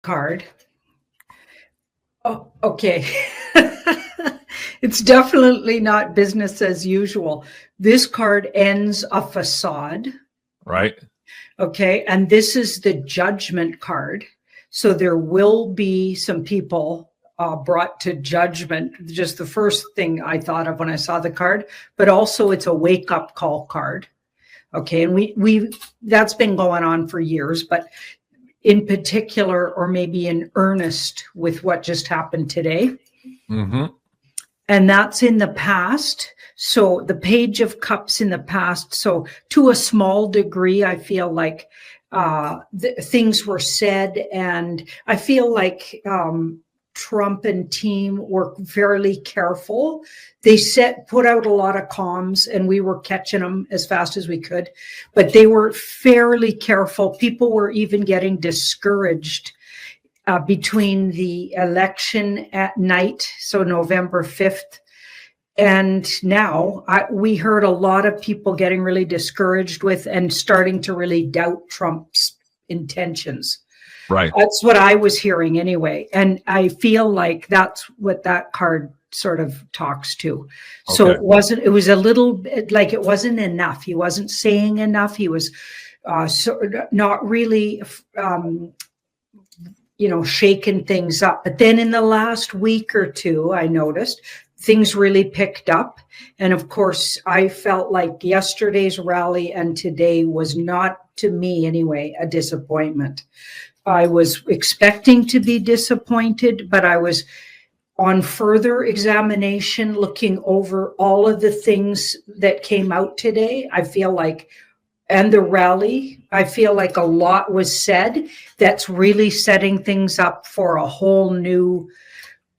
card. Oh, okay. It's definitely not business as usual. This card ends a facade. Right. Okay. And this is the judgment card. So there will be some people brought to judgment. Just the first thing I thought of when I saw the card, but also it's a wake up call card. Okay. And we that's been going on for years, but in particular, or maybe in earnest with what just happened today. Mm-hmm. And that's in the past. So the Page of Cups in the past. So to a small degree, I feel like things were said, and I feel like Trump and team were fairly careful. They put out a lot of comms, and we were catching them as fast as we could, but they were fairly careful. People were even getting discouraged between the election at night, so November 5th, and now we heard a lot of people getting really discouraged with and starting to really doubt Trump's intentions. Right. That's what I was hearing anyway. And I feel like that's what that card sort of talks to. So Okay. it was a little bit like it wasn't enough. He wasn't saying enough. He was not really shaking things up. But then in the last week or two, I noticed things really picked up. And of course, I felt like yesterday's rally and today was not, to me anyway, a disappointment. I was expecting to be disappointed, but I was on further examination, looking over all of the things that came out today. I feel like, and the rally, I feel like a lot was said that's really setting things up for a whole new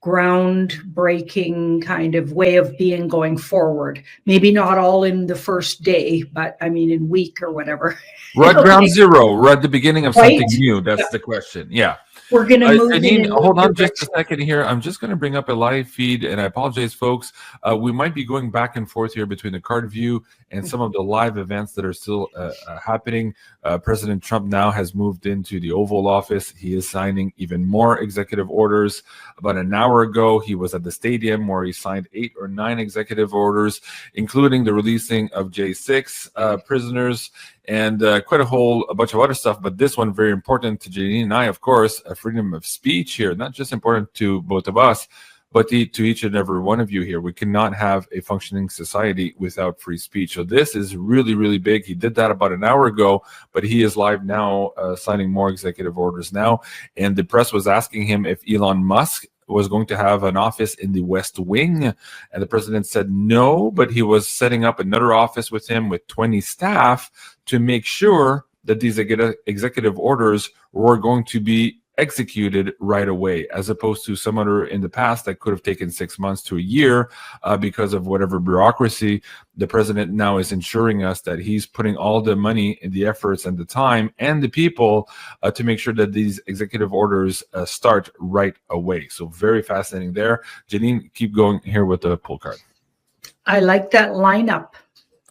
groundbreaking kind of way of being going forward. Maybe not all in the first day, but I mean in week or whatever. We're at ground zero. We're at the beginning of Right? something new. That's the question. Yeah. We're going to move Janine, in hold on just a second here. I'm just going to bring up a live feed, and I apologize, folks. We might be going back and forth here between the card view and some of the live events that are still happening. President Trump now has moved into the Oval Office. He is signing even more executive orders. About an hour ago, he was at the stadium where he signed 8 or 9 executive orders, including the releasing of J6 prisoners and quite a bunch of other stuff. But this one, very important to Janine and I, of course, freedom of speech here, not just important to both of us, but to each and every one of you here. We cannot have a functioning society without free speech. So this is really, really big. He did that about an hour ago, but he is live now, signing more executive orders now. And the press was asking him if Elon Musk was going to have an office in the West Wing, and the president said no, but he was setting up another office with him with 20 staff to make sure that these executive orders were going to be executed right away, as opposed to some other in the past that could have taken 6 months to a year because of whatever bureaucracy. The president now is ensuring us that he's putting all the money and the efforts and the time and the people to make sure that these executive orders start right away. So very fascinating there. Janine, keep going here with the pull card. I like that lineup.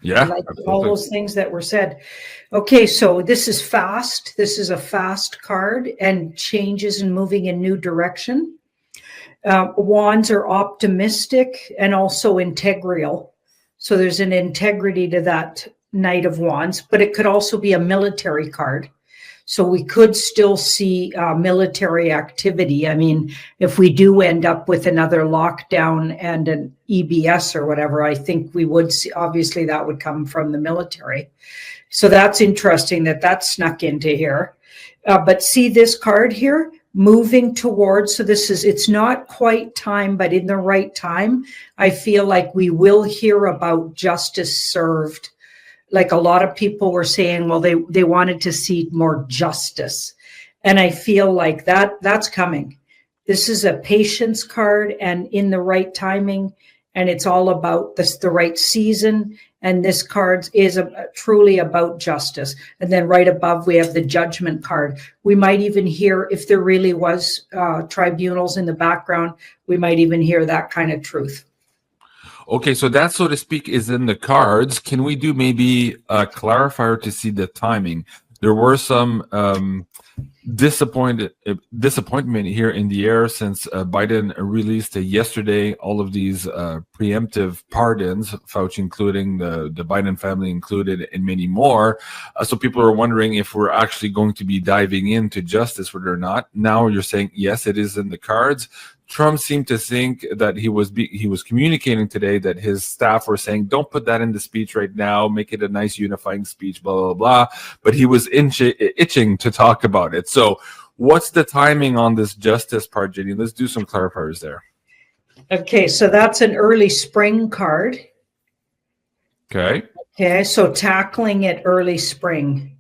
Yeah, like all those things that were said. Okay, so this is fast. This is a fast card and changes and moving in new direction. Wands are optimistic and also integral. So there's an integrity to that Knight of Wands, but it could also be a military card. So we could still see military activity. I mean, if we do end up with another lockdown and an EBS or whatever, I think we would see, obviously that would come from the military. So that's interesting that snuck into here. But see this card here, moving towards, so it's not quite time, but in the right time, I feel like we will hear about justice served. Like a lot of people were saying, well, they wanted to see more justice. And I feel like that's coming. This is a patience card and in the right timing. And it's all about the right season. And this card is truly about justice. And then right above, we have the judgment card. We might even hear, if there really was tribunals in the background, we might even hear that kind of truth. Okay, so that, so to speak, is in the cards. Can we do maybe a clarifier to see the timing? There were some disappointment here in the air since Biden released yesterday all of these preemptive pardons, Fauci including, the Biden family included, and many more. So people are wondering if we're actually going to be diving into justice or not. Now you're saying yes, it is in the cards. Trump seemed to think that he was communicating today that his staff were saying, don't put that in the speech right now, make it a nice unifying speech, blah, blah, blah. But he was itching to talk about it. So what's the timing on this justice part, Janine? Let's do some clarifiers there. Okay, so that's an early spring card. Okay, so tackling it early spring.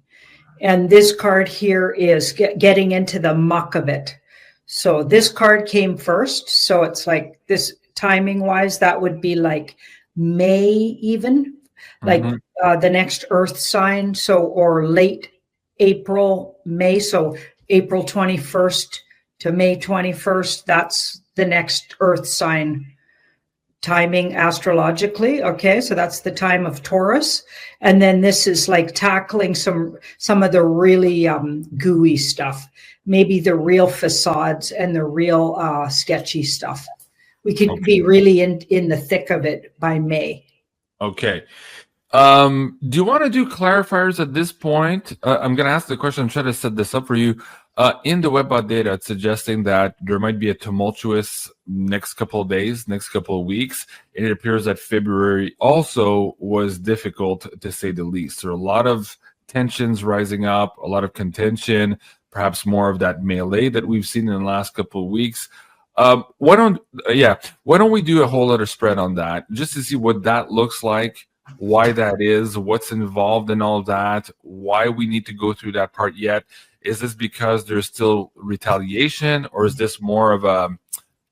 And this card here is getting into the muck of it. So this card came first. So it's like this timing wise, that would be like May even, like the next earth sign. So, or late April, May. So April 21st to May 21st, that's the next earth sign timing astrologically. Okay, so that's the time of Taurus. And then this is like tackling some of the really gooey stuff, maybe the real facades and the real sketchy stuff. We could be really in the thick of it by May. Okay. Do you want to do clarifiers at this point? I'm going to ask the question. I'm trying to set this up for you. In the WebBot data, it's suggesting that there might be a tumultuous next couple of days, next couple of weeks. And it appears that February also was difficult, to say the least. There are a lot of tensions rising up, a lot of contention, perhaps more of that melee that we've seen in the last couple of weeks. Why don't we do a whole other spread on that, just to see what that looks like, why that is, what's involved in all that, why we need to go through that part yet. Is this because there's still retaliation, or is this more of a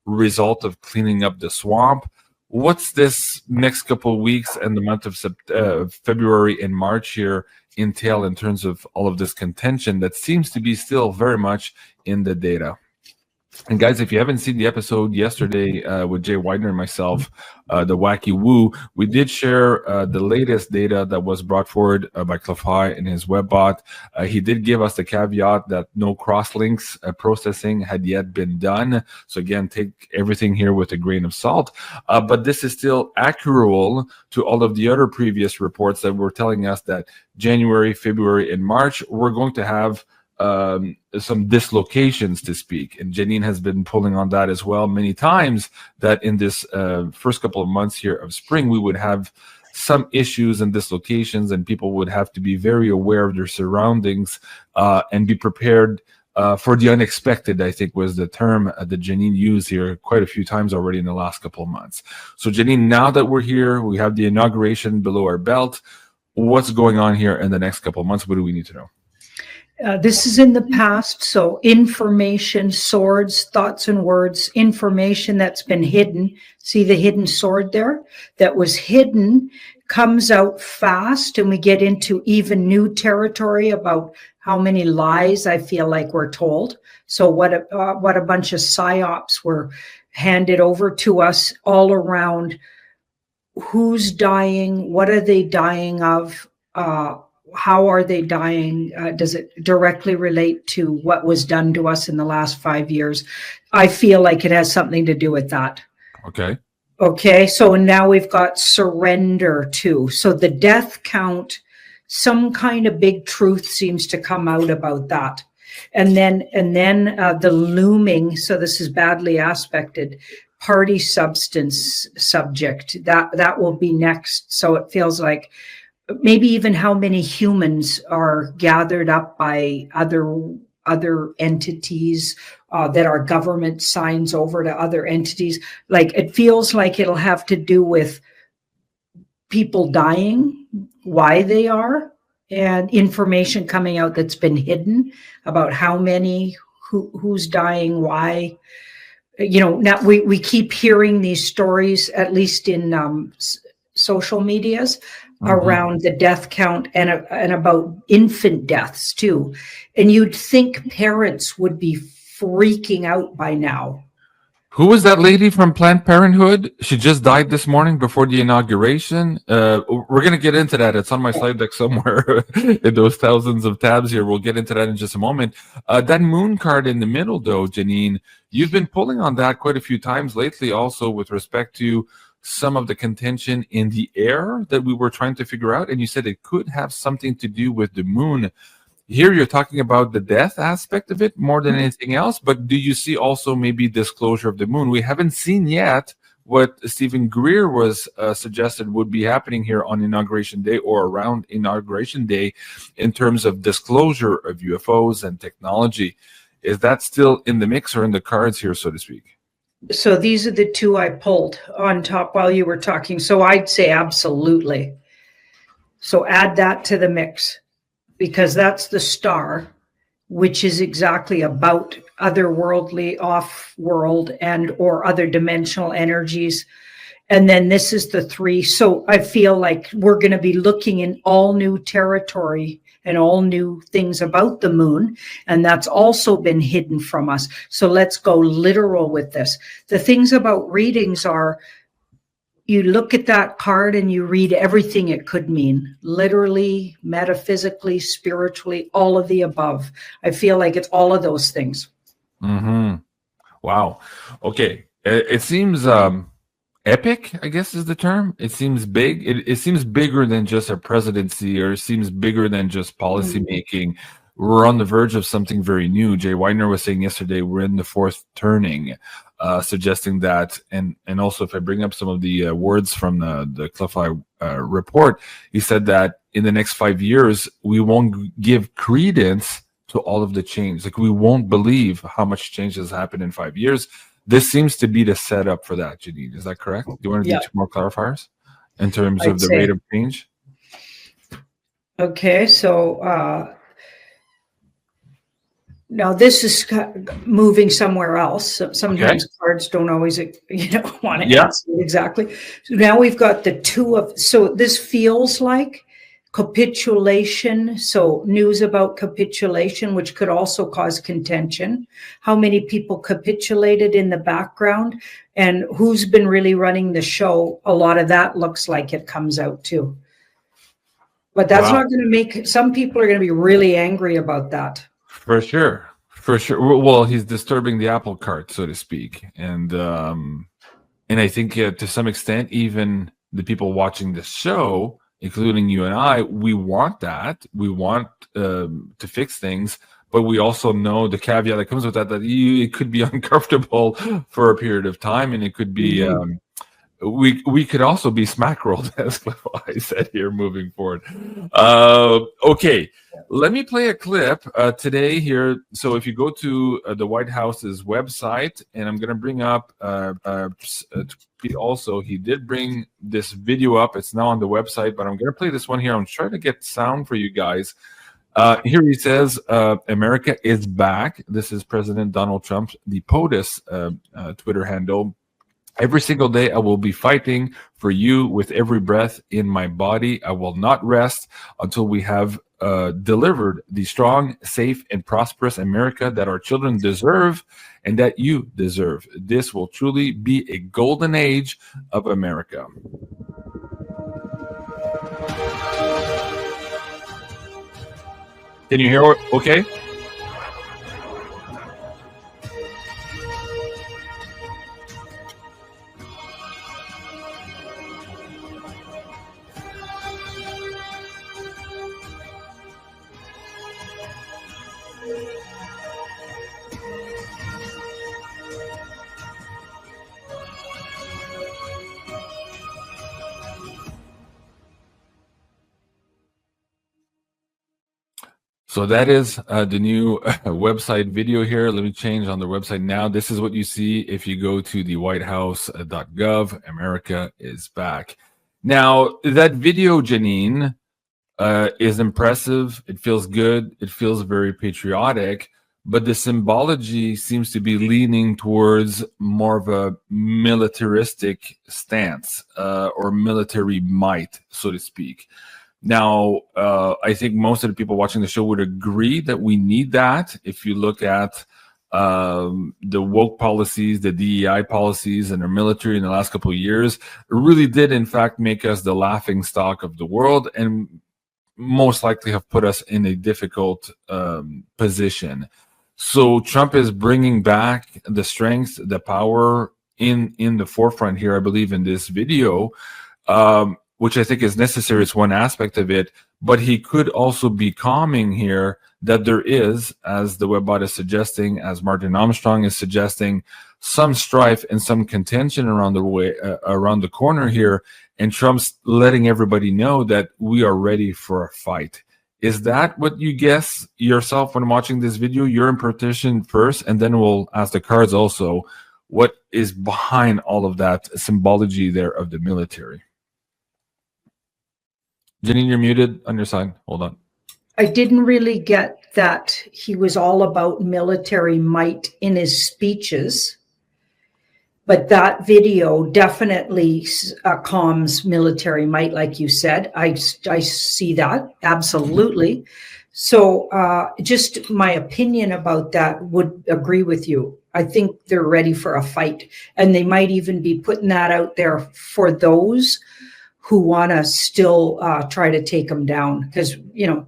result of cleaning up the swamp? What's this next couple of weeks and the month of February and March here entail in terms of all of this contention that seems to be still very much in the data? And guys, if you haven't seen the episode yesterday with Jay Widener and myself, the Wacky Woo, we did share the latest data that was brought forward by Cliff High in his WebBot. He did give us the caveat that no crosslinks processing had yet been done. So again, take everything here with a grain of salt. But this is still accurate to all of the other previous reports that were telling us that January, February, and March, we're going to have some dislocations, to speak. And Janine has been pulling on that as well many times, that in this first couple of months here of spring, we would have some issues and dislocations, and people would have to be very aware of their surroundings and be prepared for the unexpected, I think was the term that Janine used here quite a few times already in the last couple of months. So Janine, now that we're here, we have the inauguration below our belt. What's going on here in the next couple of months? What do we need to know? This is in the past, so information, swords, thoughts and words, information that's been hidden. See the hidden sword there? That was hidden, comes out fast, and we get into even new territory about how many lies I feel like we're told. So what a bunch of psyops were handed over to us all around. Who's dying? What are they dying of? How are they dying? Does it directly relate to what was done to us in the last 5 years? I feel like it has something to do with that. Okay, so now we've got surrender too. So the death count, some kind of big truth seems to come out about that. And then the looming, so this is badly aspected, party substance subject. That will be next. So it feels like maybe even how many humans are gathered up by other entities that our government signs over to other entities. Like it feels like it'll have to do with people dying, why they are, and information coming out that's been hidden about how many, who's dying, why. You know, now we keep hearing these stories, at least in social medias, around the death count and about infant deaths too. And you'd think parents would be freaking out by now. Who was that lady from Planned Parenthood? She just died this morning before the inauguration. We're going to get into that. It's on my slide deck somewhere in those thousands of tabs here. We'll get into that in just a moment. That moon card in the middle, though, Janine, you've been pulling on that quite a few times lately, also with respect to some of the contention in the air that we were trying to figure out. And you said it could have something to do with the moon. Here you're talking about the death aspect of it more than anything else, but do you see also maybe disclosure of the moon? We haven't seen yet what Stephen Greer was suggested would be happening here on Inauguration Day or around Inauguration Day in terms of disclosure of UFOs and technology. Is that still in the mix or in the cards here, so to speak? So these are the two I pulled on top while you were talking. So I'd say absolutely. So add that to the mix, because that's the star, which is exactly about otherworldly, off-world, and or other dimensional energies. And then this is the 3. So I feel like we're going to be looking in all new territory and all new things about the moon. And that's also been hidden from us. So let's go literal with this. The things about readings are, you look at that card and you read everything it could mean, literally, metaphysically, spiritually, all of the above. I feel like it's all of those things. Mm-hmm. Wow. Okay. It seems epic, I guess is the term. It seems big. It seems bigger than just a presidency, or it seems bigger than just policy making. We're on the verge of something very new. Jay Weidner was saying yesterday we're in the 4th turning. Suggesting that, and also if I bring up some of the words from the Cliffy report, he said that in the next 5 years, we won't give credence to all of the change. Like, we won't believe how much change has happened in 5 years. This seems to be the setup for that, Janine. Is that correct? Do you want to do 2 more clarifiers in terms of the rate of change? Okay, so now this is moving somewhere else. Sometimes cards don't always, want to answer it exactly. So now we've got the 2 of. So this feels like capitulation. So news about capitulation, which could also cause contention. How many people capitulated in the background, and who's been really running the show? A lot of that looks like it comes out too. But that's not going to make. Some people are going to be really angry about that. For sure. Well, he's disturbing the apple cart, so to speak, and I think to some extent, even the people watching the show, including you and I, we want that. We want to fix things, but we also know the caveat that comes with that it could be uncomfortable for a period of time, and it could be. We could also be smack-rolled, as I said here, moving forward. Okay, let me play a clip today here. So if you go to the White House's website, and I'm going to bring up also, he did bring this video up. It's now on the website, but I'm going to play this one here. I'm trying to get sound for you guys. Here he says, America is back. This is President Donald Trump, the POTUS Twitter handle. Every single day, I will be fighting for you with every breath in my body. I will not rest until we have delivered the strong, safe, and prosperous America that our children deserve and that you deserve. This will truly be a golden age of America. Can you hear okay? So that is the new website video here. Let me change on the website now. This is what you see if you go to the whitehouse.gov. America is back. Now, that video, Janine, is impressive. It feels good. It feels very patriotic. But the symbology seems to be leaning towards more of a militaristic stance or military might, so to speak. Now, I think most of the people watching the show would agree that we need that. If you look at the woke policies, the DEI policies, and our military in the last couple of years really did, in fact, make us the laughing stock of the world, and most likely have put us in a difficult position. So Trump is bringing back the strength, the power in the forefront here, I believe, in this video, which I think is necessary. It's one aspect of it, but he could also be calming here that there is, as the Webbot is suggesting, as Martin Armstrong is suggesting, some strife and some contention around the corner here, and Trump's letting everybody know that we are ready for a fight. Is that what you guess yourself when watching this video? Your interpretation first, and then we'll ask the cards also. What is behind all of that symbology there of the military? Janine, you're muted on your side. Hold on. I didn't really get that he was all about military might in his speeches, but that video definitely calms military might, like you said. I see that, absolutely. So just my opinion about that would agree with you. I think they're ready for a fight, and they might even be putting that out there for those who want to still try to take them down. Because, you know,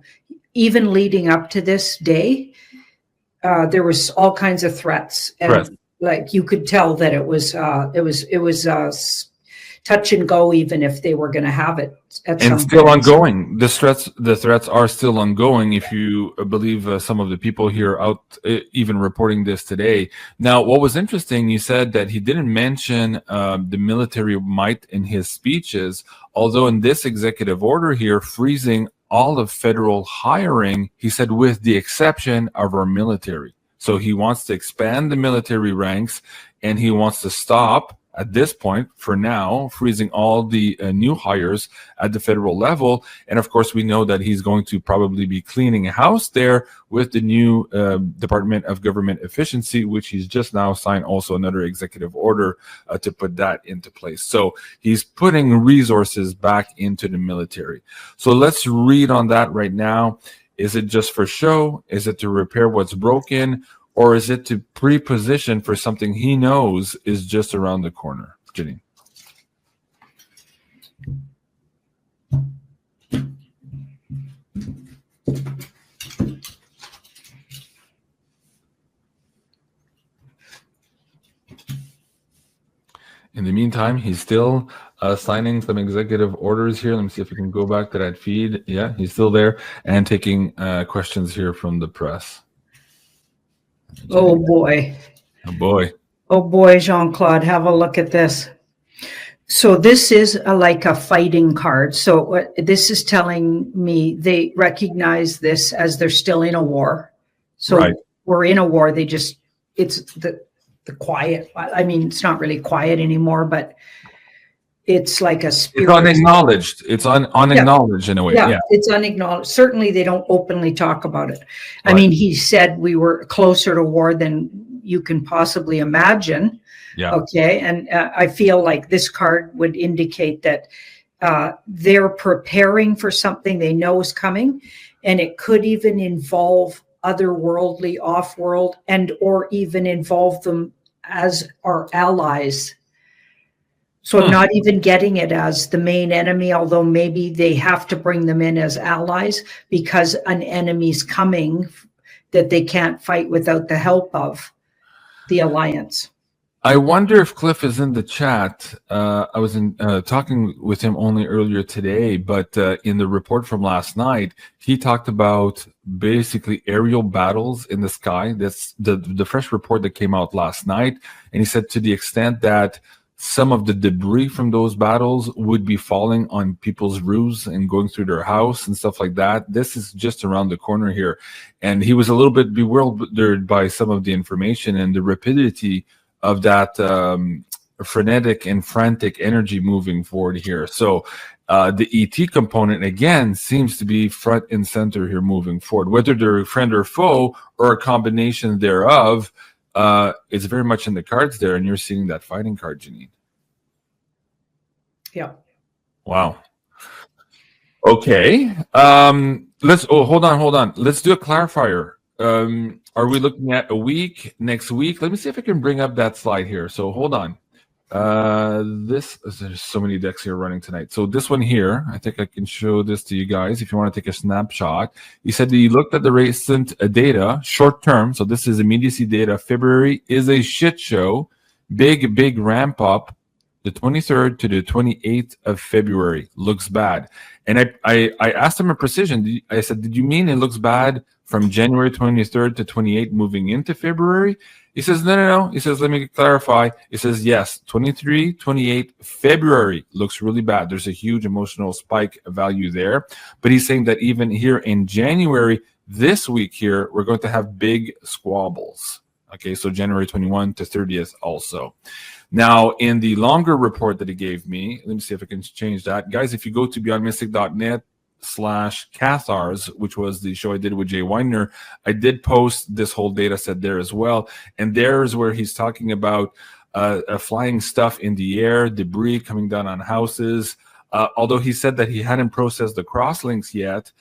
even leading up to this day, there was all kinds of threats, and like you could tell that it was touch and go, even if they were going to have it. And still ongoing. The threats are still ongoing. If you believe some of the people here out even reporting this today. Now, what was interesting, you said that he didn't mention the military might in his speeches, although in this executive order here, freezing all of federal hiring, he said, with the exception of our military. So he wants to expand the military ranks, and he wants to stop, at this point, for now, freezing all the new hires at the federal level. And of course, we know that he's going to probably be cleaning a house there with the new Department of Government Efficiency, which he's just now signed also another executive order to put that into place. So he's putting resources back into the military. So let's read on that right now. Is it just for show? Is it to repair what's broken? Or is it to pre-position for something he knows is just around the corner? Janine. In the meantime, he's still signing some executive orders here. Let me see if we can go back to that feed. Yeah, he's still there and taking questions here from the press. Oh boy. Oh boy. Oh boy, Jean-Claude, have a look at this. So this is like a fighting card. So what this is telling me, they recognize this as they're still in a war. So right. We're in a war. It's the quiet. I mean, it's not really quiet anymore, but it's like a spirit. It's unacknowledged. It's unacknowledged in a way. Yeah, it's unacknowledged. Certainly, they don't openly talk about it. Right. I mean, he said we were closer to war than you can possibly imagine. Yeah. Okay. And I feel like this card would indicate that they're preparing for something they know is coming, and it could even involve otherworldly, off-world, and or even involve them as our allies. So I'm not even getting it as the main enemy, although maybe they have to bring them in as allies because an enemy's coming that they can't fight without the help of the alliance. I wonder if Cliff is in the chat. I was talking with him only earlier today, but in the report from last night, he talked about basically aerial battles in the sky. That's the fresh report that came out last night. And he said to the extent that some of the debris from those battles would be falling on people's roofs and going through their house and stuff like that. This is just around the corner here. And he was a little bit bewildered by some of the information and the rapidity of that frenetic and frantic energy moving forward here. So the ET component, again, seems to be front and center here moving forward. Whether they're a friend or foe or a combination thereof, it's very much in the cards there, and you're seeing that fighting card, Janine. Yeah. Wow. Okay. Hold on. Let's do a clarifier. Are we looking at a week, next week? Let me see if I can bring up that slide here. So hold on. There's so many decks here running tonight. So this one here, I think I can show this to you guys if you want to take a snapshot. He said that he looked at the recent data, short term. So this is immediacy data. February is a shit show. Big ramp up. The 23rd to the 28th of February looks bad. And I asked him a precision. I said, did you mean it looks bad from January 23rd to 28th moving into February? He says, no. He says, let me clarify. He says, yes, 23, 28, February looks really bad. There's a huge emotional spike value there. But he's saying that even here in January, this week here, we're going to have big squabbles. Okay, so January 21 to 30th also. Now, in the longer report that he gave me, let me see if I can change that. Guys, if you go to beyondmystic.net/Cathars, which was the show I did with Jay Weiner, I did post this whole data set there as well. And there's where he's talking about flying stuff in the air, debris coming down on houses. Although he said that he hadn't processed the crosslinks yet,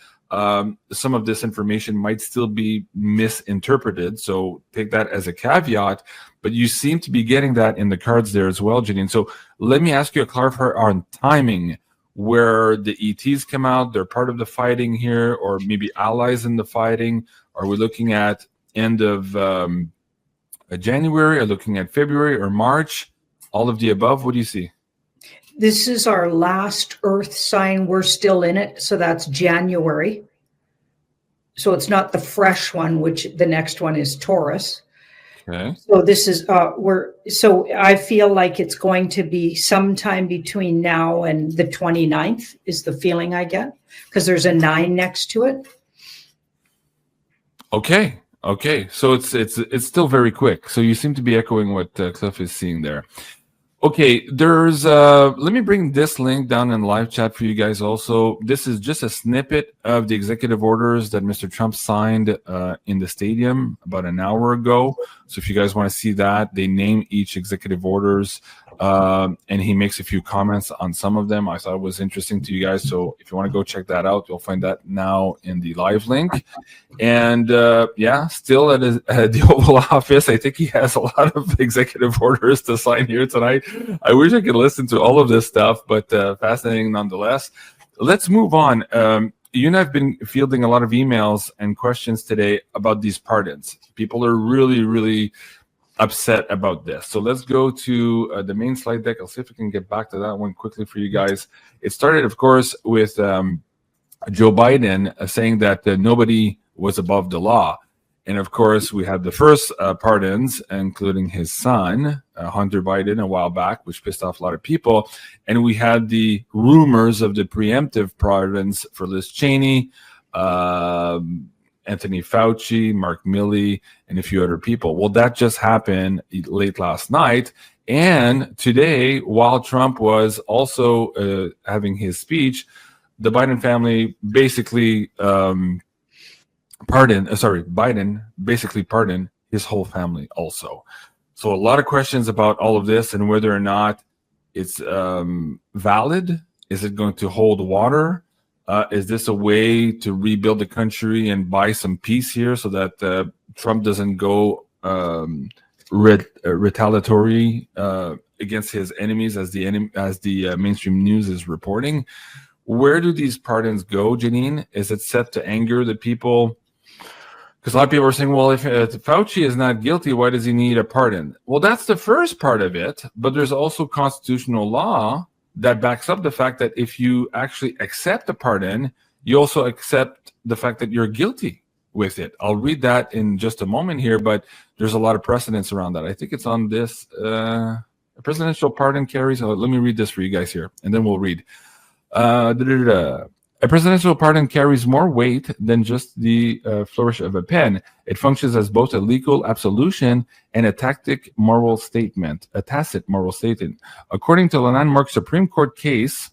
some of this information might still be misinterpreted. So take that as a caveat. But you seem to be getting that in the cards there as well, Janine. So let me ask you a clarifier on timing, where the ETs come out, they're part of the fighting here, or maybe allies in the fighting. Are we looking at end of January, or looking at February or March? All of the above, what do you see? This is our last Earth sign. We're still in it. So that's January. So it's not the fresh one, which the next one is Taurus. Okay. So this is so I feel like it's going to be sometime between now and the 29th is the feeling I get, because there's a 9 next to it. Okay. So it's still very quick. So you seem to be echoing what Cliff is seeing there. Okay, there's let me bring this link down in live chat for you guys also. This is just a snippet of the executive orders that Mr. Trump signed in the stadium about an hour ago. So if you guys want to see that, they name each executive orders, and he makes a few comments on some of them. I thought it was interesting to you guys. So if you want to go check that out, you'll find that now in the live link. And still at the Oval Office, I think he has a lot of executive orders to sign here tonight. I wish I could listen to all of this stuff, but fascinating nonetheless. Let's move on. You and I have been fielding a lot of emails and questions today about these pardons. People are really, really upset about this. So let's go to the main slide deck. I'll see if I can get back to that one quickly for you guys. It started, of course, with Joe Biden saying that nobody was above the law. And of course, we had the first pardons, including his son, Hunter Biden, a while back, which pissed off a lot of people. And we had the rumors of the preemptive pardons for Liz Cheney, Anthony Fauci, Mark Milley, and a few other people. Well, that just happened late last night. And today, while Trump was also having his speech, the Biden family basically Biden basically pardoned his whole family also. So a lot of questions about all of this and whether or not it's valid. Is it going to hold water? Is this a way to rebuild the country and buy some peace here so that Trump doesn't go retaliatory against his enemies, as the mainstream news is reporting? Where do these pardons go, Janine? Is it set to anger the people? Because a lot of people are saying, well, if Fauci is not guilty, why does he need a pardon? Well, that's the first part of it, but there's also constitutional law that backs up the fact that if you actually accept a pardon, you also accept the fact that you're guilty with it. I'll read that in just a moment here, but there's a lot of precedents around that. I think it's on this. A presidential pardon carries. Let me read this for you guys here, and then we'll read. A presidential pardon carries more weight than just the flourish of a pen. It functions as both a legal absolution and a tacit moral statement. According to the landmark Supreme Court case,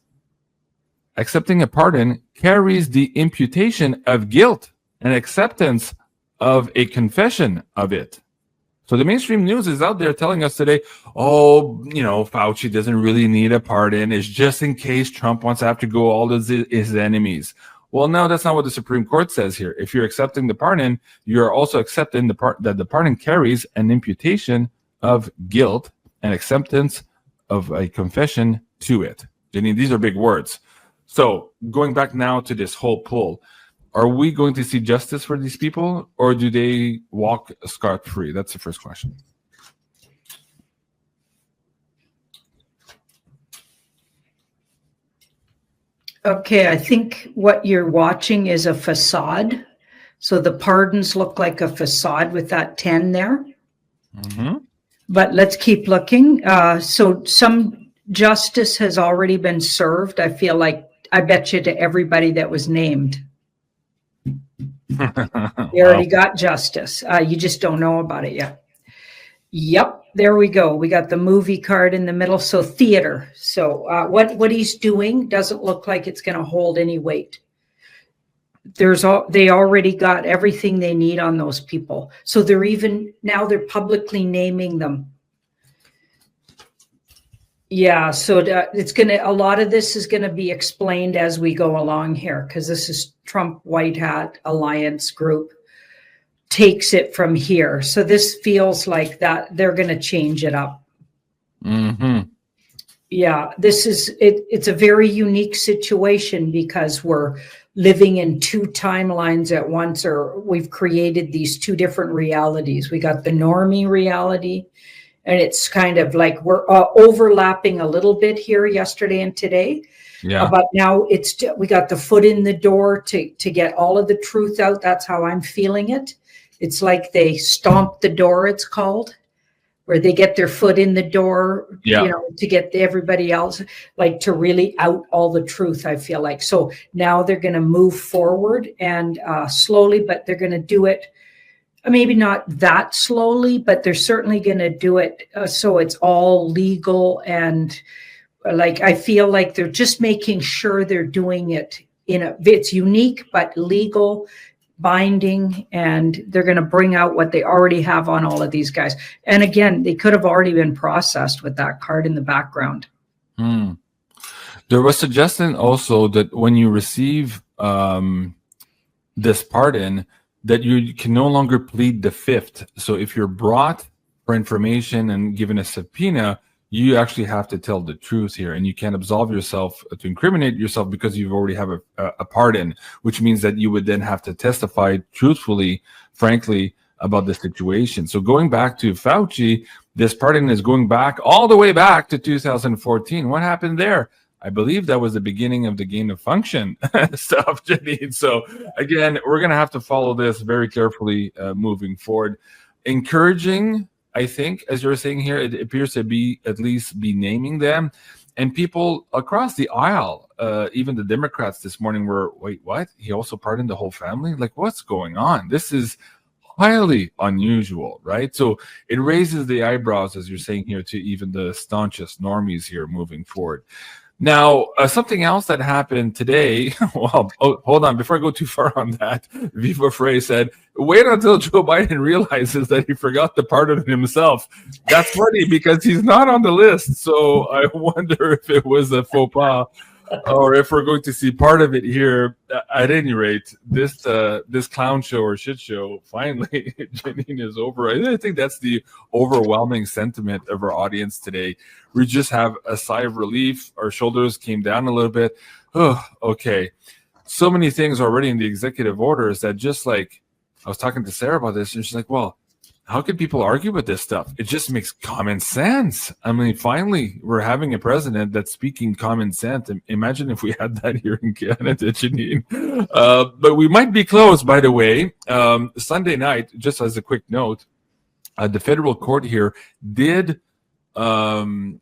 accepting a pardon carries the imputation of guilt and acceptance of a confession of it. So the mainstream news is out there telling us today, Fauci doesn't really need a pardon. It's just in case Trump wants to have to go all of his enemies. Well, no, that's not what the Supreme Court says here. If you're accepting the pardon, you're also accepting that the pardon carries an imputation of guilt and acceptance of a confession to it. Janine, these are big words. So going back now to this whole pull, are we going to see justice for these people, or do they walk scot-free? That's the first question. Okay, I think what you're watching is a facade. So the pardons look like a facade with that 10 there. Mm-hmm. But let's keep looking. So some justice has already been served. I feel like, I bet you, to everybody that was named. They already got justice. You just don't know about it yet. Yep, there we go. We got the movie card in the middle. So theater. So what he's doing doesn't look like it's going to hold any weight. They already got everything they need on those people. So they're publicly naming them. Yeah, so a lot of this is going to be explained as we go along here, because this is Trump White Hat Alliance group takes it from here. So this feels like that they're going to change it up. Mm-hmm. Yeah, it's a very unique situation because we're living in two timelines at once, or we've created these two different realities. We got the normie reality, and it's kind of like we're overlapping a little bit here yesterday and today. Yeah. But now we got the foot in the door to get all of the truth out. That's how I'm feeling it. It's like they stomp the door, it's called, where they get their foot in the door, to get everybody else, like to really out all the truth, I feel like. So now they're going to move forward and slowly, but they're going to do it, maybe not that slowly, but they're certainly going to do it so it's all legal. And like, I feel like they're just making sure they're doing it it's unique, but legal, binding, and they're going to bring out what they already have on all of these guys. And again, they could have already been processed with that card in the background. There was suggestion also that when you receive this pardon, that you can no longer plead the fifth. So if you're brought for information and given a subpoena, you actually have to tell the truth here, and you can't absolve yourself to incriminate yourself because you already have a pardon, which means that you would then have to testify truthfully, frankly, about the situation. So going back to Fauci, this pardon is going back all the way back to 2014. What happened there? I believe that was the beginning of the gain of function stuff, Janine. So again, we're going to have to follow this very carefully moving forward. Encouraging, I think, as you're saying here, it appears to be at least be naming them. And people across the aisle, even the Democrats this morning were, wait, what? He also pardoned the whole family? Like, what's going on? This is highly unusual, right? So it raises the eyebrows, as you're saying here, to even the staunchest normies here moving forward. Now, something else that happened today, well, hold on, before I go too far on that, Viva Frey said, wait until Joe Biden realizes that he forgot to pardon himself. That's funny because he's not on the list. So I wonder if it was a faux pas or if we're going to see part of it here. At any rate, this clown show or shit show, finally, Janine, is over. I think that's the overwhelming sentiment of our audience today. We just have a sigh of relief. Our shoulders came down a little bit. Oh, okay. So many things already in the executive orders that just like, I was talking to Sarah about this, and she's like, well, how can people argue with this stuff? It just makes common sense. I mean, finally, we're having a president that's speaking common sense. Imagine if we had that here in Canada, Janine. But we might be close, by the way. Sunday night, just as a quick note, the federal court here did approve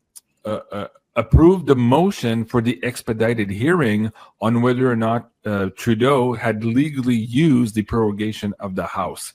the motion for the expedited hearing on whether or not Trudeau had legally used the prorogation of the House.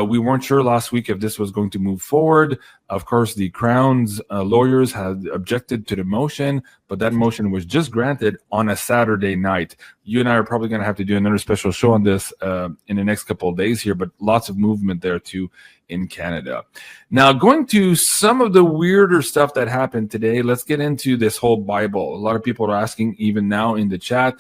We weren't sure last week if this was going to move forward. Of course, the Crown's lawyers had objected to the motion, but that motion was just granted on a Saturday night. You and I are probably going to have to do another special show on this in the next couple of days here, but lots of movement there too in Canada. Now, going to some of the weirder stuff that happened today, let's get into this whole Bible. A lot of people are asking even now in the chat,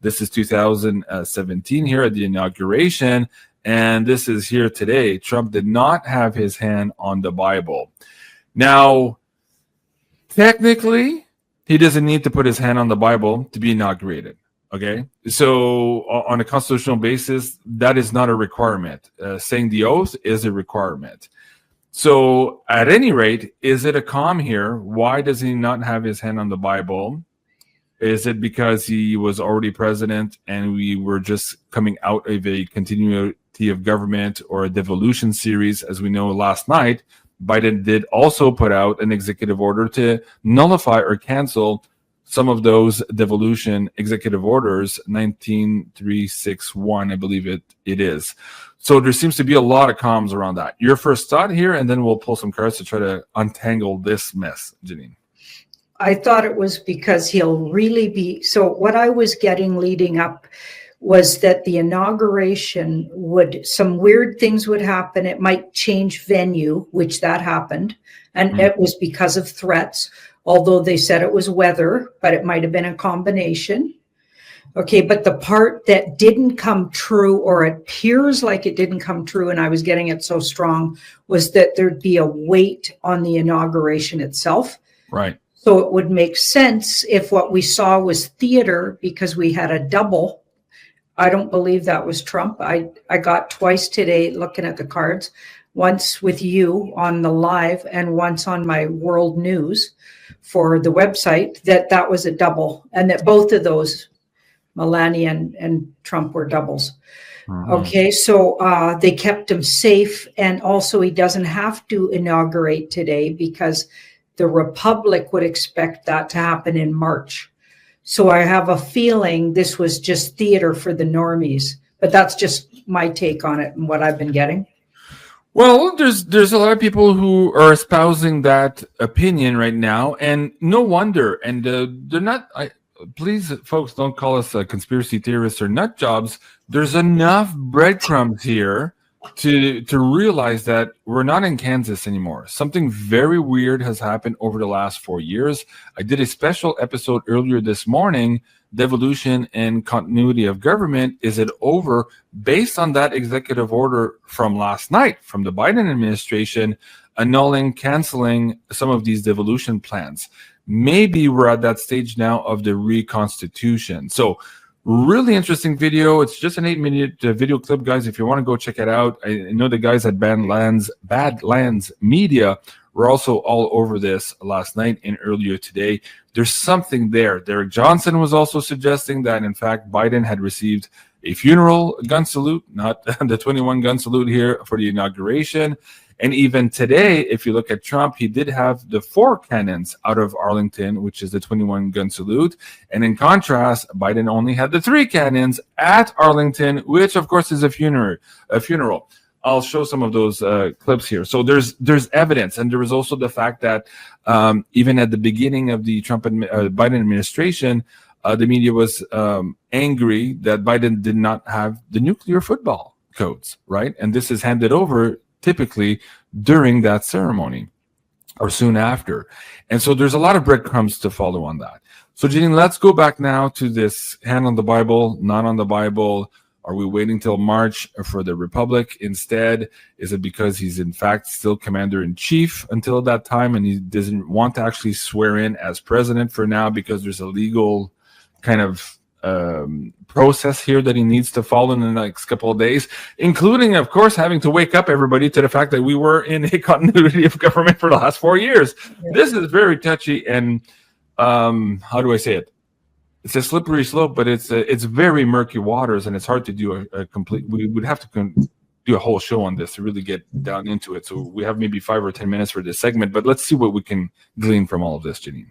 This is 2017 here at the inauguration. And this is here today. Trump did not have his hand on the Bible. Now, technically, he doesn't need to put his hand on the Bible to be inaugurated. Okay, so on a constitutional basis, that is not a requirement. Saying the oath is a requirement. So at any rate, is it a calm here? Why does he not have his hand on the Bible? Is it because he was already president and we were just coming out of a continuity of government or a devolution series? As we know, last night, Biden did also put out an executive order to nullify or cancel some of those devolution executive orders, 19361, I believe it is. So there seems to be a lot of comms around that. Your first thought here, and then we'll pull some cards to try to untangle this mess, Janine. I thought it was because he'll really be. So what I was getting leading up was that the inauguration some weird things would happen. It might change venue, which that happened. And it was because of threats, although they said it was weather, but it might have been a combination. Okay, but the part that didn't come true, or it appears like it didn't come true, and I was getting it so strong, was that there'd be a wait on the inauguration itself. Right. So it would make sense if what we saw was theater because we had a double. I don't believe that was Trump. I got twice today looking at the cards, once with you on the live and once on my world news for the website, that was a double, and that both of those, Melania and Trump, were doubles. Mm-hmm. Okay, so they kept him safe, and also he doesn't have to inaugurate today because the Republic would expect that to happen in March. So I have a feeling this was just theater for the normies, but that's just my take on it and what I've been getting. Well, there's a lot of people who are espousing that opinion right now, and no wonder. And they're not. Please, folks, don't call us conspiracy theorists or nut jobs. There's enough breadcrumbs here to realize that we're not in Kansas anymore. Something very weird has happened over the last 4 years. I did a special episode earlier this morning, Devolution and Continuity of Government. Is it over? Based on that executive order from last night from the Biden administration, annulling, canceling some of these devolution plans. Maybe we're at that stage now of the reconstitution. So really interesting video. It's just an 8-minute video clip, guys. If you want to go check it out, I know the guys at Badlands Media were also all over this last night and earlier today. There's something there. Derek Johnson was also suggesting that, in fact, Biden had received a funeral gun salute, not the 21 gun salute here for the inauguration. And even today, if you look at Trump, he did have the 4 cannons out of Arlington, which is the 21 gun salute. And in contrast, Biden only had the 3 cannons at Arlington, which of course is a funeral. I'll show some of those clips here. So there's evidence. And there was also the fact that even at the beginning of the Biden administration, the media was angry that Biden did not have the nuclear football codes, right? And this is handed over typically during that ceremony or soon after. And so there's a lot of breadcrumbs to follow on that. So Janine, let's go back now to this hand on the Bible, not on the Bible. Are we waiting till March for the Republic instead? Is it because he's in fact still commander-in-chief until that time and he doesn't want to actually swear in as president for now because there's a legal kind of process here that he needs to follow in the next couple of days, including, of course, having to wake up everybody to the fact that we were in a continuity of government for the last 4 years. Yeah. This is very touchy and, how do I say it? It's a slippery slope, but it's very murky waters, and it's hard to do a complete. We would have to do a whole show on this to really get down into it. So we have maybe 5 or 10 minutes for this segment, but let's see what we can glean from all of this, Janine.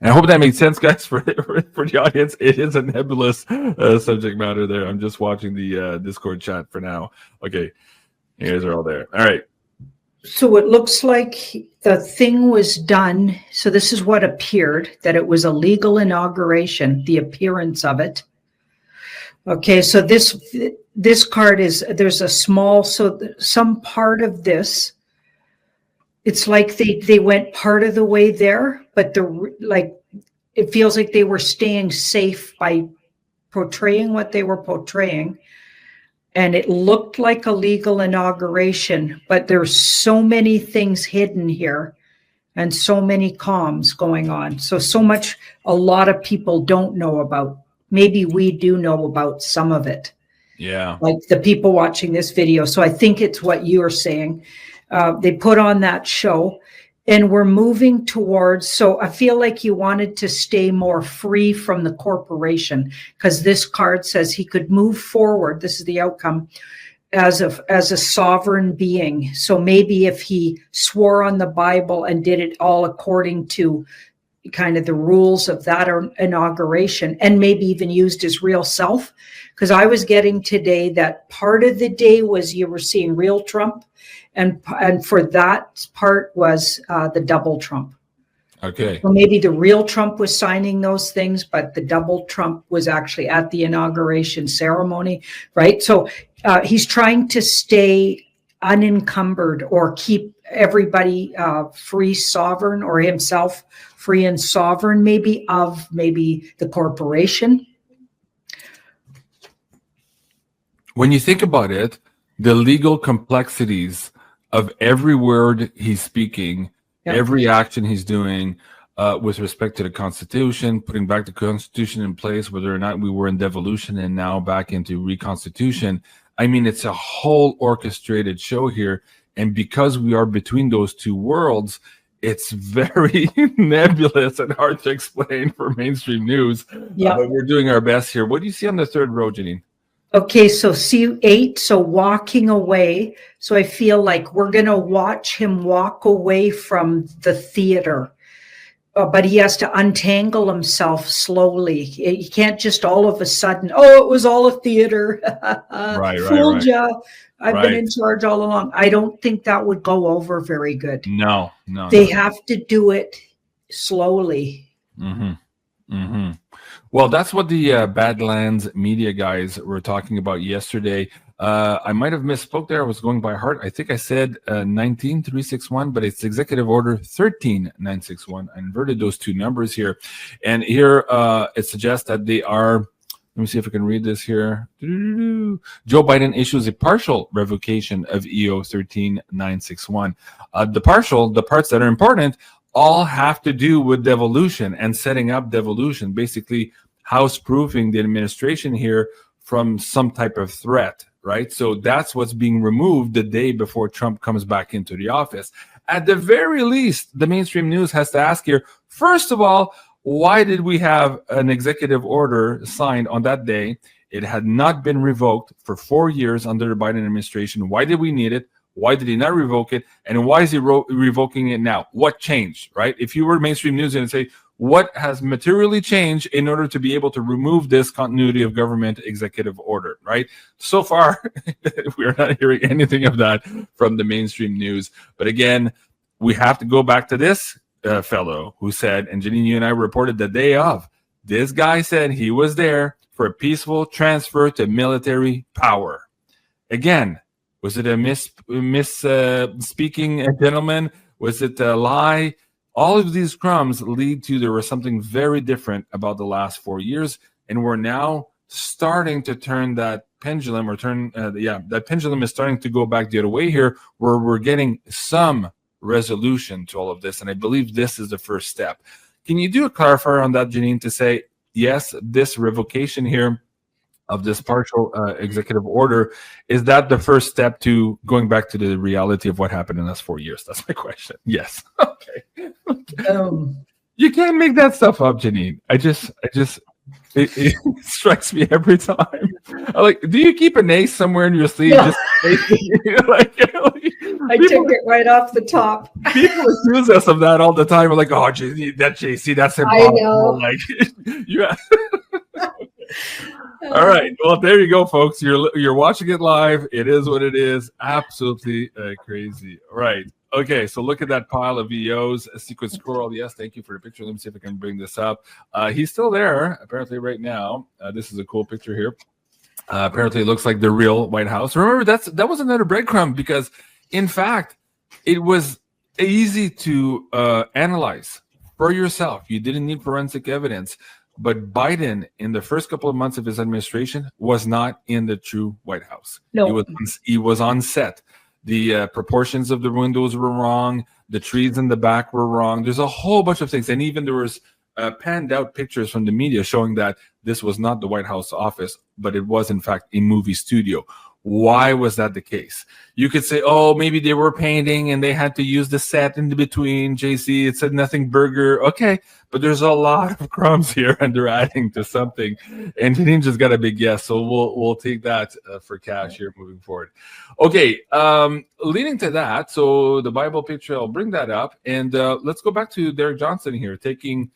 And I hope that made sense, guys, for the audience. It is a nebulous subject matter there. I'm just watching the Discord chat for now. Okay, you guys are all there. All right. So it looks like the thing was done. So this is what appeared, that it was a legal inauguration, the appearance of it. Okay, so this card is, there's a small, so some part of this, it's like they went part of the way there, but it feels like they were staying safe by portraying what they were portraying. And it looked like a legal inauguration, but there's so many things hidden here and so many comms going on. So much a lot of people don't know about. Maybe we do know about some of it. Yeah. Like the people watching this video. So I think it's what you are saying. They put on that show and we're moving towards, so I feel like you wanted to stay more free from the corporation because this card says he could move forward. This is the outcome as a sovereign being. So maybe if he swore on the Bible and did it all according to kind of the rules of that inauguration, and maybe even used his real self. Because I was getting today that part of the day was you were seeing real Trump, and for that part was the double Trump. Okay. So maybe the real Trump was signing those things, but the double Trump was actually at the inauguration ceremony, right? So he's trying to stay unencumbered or keep everybody free, sovereign, or himself free and sovereign, maybe the corporation. When you think about it, the legal complexities of every word he's speaking, every action he's doing with respect to the Constitution, putting back the Constitution in place, whether or not we were in devolution and now back into reconstitution. I mean, it's a whole orchestrated show here. And because we are between those two worlds, it's very nebulous and hard to explain for mainstream news. But we're doing our best here. What do you see on the third row, Janine? Okay, so C8, so walking away. So I feel like we're going to watch him walk away from the theater. But he has to untangle himself slowly. He can't just all of a sudden, oh, it was all a theater. Fooled ya. I've been in charge all along. I don't think that would go over very good. No. They have to do it slowly. Well, that's what the Badlands media guys were talking about yesterday. I might have misspoke there. I was going by heart. I think I said 19361, but it's Executive Order 13961. I inverted those two numbers here. And here it suggests that they are, let me see if I can read this here. Joe Biden issues a partial revocation of EO 13961. The parts that are important, all have to do with devolution and setting up devolution, basically house-proofing the administration here from some type of threat, right? So that's what's being removed the day before Trump comes back into the office. At the very least, the mainstream news has to ask here, first of all, why did we have an executive order signed on that day? It had not been revoked for 4 years under the Biden administration. Why did we need it? Why did he not revoke it? And why is he revoking it now? What changed, right? If you were mainstream news and say, what has materially changed in order to be able to remove this continuity of government executive order, right? So far, we are not hearing anything of that from the mainstream news. But again, we have to go back to this fellow who said, and Janine, you and I reported the day of, this guy said he was there for a peaceful transfer to military power. Again, was it a misspeaking gentleman? Was it a lie? All of these crumbs lead to there was something very different about the last 4 years, and we're now starting to turn that pendulum, that pendulum is starting to go back the other way here, where we're getting some resolution to all of this, and I believe this is the first step. Can you do a clarifier on that, Janine, to say, yes, this revocation here of this partial executive order, is that the first step to going back to the reality of what happened in the last 4 years? That's my question. Yes. Okay. You can't make that stuff up, Janine. It strikes me every time. Do you keep an ace somewhere in your sleeve? No. I took it right off the top. People accuse us of that all the time. We're like, oh, JC, that's impossible. I know. Yeah. All right. Well, there you go, folks. You're watching it live. It is what it is. Absolutely crazy. All right. Okay. So look at that pile of EOs. A secret squirrel. Yes. Thank you for the picture. Let me see if I can bring this up. He's still there, apparently, right now. This is a cool picture here. Apparently, it looks like the real White House. Remember, that was another breadcrumb because, in fact, it was easy to analyze for yourself. You didn't need forensic evidence. But Biden, in the first couple of months of his administration, was not in the true White House. No. He was on set. The proportions of the windows were wrong. The trees in the back were wrong. There's a whole bunch of things. And even there was panned out pictures from the media showing that this was not the White House office, but it was, in fact, a movie studio. Why was that the case? You could say, oh, maybe they were painting and they had to use the set in between. JC, it said nothing burger. Okay, but there's a lot of crumbs here and they're adding to something. And Janine just got a big yes, so we'll take that for cash here moving forward. Okay, leading to that, so the Bible picture, I'll bring that up. And let's go back to Derek Johnson here, taking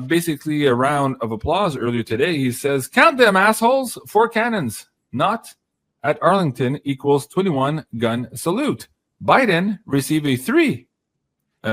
basically a round of applause earlier today. He says, count them, assholes, 4 cannons, not at Arlington equals 21 gun salute. Biden received a 3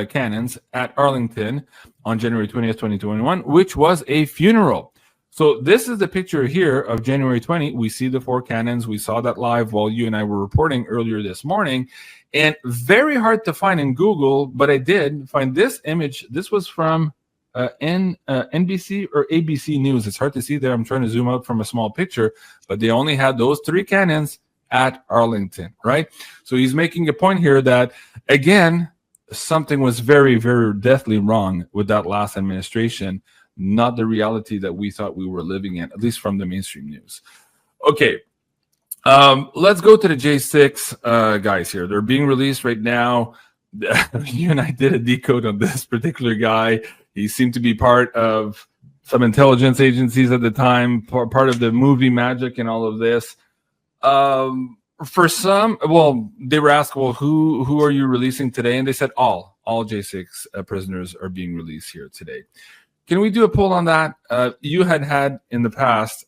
cannons at Arlington on January 20th, 2021, which was a funeral. So this is the picture here of January 20. We see the 4 cannons. We saw that live while you and I were reporting earlier this morning. And very hard to find in Google, but I did find this image. This was from NBC or ABC News. It's hard to see there. I'm trying to zoom out from a small picture, but they only had those 3 cannons at Arlington, right? So he's making a point here that, again, something was very, very deathly wrong with that last administration, not the reality that we thought we were living in, at least from the mainstream news. Okay, let's go to the J6 guys here. They're being released right now. You and I did a decode on this particular guy. He seemed to be part of some intelligence agencies at the time, part of the movie magic and all of this. For some, well, they were asked, well, who are you releasing today? And they said all J6 prisoners are being released here today. Can we do a poll on that? You had in the past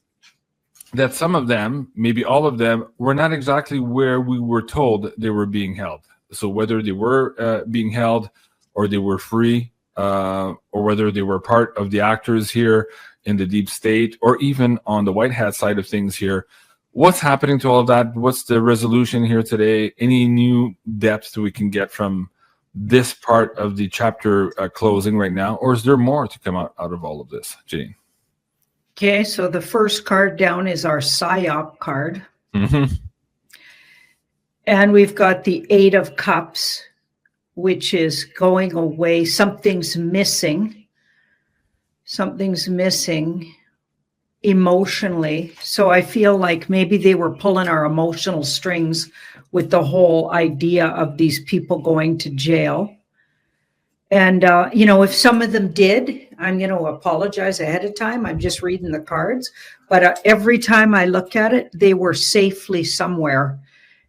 that some of them, maybe all of them, were not exactly where we were told they were being held. So whether they were being held or they were free, or whether they were part of the actors here in the deep state, or even on the white hat side of things here. What's happening to all of that? What's the resolution here today? Any new depth we can get from this part of the chapter closing right now? Or is there more to come out of all of this, Janine? Okay, so the first card down is our PSYOP card. Mm-hmm. And we've got the 8 of Cups, which is going away. Something's missing. Something's missing emotionally. So I feel like maybe they were pulling our emotional strings with the whole idea of these people going to jail. And, if some of them did, I'm going to apologize ahead of time. I'm just reading the cards. But every time I look at it, they were safely somewhere.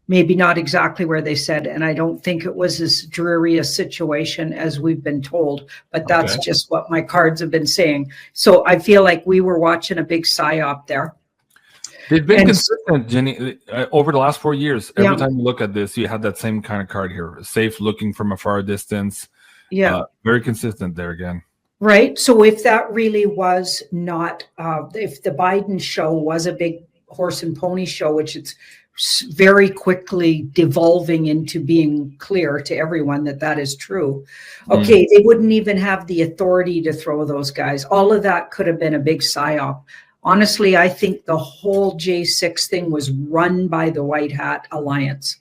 Maybe not exactly where they said, and I don't think it was as dreary a situation as we've been told, but that's just what my cards have been saying. So I feel like we were watching a big psyop there. They've been consistent, Jenny, over the last 4 years. Every time you look at this, you have that same kind of card here, safe, looking from a far distance. Yeah. Very consistent there again. Right. So if that really was not, if the Biden show was a big horse and pony show, which it's very quickly devolving into being clear to everyone that is true. Okay, they wouldn't even have the authority to throw those guys. All of that could have been a big psyop. Honestly, I think the whole J6 thing was run by the White Hat Alliance.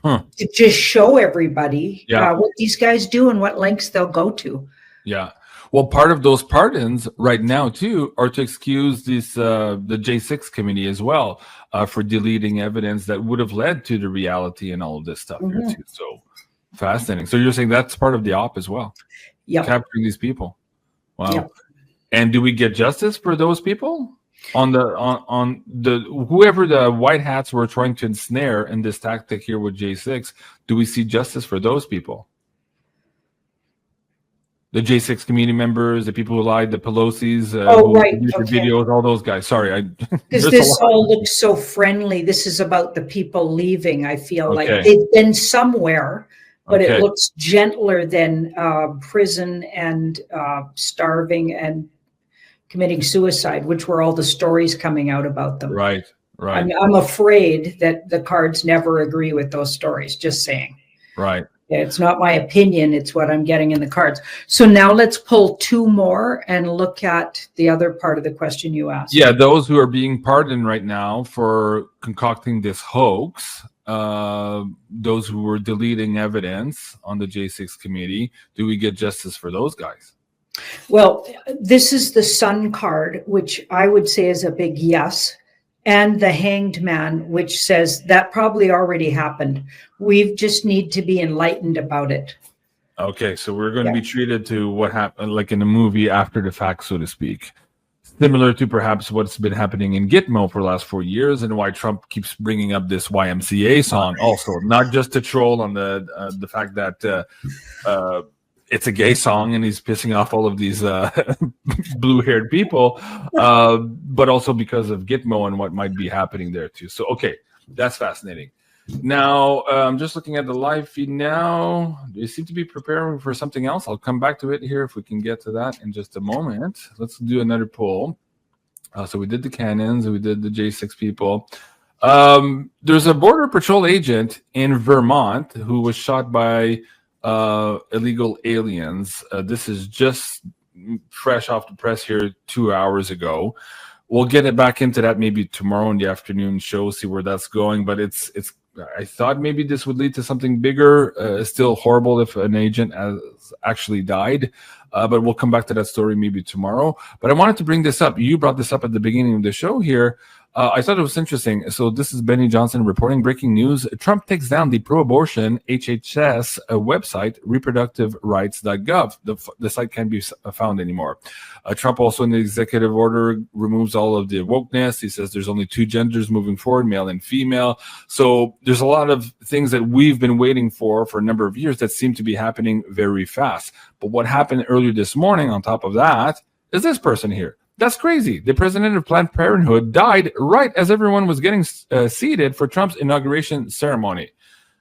To just show everybody what these guys do and what lengths they'll go to. Yeah. Well, part of those pardons right now, too, are to excuse this the J6 committee as well for deleting evidence that would have led to the reality and all of this stuff here, too. So fascinating. So you're saying that's part of the op as well? Yeah. Capturing these people. Wow. Yep. And do we get justice for those people? On the whoever the white hats were trying to ensnare in this tactic here with J6, do we see justice for those people? The J6 community members, the people who lied, the Pelosi's, videos, all those guys. Sorry, because this all looks so friendly. This is about the people leaving. I feel like they've been somewhere, but it looks gentler than prison and starving and committing suicide, which were all the stories coming out about them. Right. I'm afraid that the cards never agree with those stories. Just saying. Right. It's not my opinion. It's what I'm getting in the cards. So now let's pull two more and look at the other part of the question you asked. Yeah, those who are being pardoned right now for concocting this hoax, those who were deleting evidence on the J6 committee, do we get justice for those guys? Well, this is the Sun card, which I would say is a big yes. And the Hanged Man, which says that probably already happened. We just need to be enlightened about it. Okay, so we're going to be treated to what happened, like in a movie after the fact, so to speak. Similar to perhaps what's been happening in Gitmo for the last 4 years, and why Trump keeps bringing up this YMCA song. Also, not just to troll on the fact that it's a gay song and he's pissing off all of these blue-haired people, but also because of Gitmo and what might be happening there too. So, okay, that's fascinating. Now, I'm just looking at the live feed now. They seem to be preparing for something else. I'll come back to it here if we can get to that in just a moment. Let's do another poll. So we did the cannons, we did the J6 people. There's a Border Patrol agent in Vermont who was shot by illegal aliens. This is just fresh off the press here 2 hours ago. We'll get it back into that maybe tomorrow in the afternoon show, see where that's going. But it's I thought maybe this would lead to something bigger. It's still horrible if an agent has actually died. But we'll come back to that story maybe tomorrow. But I wanted to bring this up. You brought this up at the beginning of the show here. I thought it was interesting. So this is Benny Johnson reporting breaking news. Trump takes down the pro-abortion HHS website, reproductiverights.gov. The site can't be found anymore. Trump also in the executive order removes all of the wokeness. He says there's only two genders moving forward, male and female. So there's a lot of things that we've been waiting for a number of years that seem to be happening very fast. But what happened earlier this morning on top of that is this person here. That's crazy. The president of Planned Parenthood died right as everyone was getting seated for Trump's inauguration ceremony.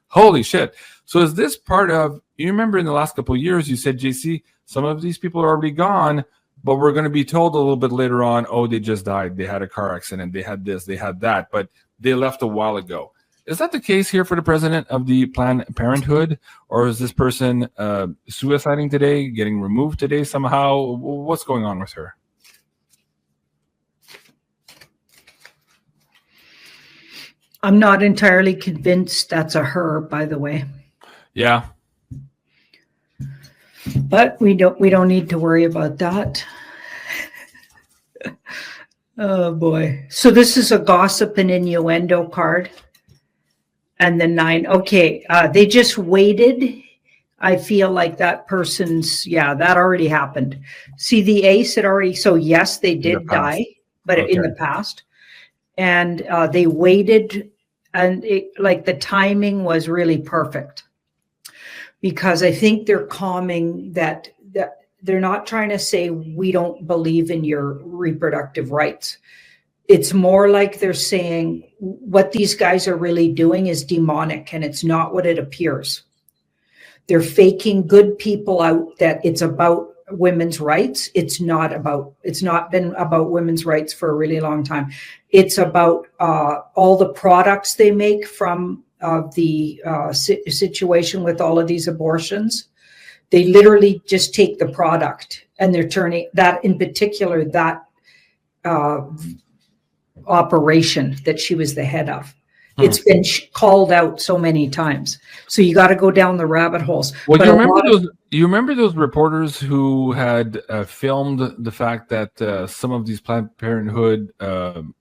Holy shit. So is this part of, you remember in the last couple of years, you said, JC, some of these people are already gone, but we're going to be told a little bit later on, oh, they just died. They had a car accident. They had this, they had that, but they left a while ago. Is that the case here for the president of the Planned Parenthood? Or is this person suiciding today, getting removed today somehow? What's going on with her? I'm not entirely convinced that's a her, by the way. Yeah. But we don't need to worry about that. Oh boy. So this is a gossip and innuendo card. And the 9. Okay. They just waited. I feel like that person's, that already happened. See the ace had already, so yes, they did die, but in the past. And they waited, and the timing was really perfect, because I think they're calming that they're not trying to say we don't believe in your reproductive rights. It's more like they're saying what these guys are really doing is demonic, and it's not what it appears. They're faking good people out that it's about women's rights. It's not been about women's rights for a really long time. It's about all the products they make from the situation with all of these abortions. They literally just take the product and they're turning that, in particular, that operation that she was the head of. It's been called out so many times. So you got to go down the rabbit holes. Well, you remember those reporters who had filmed the fact that some of these Planned Parenthood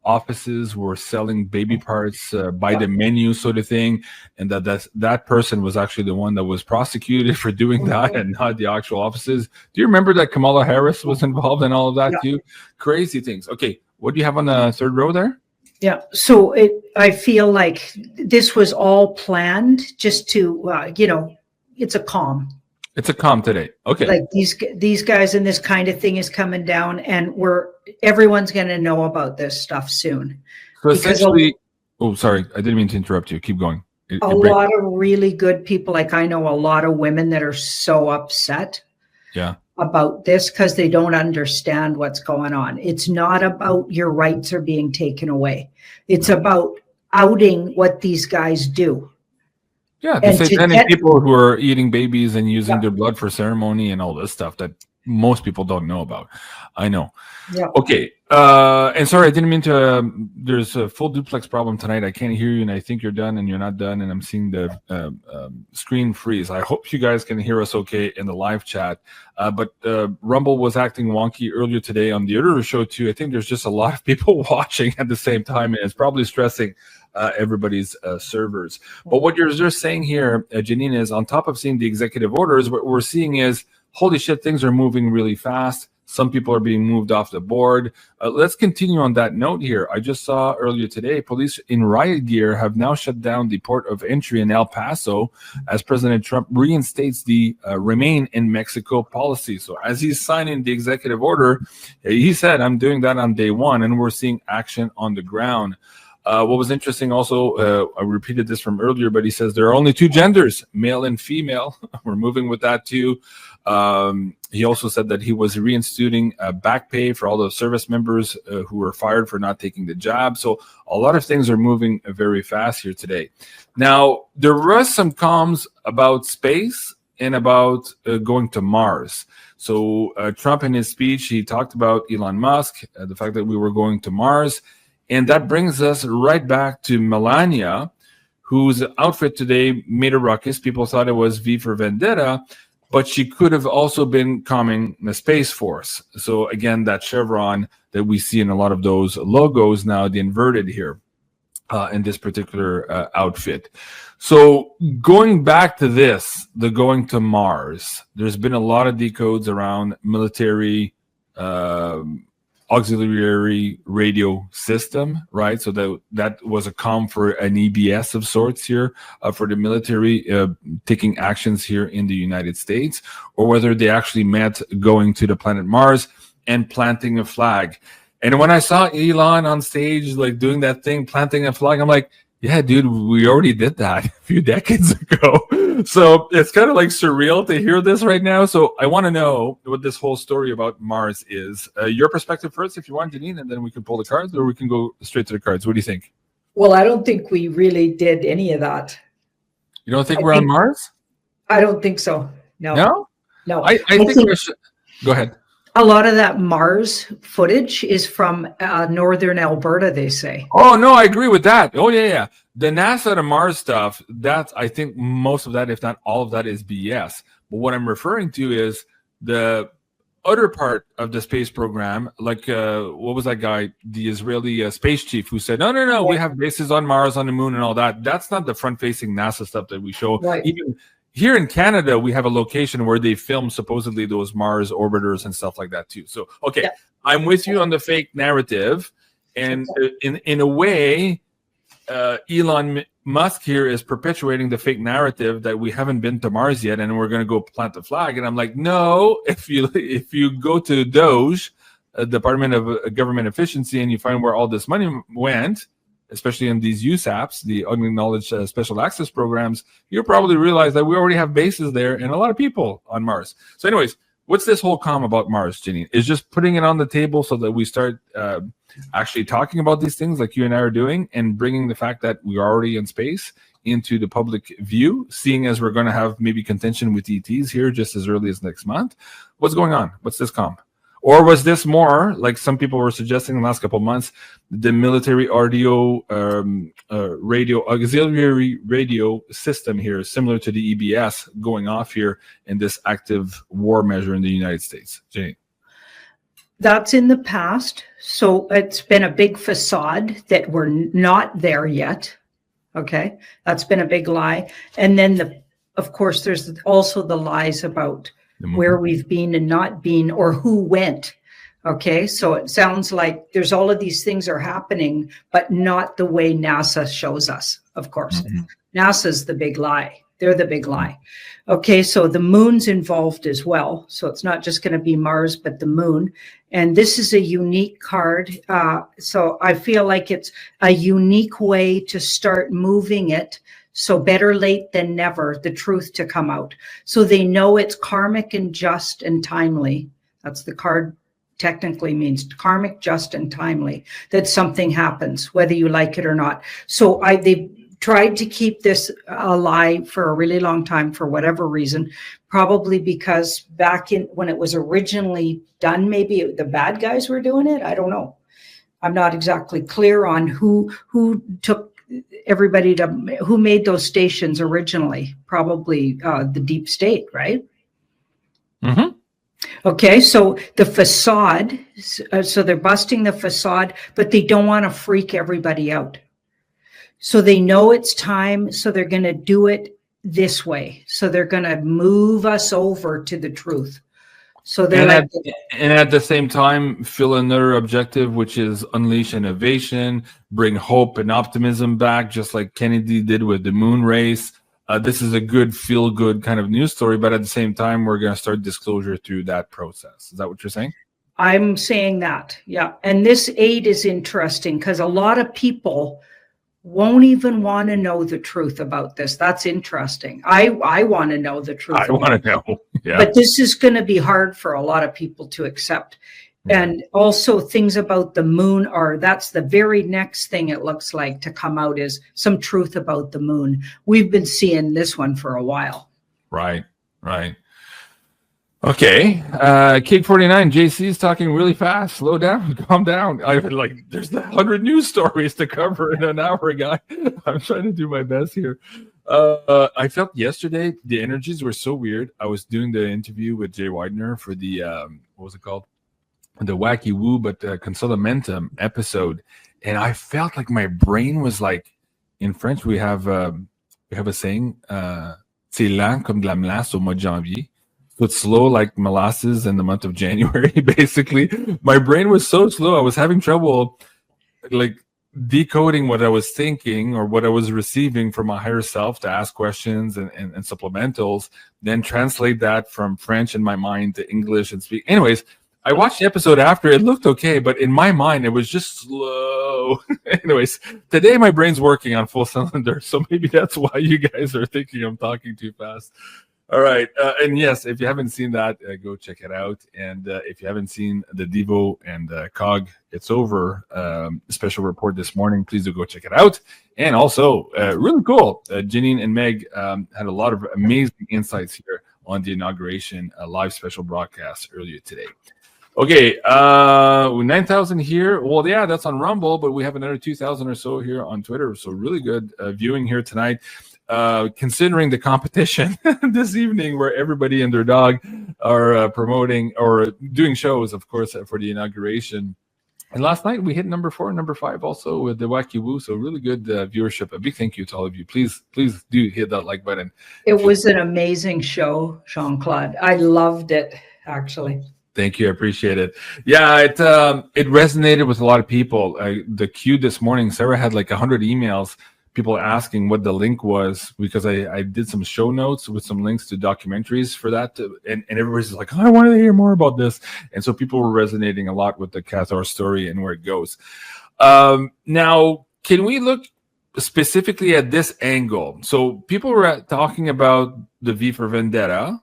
offices were selling baby parts by the menu sort of thing, and that person was actually the one that was prosecuted for doing that and not the actual offices. Do you remember that Kamala Harris was involved in all of that too? Crazy things. Okay, what do you have on the third row there? Yeah, so I feel like this was all planned just to, it's a calm. It's a calm today. Okay. Like these guys and this kind of thing is coming down, and everyone's going to know about this stuff soon. So essentially, sorry, I didn't mean to interrupt you. Keep going. A lot of really good people, like I know a lot of women that are so upset. Yeah. About this because they don't understand what's going on. It's not about your rights are being taken away. It's about outing what these guys do. Yeah, the And to satanic get, people who are eating babies and using yeah, their blood for ceremony and all this stuff that most people don't know about. I know. yeah. Okay. And sorry, I didn't mean to. There's a full duplex problem tonight. I can't hear you, and I think you're done, and you're not done, and I'm seeing the screen freeze. I hope you guys can hear us okay in the live chat. But Rumble was acting wonky earlier today on the other show too. I think there's just a lot of people watching at the same time, and it's probably stressing everybody's servers. But what you're just saying here, Janine, is on top of seeing the executive orders, what we're seeing is, holy shit, things are moving really fast. Some people are being moved off the board. Let's continue on that note here. I just saw earlier today, police in riot gear have now shut down the port of entry in El Paso as President Trump reinstates the remain in Mexico policy. So as he's signing the executive order, he said, I'm doing that on day one, and we're seeing action on the ground. What was interesting also, I repeated this from earlier, but he says there are only two genders, male and female. We're moving with that too. He also said that he was reinstituting back pay for all the service members who were fired for not taking the job. So a lot of things are moving very fast here today. Now, there was some comms about space and about going to Mars. So Trump in his speech, he talked about Elon Musk, the fact that we were going to Mars. And that brings us right back to Melania, whose outfit today made a ruckus. People thought it was V for Vendetta, but she could have also been calming the Space Force. So again, that chevron that we see in a lot of those logos now, the inverted here in this particular outfit. So going back to this, the going to Mars, there's been a lot of decodes around military auxiliary radio system, right? So that was a comm for an EBS of sorts here for the military taking actions here in the United States, or whether they actually meant going to the planet Mars and planting a flag. And when I saw Elon on stage, like doing that thing, planting a flag, I'm like, yeah, dude, we already did that a few decades ago. So it's kind of like surreal to hear this right now. So I want to know what this whole story about Mars is. Your perspective first, if you want, Janine, and then we can pull the cards, or we can go straight to the cards. What do you think? Well, I don't think we really did any of that. You don't think we're on Mars? I don't think so. No. I think we should. Go ahead. A lot of that Mars footage is from northern Alberta, they say. Oh, no, I agree with that. Oh, yeah. The NASA to Mars stuff, that's, I think most of that, if not all of that, is BS. But what I'm referring to is the other part of the space program, like what was that guy, the Israeli space chief, who said, no, we have bases on Mars, on the moon, and all that. That's not the front-facing NASA stuff that we show. Right. Even here in Canada, we have a location where they film supposedly those Mars orbiters and stuff like that too. So, okay, yeah. I'm with you on the fake narrative. And in a way, Elon Musk here is perpetuating the fake narrative that we haven't been to Mars yet and we're going to go plant the flag. And I'm like, no, if you go to DOGE, Department of Government Efficiency, and you find where all this money went, especially in these USAPs, the unacknowledged special access programs, you'll probably realize that we already have bases there and a lot of people on Mars. So anyways, what's this whole comm about Mars, Janine? Is just putting it on the table so that we start actually talking about these things like you and I are doing, and bringing the fact that we're already in space into the public view, seeing as we're going to have maybe contention with ETs here just as early as next month. What's going on? What's this comm? Or was this more, like some people were suggesting in the last couple of months, the military radio auxiliary radio system here, similar to the EBS, going off here in this active war measure in the United States? Jane. That's in the past. So it's been a big facade that we're not there yet. Okay. That's been a big lie. And then, of course, there's also the lies about where we've been and not been, or who went. Okay, so it sounds like there's all of these things are happening, but not the way NASA shows us, of course. NASA's the big lie. They're the big lie. Okay, so the moon's involved as well. So it's not just going to be Mars, but the moon. And this is a unique card. So I feel like it's a unique way to start moving it. So better late than never, the truth to come out. So they know it's karmic and just and timely. That's the card technically means, karmic, just, and timely, that something happens, whether you like it or not. So they tried to keep this alive for a really long time for whatever reason, probably because back in when it was originally done, maybe the bad guys were doing it. I don't know. I'm not exactly clear on who took everybody to who made those stations originally. Probably the deep state, right? Mm-hmm. Okay, so the facade, so they're busting the facade, but they don't want to freak everybody out. So they know it's time, so they're going to do it this way. So they're going to move us over to the truth. So they're and at the same time, fill another objective, which is unleash innovation, bring hope and optimism back, just like Kennedy did with the moon race. This is a good, feel-good kind of news story, but at the same time, we're going to start disclosure through that process. Is that what you're saying? I'm saying that, yeah. And this aid is interesting because a lot of people won't even want to know the truth about this. That's interesting. I want to know the truth. I want to know. Yeah. But this is going to be hard for a lot of people to accept. And also things about the moon that's the very next thing it looks like to come out is some truth about the moon. We've been seeing this one for a while. Right. Okay. Cake 49, JC is talking really fast. Slow down, calm down. There's 100 news stories to cover in an hour, guy. I'm trying to do my best here. I felt yesterday the energies were so weird. I was doing the interview with Jay Widener for the what was it called? The Wacky Woo, but Consolamentum episode, and I felt like my brain was like, in French we have a saying, c'est lent comme de la mélasse au mois de janvier. So it's slow like molasses in the month of January. Basically, my brain was so slow. I was having trouble like decoding what I was thinking or what I was receiving from my higher self to ask questions and supplementals, then translate that from French in my mind to English and speak. Anyways, I watched the episode after. It looked okay, but in my mind, it was just slow. Anyways, today my brain's working on full cylinder, so maybe that's why you guys are thinking I'm talking too fast. All right. And yes, if you haven't seen that, go check it out. And if you haven't seen the Devo and Cog, it's over special report this morning. Please do go check it out. And also, really cool. Janine and Meg had a lot of amazing insights here on the inauguration live special broadcast earlier today. Okay, 9,000 here. Well, yeah, that's on Rumble, but we have another 2,000 or so here on Twitter. So really good viewing here tonight. Considering the competition this evening, where everybody and their dog are promoting or doing shows, of course, for the inauguration. And last night we hit number 4 and number 5 also with the Wacky Woo. So really good viewership. A big thank you to all of you. Please do hit that like button. It was an amazing show, Jean-Claude. I loved it, actually. Thank you. I appreciate it. Yeah, it resonated with a lot of people. The queue this morning, Sarah had like 100 emails, people asking what the link was, because I did some show notes with some links to documentaries for that. And everybody's like, oh, I want to hear more about this. And so people were resonating a lot with the Cathar story and where it goes. Now, can we look specifically at this angle? So people were talking about the V for Vendetta,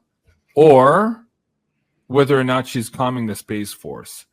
or whether or not she's calming the Space Force.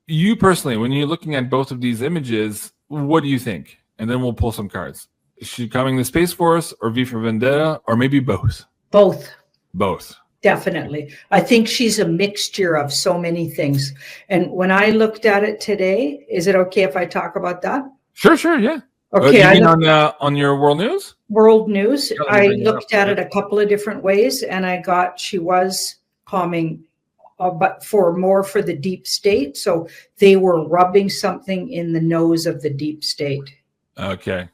You personally, when you're looking at both of these images, what do you think? And then we'll pull some cards. Is she calming the Space Force, or V for Vendetta, or maybe both? Both. Both. Definitely. I think she's a mixture of so many things. And when I looked at it today, is it okay if I talk about that? Sure, yeah. Okay. You mean on your World News? World News. I looked at it a couple of different ways, and I got she was calming, but for the deep state. So they were rubbing something in the nose of the deep state. Okay.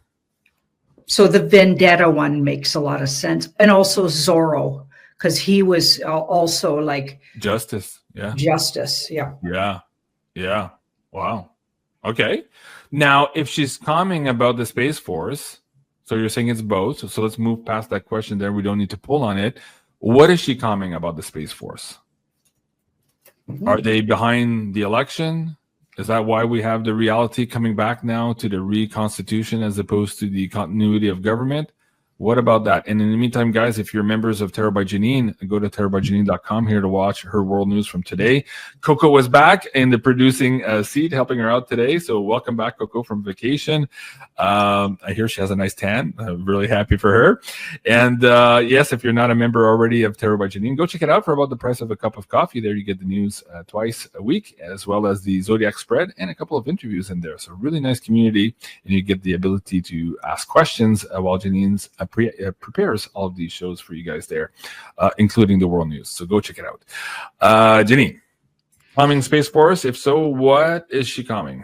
So the Vendetta one makes a lot of sense. And also Zorro, because he was also like Justice. Yeah. Justice. Yeah. Yeah. Wow. Okay. Now, if she's calming about the Space Force, so you're saying it's both. So let's move past that question there. We don't need to pull on it. What is she calming about the Space Force? Mm-hmm. Are they behind the election? Is that why we have the reality coming back now to the reconstitution as opposed to the continuity of government? What about that? And in the meantime, guys, if you're members of Terror by Janine, go to terrorbyjanine.com here to watch her world news from today. Coco was back in the producing seat, helping her out today. So welcome back, Coco, from vacation. I hear she has a nice tan. I'm really happy for her. And yes, if you're not a member already of Terror by Janine, go check it out for about the price of a cup of coffee. There you get the news twice a week, as well as the Zodiac spread and a couple of interviews in there. So really nice community, and you get the ability to ask questions while Janine's prepares all of these shows for you guys there, including the world news. So go check it out. Janine, coming Space Force? If so, what is she coming?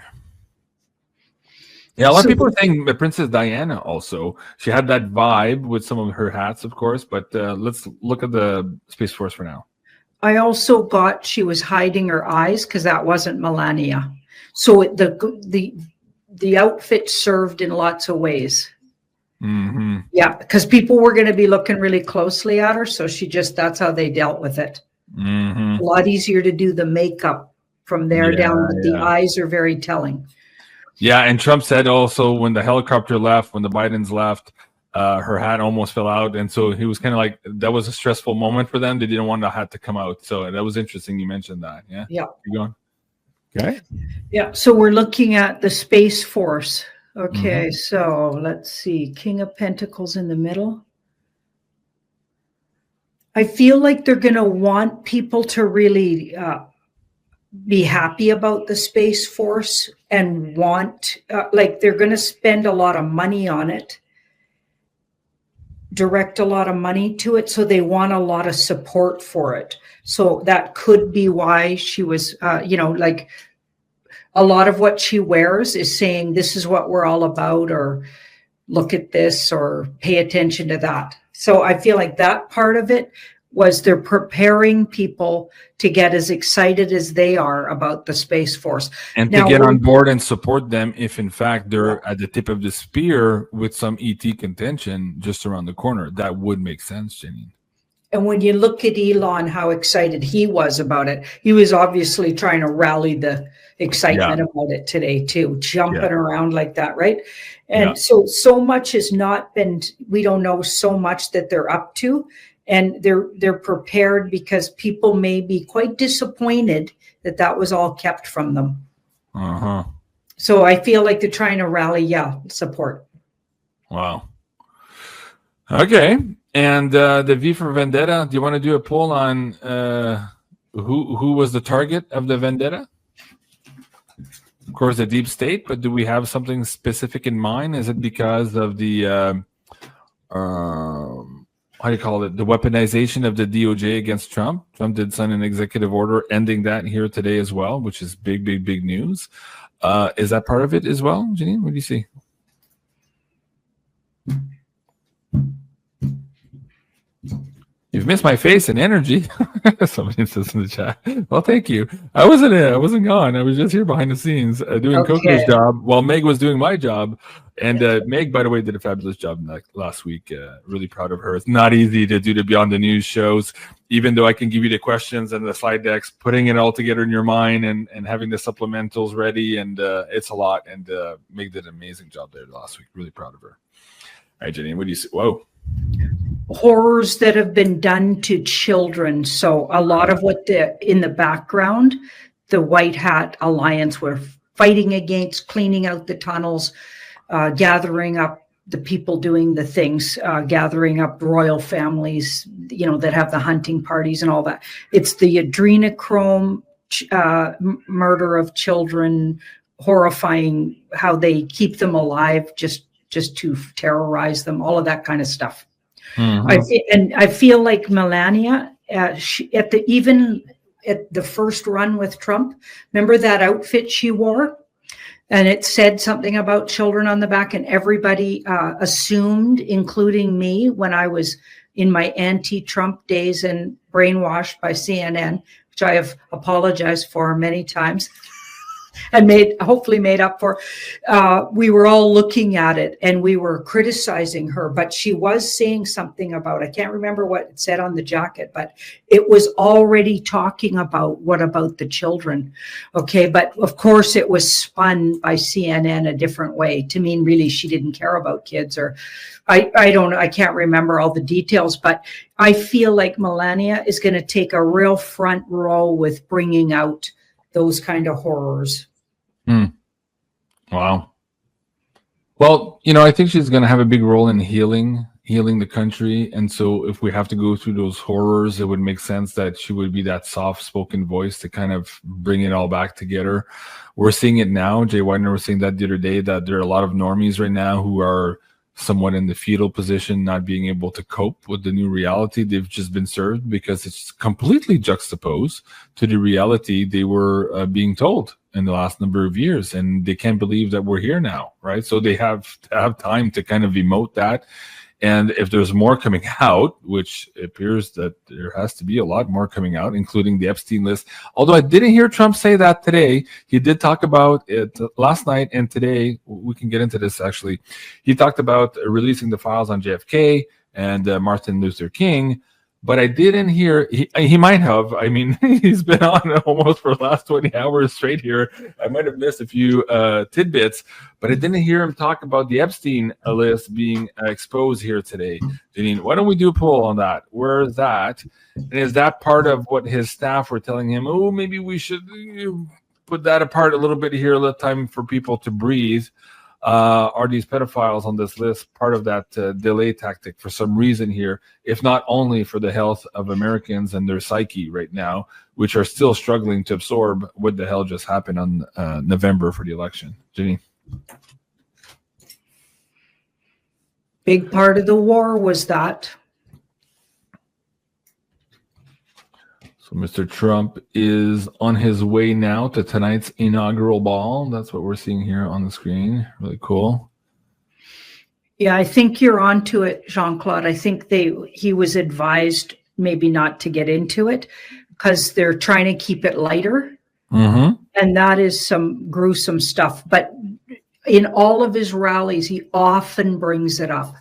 Yeah, a lot of people are saying Princess Diana also. She had that vibe with some of her hats, of course, but let's look at the Space Force for now. I also got she was hiding her eyes because that wasn't Melania. So the outfit served in lots of ways. Mm-hmm. Yeah, because people were going to be looking really closely at her. So that's how they dealt with it. Mm-hmm. A lot easier to do the makeup from there down. But the eyes are very telling. Yeah, and Trump said also when the helicopter left, when the Bidens left, her hat almost fell out. And so he was kind of like, that was a stressful moment for them. They didn't want the hat to come out. So that was interesting. You mentioned that. Yeah. Yeah. Keep going. Okay. Yeah. So we're looking at the Space Force. Okay. So let's see. King of Pentacles in the middle. I feel like they're going to want people to really be happy about the Space Force and want, like they're going to spend a lot of money on it, direct a lot of money to it. So they want a lot of support for it. So that could be why she was, like a lot of what she wears is saying, this is what we're all about, or look at this, or pay attention to that. So I feel like that part of it was they're preparing people to get as excited as they are about the Space Force. And to get on board and support them if, in fact, they're at the tip of the spear with some ET contention just around the corner. That would make sense, Janine. And when you look at Elon, how excited he was about it, he was obviously trying to rally the excitement about it today too, jumping around like that, right? And so much has not been, we don't know so much that they're up to, and they're prepared because people may be quite disappointed that was all kept from them. So I feel like they're trying to rally, support. Wow. Okay. And the V for Vendetta, do you want to do a poll on who was the target of the Vendetta? Of course, the deep state, but do we have something specific in mind? Is it because of the, how do you call it, the weaponization of the DOJ against Trump? Trump did sign an executive order ending that here today as well, which is big, big, big news. Is that part of it as well, Janine? What do you see? You've missed my face and energy. Somebody says in the chat. Well, thank you. I wasn't gone. I was just here behind the scenes doing Coco's job while Meg was doing my job. And Meg, by the way, did a fabulous job last week. Really proud of her. It's not easy to do the Beyond the News shows, even though I can give you the questions and the slide decks, putting it all together in your mind and having the supplementals ready. And it's a lot. And Meg did an amazing job there last week. Really proud of her. All right, Janine, what do you see? Whoa. Horrors that have been done to children. So a lot of what in the background, the White Hat Alliance were fighting against, cleaning out the tunnels, gathering up the people doing the things, gathering up royal families, that have the hunting parties and all that. It's the adrenochrome murder of children, horrifying how they keep them alive just to terrorize them, all of that kind of stuff. I feel like Melania, even at the first run with Trump, remember that outfit she wore? And it said something about children on the back, and everybody assumed, including me, when I was in my anti-Trump days and brainwashed by CNN, which I have apologized for many times. and hopefully made up for. We were all looking at it and we were criticizing her, but she was saying something about, I can't remember what it said on the jacket, but it was already talking about what about the children. Okay, but of course it was spun by CNN a different way to mean really she didn't care about kids, or I don't know, I can't remember all the details, but I feel like Melania is going to take a real front row with bringing out those kind of horrors. Wow. Well, I think she's going to have a big role in healing the country. And so if we have to go through those horrors, it would make sense that she would be that soft-spoken voice to kind of bring it all back together. We're seeing it now. Jay Widener was saying that the other day, that there are a lot of normies right now who are somewhat in the fetal position, not being able to cope with the new reality they've just been served, because it's completely juxtaposed to the reality they were being told in the last number of years, and they can't believe that we're here now, right? So they have to have time to kind of emote that. And if there's more coming out, which appears that there has to be a lot more coming out, including the Epstein list. Although I didn't hear Trump say that today. He did talk about it last night, and today we can get into this actually. He talked about releasing the files on JFK and Martin Luther King. But I didn't hear, he might have, I mean, he's been on almost for the last 20 hours straight here. I might have missed a few tidbits, but I didn't hear him talk about the Epstein list being exposed here today. Janine, why don't we do a poll on that? Where is that? And is that part of what his staff were telling him? Oh, maybe we should put that apart a little bit here, let time for people to breathe. Are these pedophiles on this list part of that delay tactic for some reason here, if not only for the health of Americans and their psyche right now, which are still struggling to absorb what the hell just happened on November for the election? Janine? Big part of the war was that. So Mr. Trump is on his way now to tonight's inaugural ball. That's what we're seeing here on the screen. Really cool. Yeah, I think you're onto it, Jean-Claude. I think he was advised maybe not to get into it because they're trying to keep it lighter. Mm-hmm. And that is some gruesome stuff. But in all of his rallies, he often brings it up.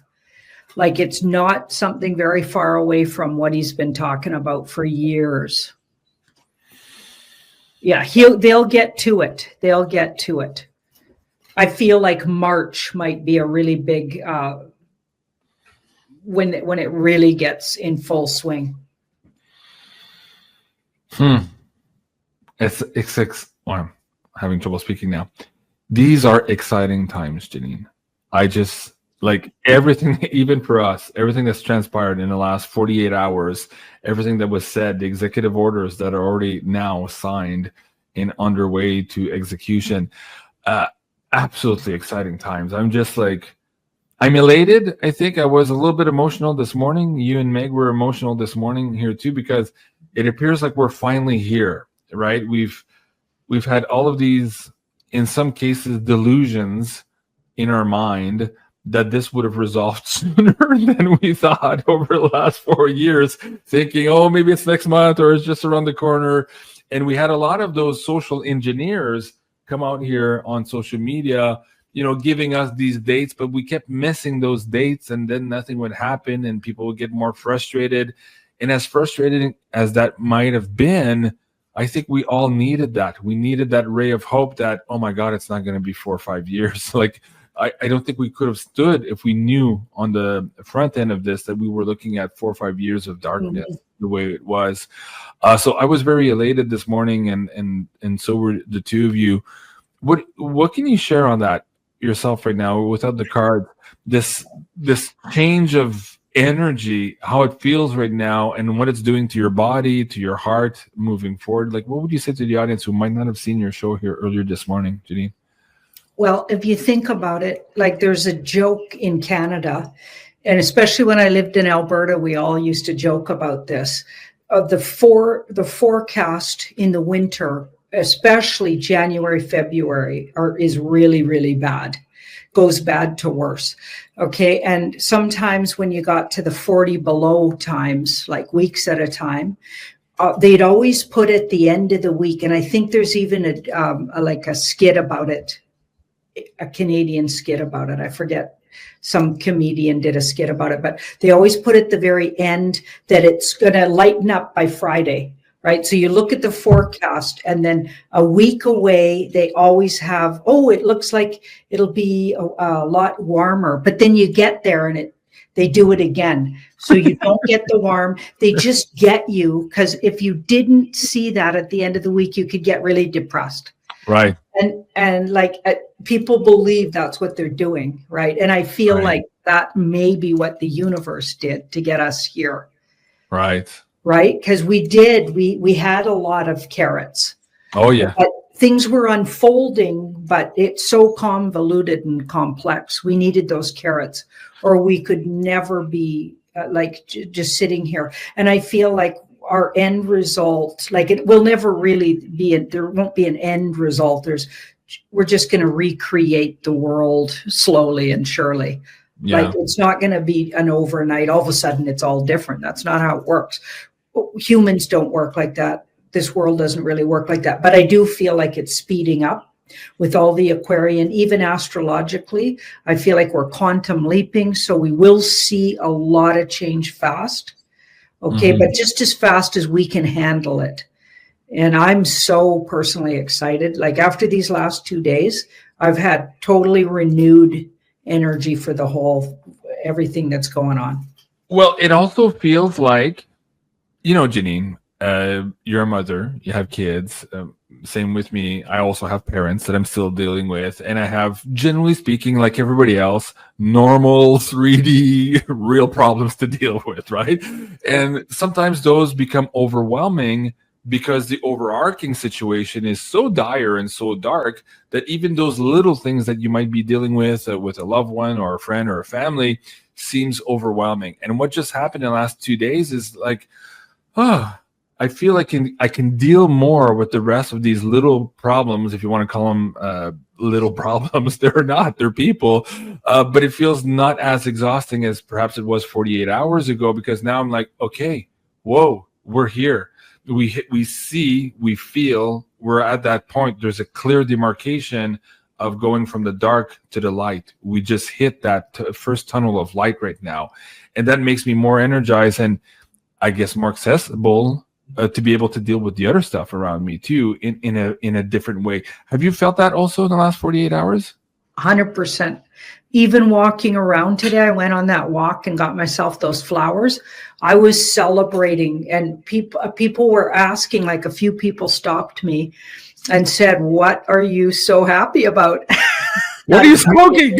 Like it's not something very far away from what he's been talking about for years. Yeah, they'll get to it. They'll get to it. I feel like March might be a really big when it really gets in full swing. It's well, I'm having trouble speaking now. These are exciting times, Janine. I just like everything, even for us, everything that's transpired in the last 48 hours, everything that was said, the executive orders that are already now signed and underway to execution, absolutely exciting times. I'm just like, I'm elated. I think I was a little bit emotional this morning. You and Meg were emotional this morning here too, because it appears like we're finally here, right? We've had all of these, in some cases, delusions in our mind that this would have resolved sooner than we thought over the last 4 years, thinking, oh, maybe it's next month or it's just around the corner. And we had a lot of those social engineers come out here on social media, giving us these dates, but we kept missing those dates and then nothing would happen and people would get more frustrated. And as frustrating as that might have been, I think we all needed that. We needed that ray of hope that, oh my God, it's not going to be 4 or 5 years. Like, I don't think we could have stood if we knew on the front end of this that we were looking at 4 or 5 years of darkness the way it was. So I was very elated this morning, and so were the two of you. What can you share on that yourself right now without the card? This change of energy, how it feels right now, and what it's doing to your body, to your heart moving forward. Like, what would you say to the audience who might not have seen your show here earlier this morning, Janine? Well, if you think about it, like there's a joke in Canada, and especially when I lived in Alberta, we all used to joke about this. The forecast in the winter, especially January, February, is really, really bad. Goes bad to worse. Okay. And sometimes when you got to the 40 below times, like weeks at a time, they'd always put at the end of the week, and I think there's even like a skit about it, a Canadian skit about it. I forget, some comedian did a skit about it, but they always put at the very end that it's going to lighten up by Friday, right? So you look at the forecast, and then a week away, they always have, oh, it looks like it'll be a lot warmer, but then you get there and they do it again. So you don't get the warm. They just get you, because if you didn't see that at the end of the week, you could get really depressed. Right. And like people believe that's what they're doing, right? And I feel like that may be what the universe did to get us here. Right. Right? Because we had a lot of carrots. Oh, yeah. But things were unfolding, but it's so convoluted and complex. We needed those carrots, or we could never be just sitting here. And I feel like our end result, like it will never really be, there won't be an end result. We're just going to recreate the world slowly and surely. Yeah. Like it's not going to be an overnight, all of a sudden it's all different. That's not how it works. Humans don't work like that. This world doesn't really work like that. But I do feel like it's speeding up with all the Aquarian, even astrologically. I feel like we're quantum leaping. So we will see a lot of change fast. Okay, but just as fast as we can handle it. And I'm so personally excited. Like after these last 2 days, I've had totally renewed energy for everything that's going on. Well, it also feels like, Janine, you're a mother, you have kids. Same with me. I also have parents that I'm still dealing with. And I have, generally speaking, like everybody else, normal 3D real problems to deal with, right? And sometimes those become overwhelming because the overarching situation is so dire and so dark that even those little things that you might be dealing with a loved one or a friend or a family seems overwhelming. And what just happened in the last 2 days is like, I feel like I can deal more with the rest of these little problems, if you want to call them little problems. They're not, they're people. But it feels not as exhausting as perhaps it was 48 hours ago, because now I'm like, okay, whoa, we're here. We see, we feel, we're at that point. There's a clear demarcation of going from the dark to the light. We just hit that first tunnel of light right now. And that makes me more energized and I guess more accessible to be able to deal with the other stuff around me too in a different way. Have you felt that also in the last 48 hours? 100%. Even walking around today, I went on that walk and got myself those flowers. I was celebrating, and people were asking, like a few people stopped me and said, "What are you so happy about?" What are you smoking?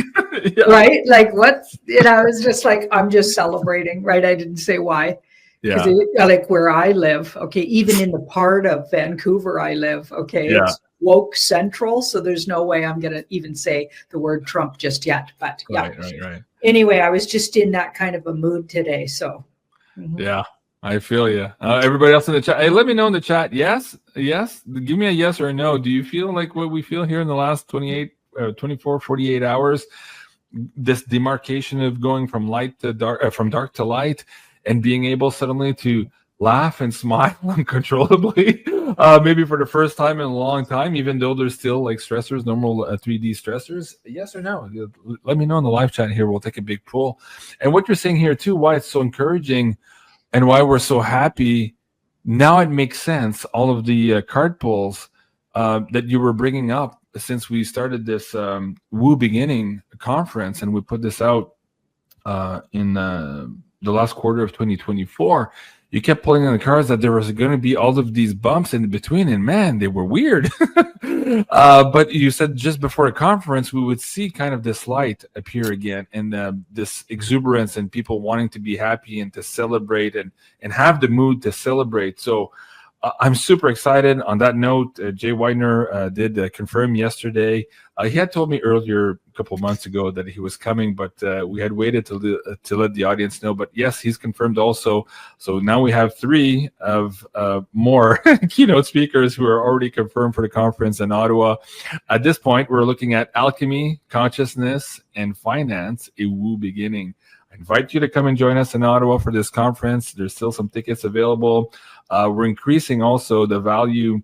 Yeah. Right? Like what? And I was just like, I'm just celebrating, right? I didn't say why. Yeah. Like where I live, okay, even in the part of Vancouver I live, okay, it's woke central, so there's no way I'm going to even say the word Trump just yet. But yeah, right. Anyway, I was just in that kind of a mood today. So yeah, I feel you. Everybody else in the chat, hey, let me know in the chat. Yes, give me a yes or a no. Do you feel like what we feel here in the last 24, 48 hours, this demarcation of going from light to dark, from dark to light, and being able suddenly to laugh and smile uncontrollably, maybe for the first time in a long time, even though there's still like stressors, normal 3D stressors? Yes or no? Let me know in the live chat here. We'll take a big poll. And what you're saying here too, why it's so encouraging and why we're so happy. Now it makes sense. All of the card pulls that you were bringing up since we started this Woo Beginning conference, and we put this out in the last quarter of 2024, you kept pulling on the cards that there was going to be all of these bumps in between, and man, they were weird. But you said just before a conference, we would see kind of this light appear again, and this exuberance and people wanting to be happy and to celebrate and have the mood to celebrate. So I'm super excited. On that note, Jay Widener did confirm yesterday. He had told me earlier, a couple of months ago, that he was coming, but we had waited to let the audience know. But yes, he's confirmed also. So now we have 3 of more keynote speakers who are already confirmed for the conference in Ottawa. At this point, we're looking at alchemy, consciousness, and finance, a Woo Beginning. I invite you to come and join us in Ottawa for this conference. There's still some tickets available. We're increasing also the value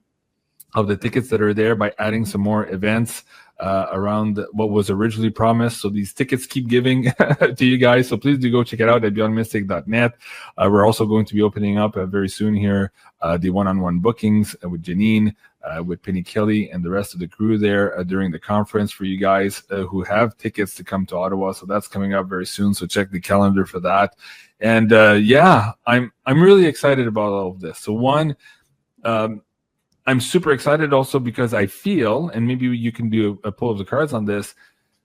of the tickets that are there by adding some more events around what was originally promised. So these tickets keep giving to you guys. So please do go check it out at beyondmystic.net. We're also going to be opening up very soon here the one-on-one bookings with Janine, with Penny Kelly and the rest of the crew there during the conference for you guys who have tickets to come to Ottawa. So that's coming up very soon. So check the calendar for that. And I'm really excited about all of this. So one, I'm super excited also because I feel, and maybe you can do a pull of the cards on this,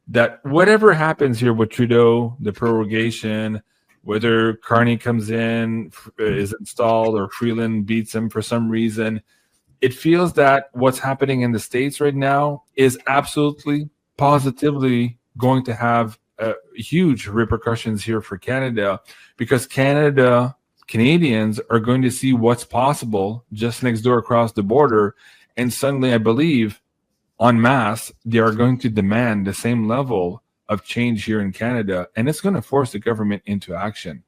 that whatever happens here with Trudeau, the prorogation, whether Carney comes in, is installed, or Freeland beats him for some reason, it feels that what's happening in the States right now is absolutely, positively going to have huge repercussions here for Canada, because Canadians are going to see what's possible just next door across the border. And suddenly, I believe, en masse, they are going to demand the same level of change here in Canada. And it's going to force the government into action.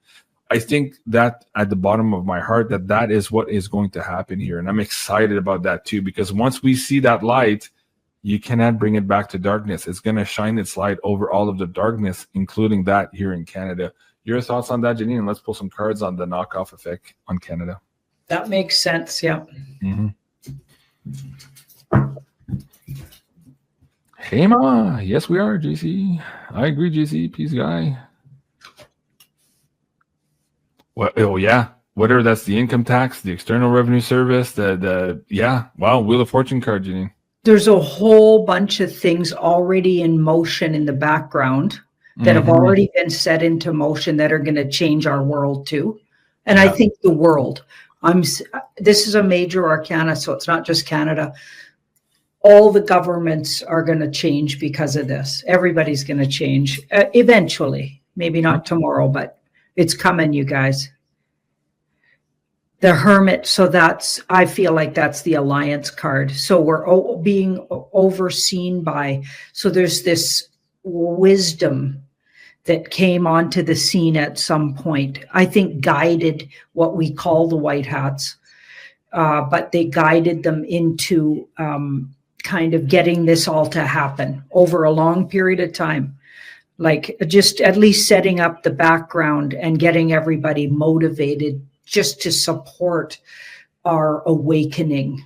I think that at the bottom of my heart, that is what is going to happen here. And I'm excited about that too, because once we see that light, you cannot bring it back to darkness. It's going to shine its light over all of the darkness, including that here in Canada. Your thoughts on that, Janine? Let's pull some cards on the knockoff effect on Canada. That makes sense. Yeah. Mm-hmm. Hey, Ma. Yes, we are, GC. I agree, GC. Peace, guy. Well, oh, yeah. Whether that's the income tax, the external revenue service, wow, Wheel of Fortune card, Janine. There's a whole bunch of things already in motion in the background that have already been set into motion that are going to change our world too. And I think the world, this is a major arcana, so it's not just Canada. All the governments are going to change because of this. Everybody's going to change eventually, maybe not tomorrow, but it's coming, you guys. The Hermit, so I feel like that's the alliance card. So we're being overseen by, so there's this wisdom that came onto the scene at some point, I think guided what we call the white hats, but they guided them into kind of getting this all to happen over a long period of time, like just at least setting up the background and getting everybody motivated just to support our awakening.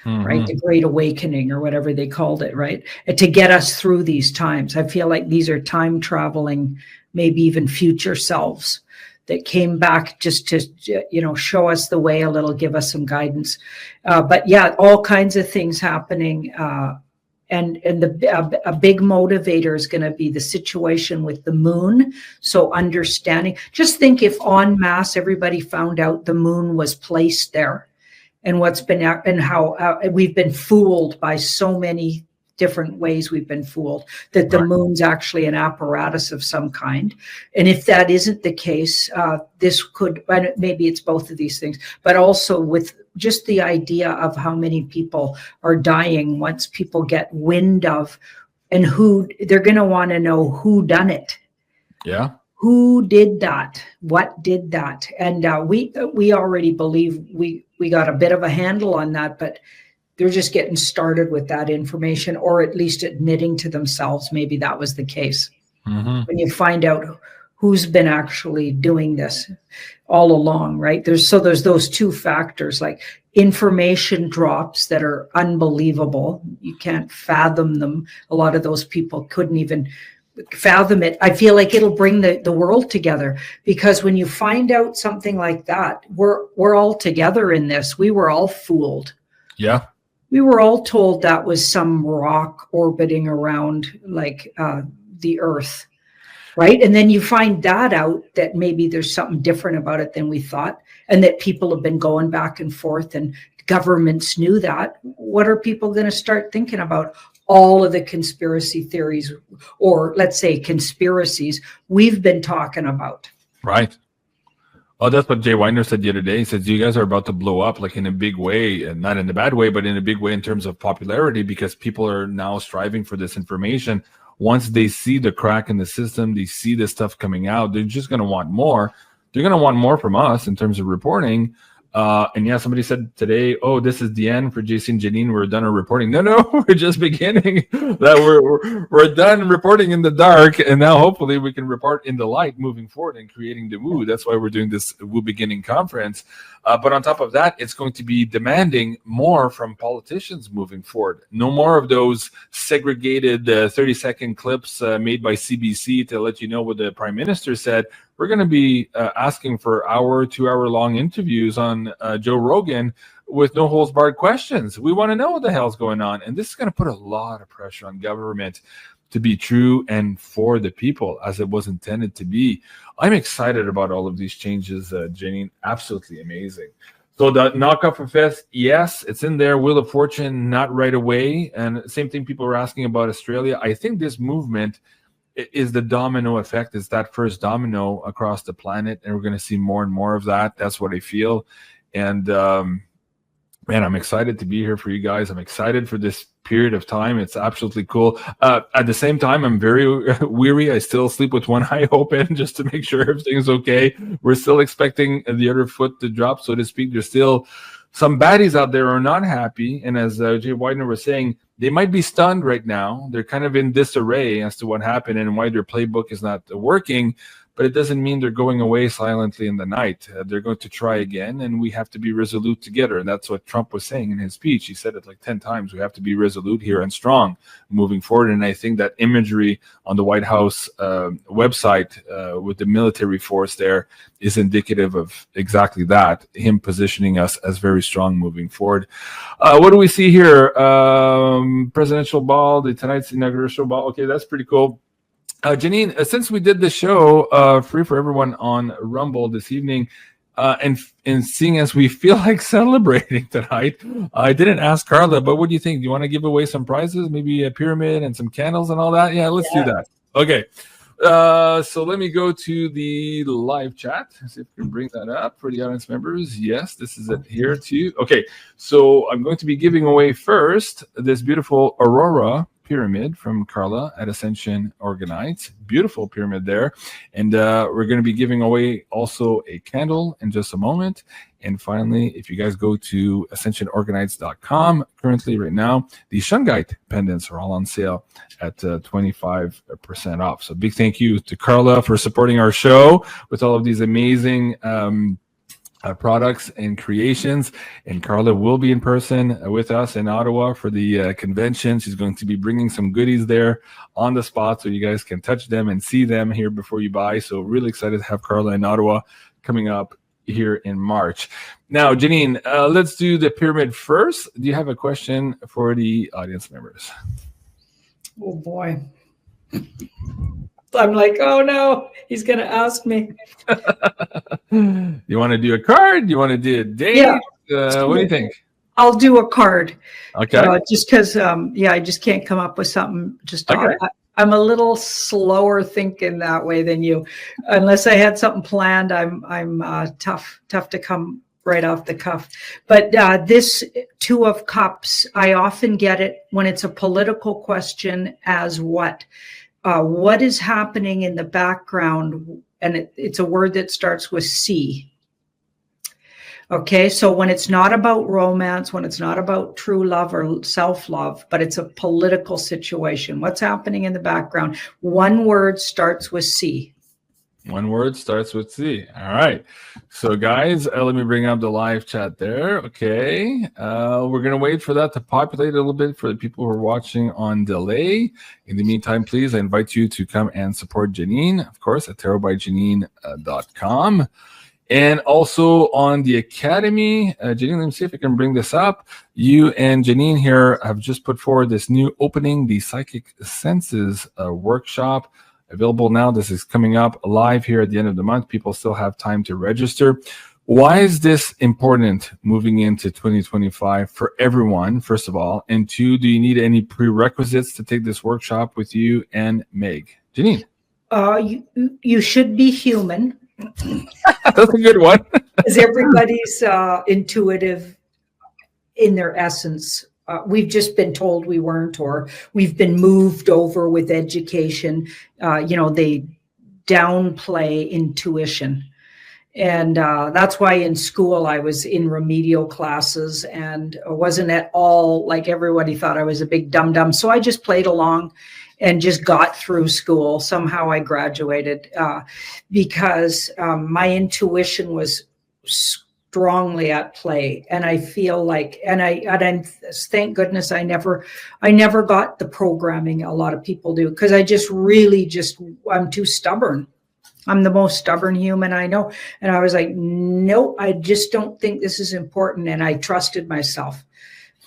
Right? The Great Awakening or whatever they called it, right? And to get us through these times. I feel like these are time traveling, maybe even future selves that came back just to, show us the way a little, give us some guidance. But yeah, all kinds of things happening. And a big motivator is going to be the situation with the moon. So understanding, just think if en masse everybody found out the moon was placed there. And what's been and how we've been fooled by so many different ways. We've been fooled that the moon's actually an apparatus of some kind. And if that isn't the case, this could, maybe it's both of these things, but also with just the idea of how many people are dying once people get wind of, and who they're going to want to know who done it. Yeah. Who did that? What did that? And we already believe we got a bit of a handle on that, but they're just getting started with that information, or at least admitting to themselves maybe that was the case. When you find out who's been actually doing this all along, right? There's those two factors, like information drops that are unbelievable. You can't fathom them. A lot of those people couldn't even fathom it. I feel like it'll bring the world together, because when you find out something like that, we're all together in this. We were all fooled. Yeah. We were all told that was some rock orbiting around like the Earth, right? And then you find that out, that maybe there's something different about it than we thought, and that people have been going back and forth, and governments knew that. What are people going to start thinking about? All of the conspiracy theories, or let's say conspiracies, we've been talking about. Right. Well, that's what Jay Weiner said the other day. He says, you guys are about to blow up, like in a big way, and not in a bad way, but in a big way in terms of popularity, because people are now striving for this information. Once they see the crack in the system, they see this stuff coming out, they're just going to want more. They're going to want more from us in terms of reporting. And yeah, somebody said today, oh, this is the end for JC and Janine. We're done our reporting. No, we're just beginning. That we're done reporting in the dark, and now hopefully we can report in the light moving forward and creating the woo. That's why we're doing this woo beginning conference. But on top of that, it's going to be demanding more from politicians moving forward. No more of those segregated 30-second clips made by CBC to let you know what the Prime Minister said. We're going to be asking for 2-hour long interviews on Joe Rogan with no holds barred questions. We want to know what the hell's going on. And this is going to put a lot of pressure on government to be true and for the people as it was intended to be. I'm excited about all of these changes, Janine. Absolutely amazing. So the knockoff effect, yes, it's in there. Wheel of Fortune, not right away. And same thing people were asking about Australia. I think this movement is the domino effect. It's that first domino across the planet, and we're going to see more and more of that. That's what I feel. And man, I'm excited to be here for you guys. I'm excited for this period of time. It's absolutely cool. At the same time, I'm very weary. I still sleep with one eye open just to make sure everything's okay. We're still expecting the other foot to drop, so to speak. There's still some baddies out there who are not happy. And as Jay Widener was saying, they might be stunned right now. They're kind of in disarray as to what happened and why their playbook is not working. But it doesn't mean they're going away silently in the night. They're going to try again, and we have to be resolute together. And that's what Trump was saying in his speech. He said it like 10 times. We have to be resolute here and strong moving forward. And I think that imagery on the White House website with the military force there is indicative of exactly that, him positioning us as very strong moving forward. What do we see here? Presidential ball, tonight's inaugural ball. Okay, that's pretty cool. Janine, since we did the show free for everyone on Rumble this evening, and seeing as we feel like celebrating tonight, I didn't ask Carla, but what do you think? Do you want to give away some prizes, maybe a pyramid and some candles and all that? Yeah, let's do that. Okay. So let me go to the live chat. See if we can bring that up for the audience members. Yes, this is it here too. Okay, so I'm going to be giving away first this beautiful Aurora pyramid from Carla at Ascension Organites. Beautiful pyramid there. And we're going to be giving away also a candle in just a moment. And finally, if you guys go to ascensionorganites.com, currently right now, the Shungite pendants are all on sale at 25% off. So big thank you to Carla for supporting our show with all of these amazing products and creations. And Carla will be in person with us in Ottawa for the convention. She's going to be bringing some goodies there on the spot so you guys can touch them and see them here before you buy. So really excited to have Carla in Ottawa coming up here in March. Now, Janine, let's do the pyramid first. Do you have a question for the audience members? Oh boy. I'm like, oh no, he's going to ask me. You want to do a card? You want to do a date? Yeah. What do you think? I'll do a card. Okay. Just because, I just can't come up with something. I'm a little slower thinking that way than you. Unless I had something planned, I'm tough to come right off the cuff. But this Two of Cups, I often get it when it's a political question as what? What is happening in the background? And it's a word that starts with C. Okay, so when it's not about romance, when it's not about true love or self-love, but it's a political situation, what's happening in the background? One word starts with C. One word starts with C. All right. So, guys, let me bring up the live chat there. Okay. We're going to wait for that to populate a little bit for the people who are watching on delay. In the meantime, please, I invite you to come and support Janine, of course, at tarotbyjanine.com. And also on the Academy, Janine, let me see if I can bring this up. You and Janine here have just put forward this new opening, the Psychic Senses workshop. Available now. This is coming up live here at the end of the month. People still have time to register. Why is this important moving into 2025 for everyone, first of all? And two, do you need any prerequisites to take this workshop with you and Meg? Janine. You should be human. That's a good one. Because everybody's intuitive in their essence. We've just been told we weren't, or we've been moved over with education. They downplay intuition. And that's why in school I was in remedial classes and wasn't at all like everybody thought I was a big dum-dum. So I just played along and just got through school. Somehow I graduated because my intuition was strongly at play. And I feel like, and I'm thank goodness I never got the programming a lot of people do, because I just really I'm too stubborn. I'm the most stubborn human I know. And I was like, nope, I just don't think this is important. And I trusted myself.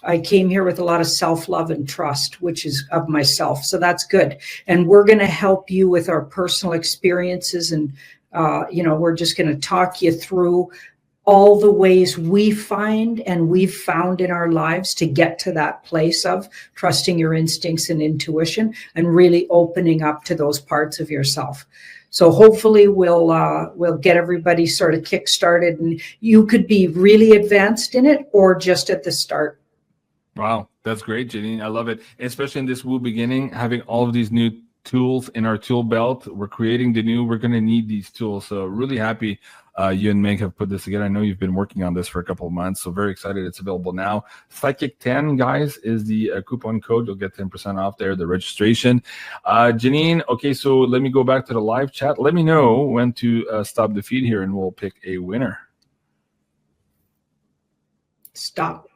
I came here with a lot of self-love and trust, which is of myself. So that's good. And we're going to help you with our personal experiences. And, we're just going to talk you through all the ways we've found in our lives to get to that place of trusting your instincts and intuition and really opening up to those parts of yourself. So hopefully we'll get everybody sort of kick-started, and you could be really advanced in it or just at the start. Wow, that's great, Janine. I love it. Especially in this woo beginning, having all of these new tools in our tool belt. We're creating we're going to need these tools. So really happy you and Meg have put this together. I know you've been working on this for a couple of months, so very excited it's available now. Psychic 10, guys, is the coupon code. You'll get 10% off there, the registration. Janine, okay, so let me go back to the live chat. Let me know when to stop the feed here, and we'll pick a winner. Stop.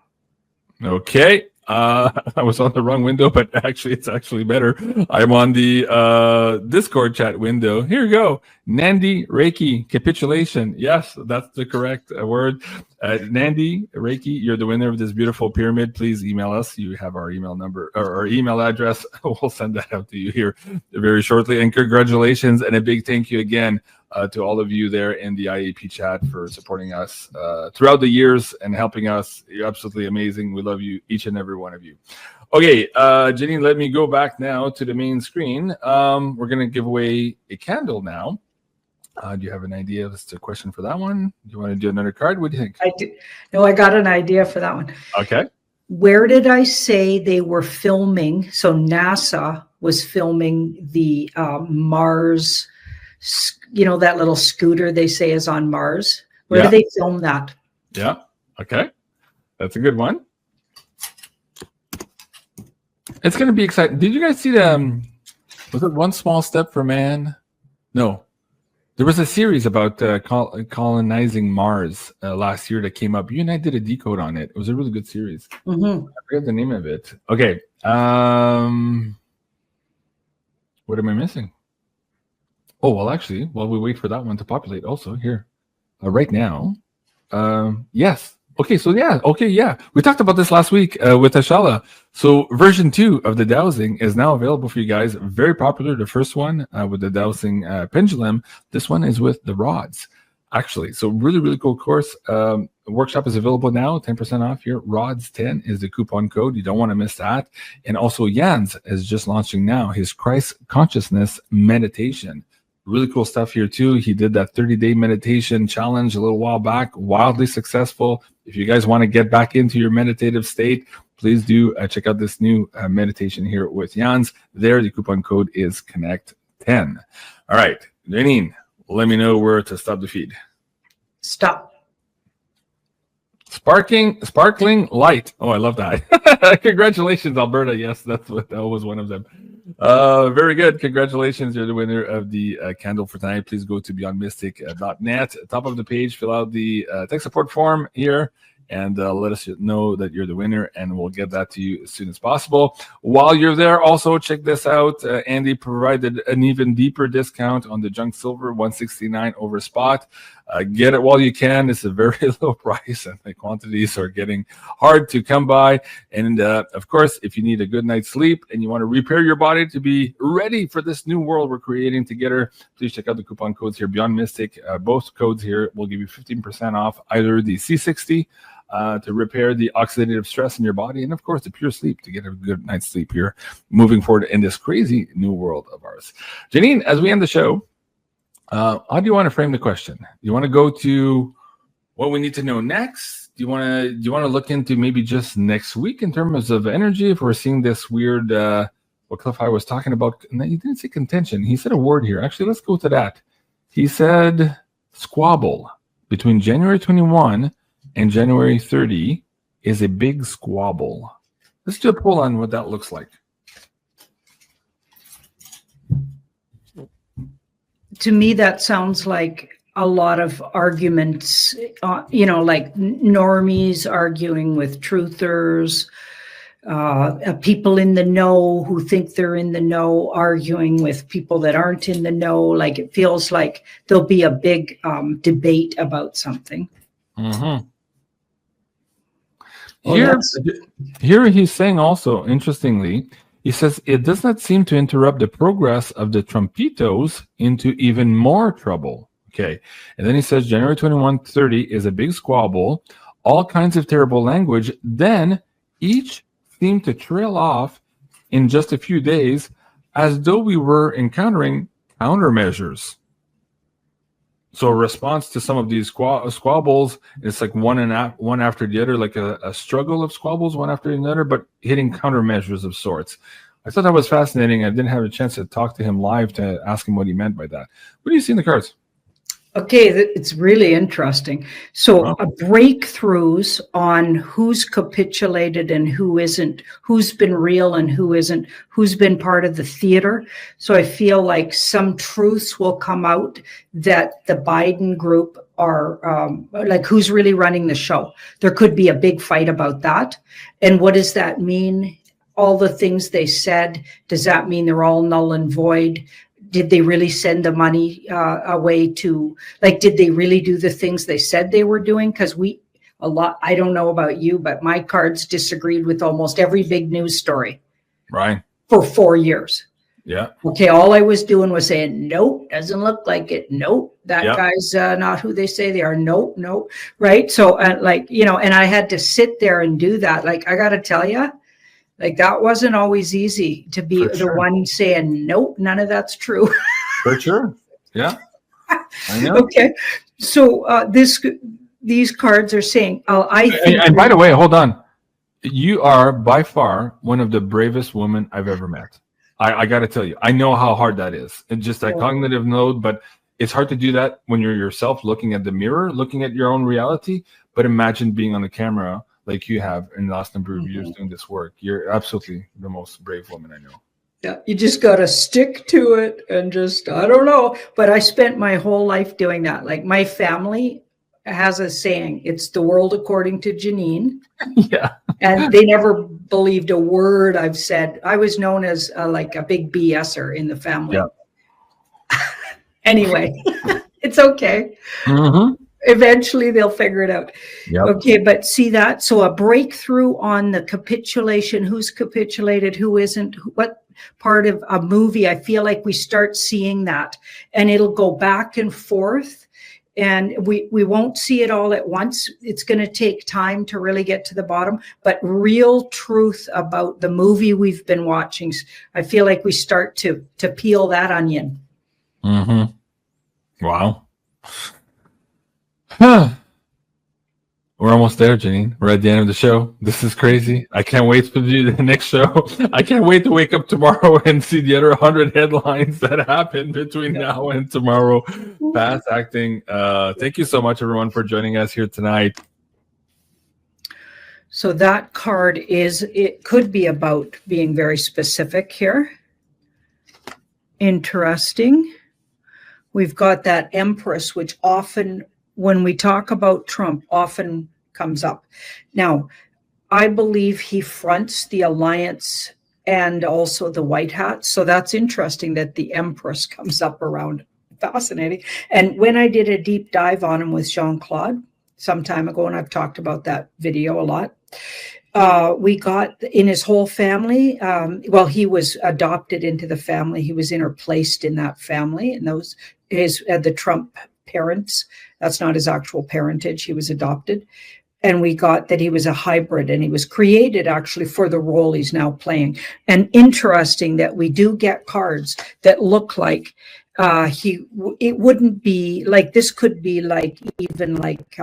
Okay. I was on the wrong window, but actually, it's actually better. I'm on the Discord chat window. Here you go. Nandi Reiki, capitulation. Yes, that's the correct word. Nandi Reiki, you're the winner of this beautiful pyramid. Please email us. You have our email number or our email address. We'll send that out to you here very shortly. And congratulations and a big thank you again to all of you there in the IAP chat for supporting us throughout the years and helping us. You're absolutely amazing. We love you, each and every one of you. Okay, Janine, let me go back now to the main screen. We're going to give away a candle now. Do you have an idea as to a question for that one? Do you want to do another card? What do you think? I do. No, I got an idea for that one. Okay. Where did I say they were filming? So NASA was filming the Mars, that little scooter they say is on Mars. Where did they film that? Yeah. Okay. That's a good one. It's going to be exciting. Did you guys see was it One Small Step for Man? No. There was a series about colonizing Mars last year that came up. You and I did a decode on it. It was a really good series. Mm-hmm. I forget the name of it. Okay. What am I missing? Oh, well, actually, while we wait for that one to populate also here right now. Yes. Okay, so yeah. Okay, yeah. We talked about this last week with Ashala. So version 2 of the dowsing is now available for you guys. Very popular. The first one with the dowsing pendulum. This one is with the rods, actually. So really, really cool course. The workshop is available now, 10% off here. Rods 10 is the coupon code. You don't want to miss that. And also Jans is just launching now his Christ consciousness meditation. Really cool stuff here too. He did that 30-day meditation challenge a little while back, wildly successful. If you guys want to get back into your meditative state, please do check out this new meditation here with Jans. There, the coupon code is Connect10. All right, Janine, let me know where to stop the feed. Stop. Sparkling light. Oh, I love that. Congratulations, Alberta. Yes, that was one of them. Very good. Congratulations. You're the winner of the candle for tonight. Please go to beyondmystic.net. Top of the page, fill out the tech support form here and let us know that you're the winner, and we'll get that to you as soon as possible. While you're there, also check this out. Andy provided an even deeper discount on the junk silver, $169 over spot. Get it while you can. It's a very low price, and the quantities are getting hard to come by. And of course, if you need a good night's sleep and you want to repair your body to be ready for this new world we're creating together, please check out the coupon codes here, Beyond Mystic. Both codes here will give you 15% off either the C60 to repair the oxidative stress in your body, and of course the pure sleep to get a good night's sleep here moving forward in this crazy new world of ours. Janine, as we end the show, how do you want to frame the question? Do you want to go to what we need to know next? Do you want to look into maybe just next week in terms of energy, if we're seeing this weird what Cliff High was talking about? No, he didn't say contention. He said a word here. Actually, let's go to that. He said squabble. between January 21 and January 30 is a big squabble. Let's do a poll on what that looks like. To me, that sounds like a lot of arguments, like normies arguing with truthers, people in the know who think they're in the know arguing with people that aren't in the know. Like, it feels like there'll be a big debate about something. Mm-hmm. Here he's saying also, interestingly, he says it does not seem to interrupt the progress of the Trumpitos into even more trouble. Okay. And then he says January 21, 30 is a big squabble, all kinds of terrible language. Then each seemed to trail off in just a few days as though we were encountering countermeasures. So a response to some of these squabbles, it's like one after the other, like a struggle of squabbles, one after another, but hitting countermeasures of sorts. I thought that was fascinating. I didn't have a chance to talk to him live to ask him what he meant by that. What do you see in the cards? Okay, it's really interesting. So breakthroughs on who's capitulated and who isn't, who's been real and who isn't, who's been part of the theater. So I feel like some truths will come out that the Biden group are like, who's really running the show. There could be a big fight about that. And what does that mean? All the things they said, does that mean they're all null and void? Did they really send the money away to, like, did they really do the things they said they were doing? Because I don't know about you, but my cards disagreed with almost every big news story. Right. For 4 years. Yeah. Okay. All I was doing was saying, nope, doesn't look like it. Nope. That guy's not who they say they are. Nope. Nope. Right. So and I had to sit there and do that. Like, I got to tell you, like, that wasn't always easy to be the one saying, nope, none of that's true. For sure. Yeah. I know. Okay. So these cards are saying, I think. And by the way, hold on. You are by far one of the bravest women I've ever met. I got to tell you, I know how hard that is. It's just that cognitive load, but it's hard to do that when you're yourself looking at the mirror, looking at your own reality. But imagine being on the camera like you have in the last number of years doing this work. You're absolutely the most brave woman I know. Yeah, you just got to stick to it and just, I don't know. But I spent my whole life doing that. Like, my family has a saying, it's the world according to Janine. Yeah. And they never believed a word I've said. I was known as like a big BSer in the family. Yeah. Anyway, it's okay. Mm-hmm. Eventually they'll figure it out. Yep. Okay, but see that? So a breakthrough on the capitulation, who's capitulated, who isn't, what part of a movie, I feel like we start seeing that. And it'll go back and forth. And we won't see it all at once. It's going to take time to really get to the bottom. But real truth about the movie we've been watching, I feel like we start to peel that onion. Mm-hmm. Wow. Huh. We're almost there, Janine. We're at the end of the show. This is crazy. I can't wait to do the next show. I can't wait to wake up tomorrow and see the other 100 headlines that happen between now and tomorrow. Fast acting. Thank you so much, everyone, for joining us here tonight. So that card it could be about being very specific here. Interesting. We've got that Empress, which often, when we talk about Trump, often comes up. Now, I believe he fronts the alliance and also the White Hat. So that's interesting that the Empress comes up around. Fascinating. And when I did a deep dive on him with Jean-Claude some time ago, and I've talked about that video a lot, we got in his whole family. He was adopted into the family. He was interplaced in that family, and those the Trump parents. That's not his actual parentage. He was adopted. And we got that he was a hybrid, and he was created actually for the role he's now playing. And interesting that we do get cards that look like it wouldn't be like, this could be like, even like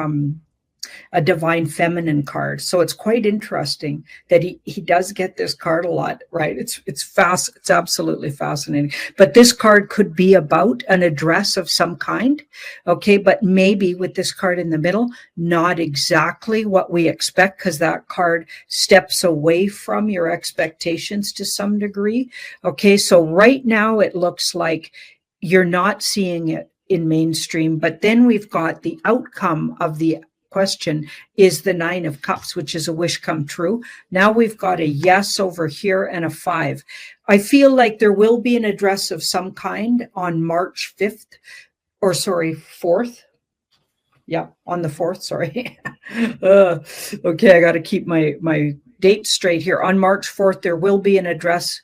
a divine feminine card. So it's quite interesting that he does get this card a lot, right? It's fast. It's absolutely fascinating. But this card could be about an address of some kind. Okay. But maybe with this card in the middle, not exactly what we expect, because that card steps away from your expectations to some degree. Okay. So right now it looks like you're not seeing it in mainstream, but then we've got the outcome of the question is the 9 of Cups, which is a wish come true. Now we've got a yes over here and a 5. I feel like there will be an address of some kind on March 5th, or sorry, 4th. Yeah, on the 4th, sorry. Okay, I got to keep my dates straight here. On March 4th, there will be an address,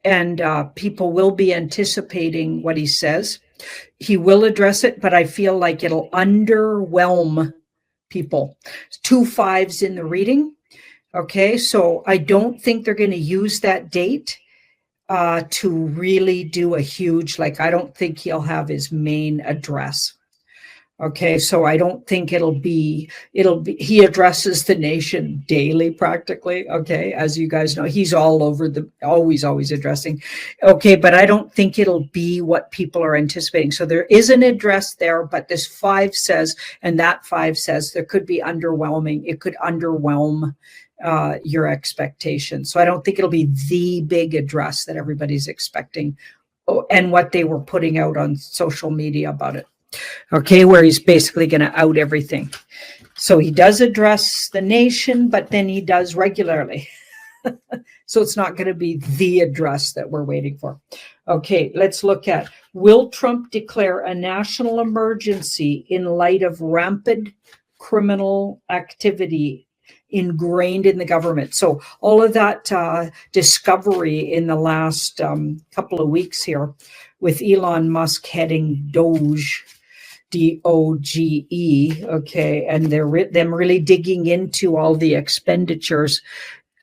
and people will be anticipating what he says. He will address it, but I feel like it'll underwhelm people. 2 5s in the reading. Okay, so I don't think they're going to use that date to really do a huge, like, I don't think he'll have his main address. Okay, so I don't think he addresses the nation daily practically. Okay, as you guys know, he's all over always addressing. Okay, but I don't think it'll be what people are anticipating. So there is an address there, but this 5 says, and that 5 says there could be underwhelming. It could underwhelm your expectations. So I don't think it'll be the big address that everybody's expecting, and what they were putting out on social media about it. Okay, where he's basically going to out everything. So he does address the nation, but then he does regularly. So it's not going to be the address that we're waiting for. Okay, let's look at, will Trump declare a national emergency in light of rampant criminal activity ingrained in the government? So all of that discovery in the last couple of weeks here with Elon Musk heading Doge, DOGE, okay, and them really digging into all the expenditures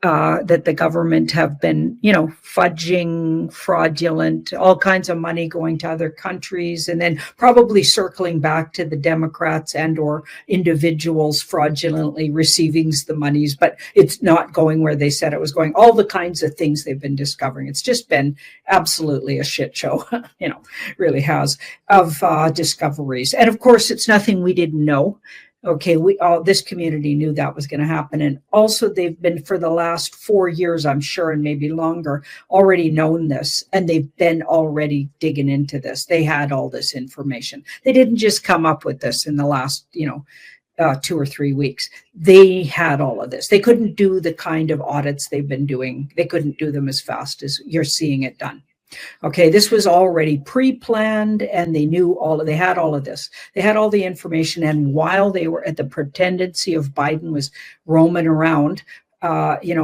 that the government have been, fudging, fraudulent, all kinds of money going to other countries, and then probably circling back to the Democrats and or individuals fraudulently receiving the monies, but it's not going where they said it was going. All the kinds of things they've been discovering. It's just been absolutely a shit show, really has, of discoveries. And of course, it's nothing we didn't know. Okay, this community knew that was going to happen. And also they've been, for the last 4 years, I'm sure, and maybe longer, already known this. And they've been already digging into this. They had all this information. They didn't just come up with this in the last, 2 or 3 weeks. They had all of this. They couldn't do the kind of audits they've been doing. They couldn't do them as fast as you're seeing it done. Okay, this was already pre-planned, and they had all of this. They had all the information, and while they were at the pretendency of Biden was roaming around,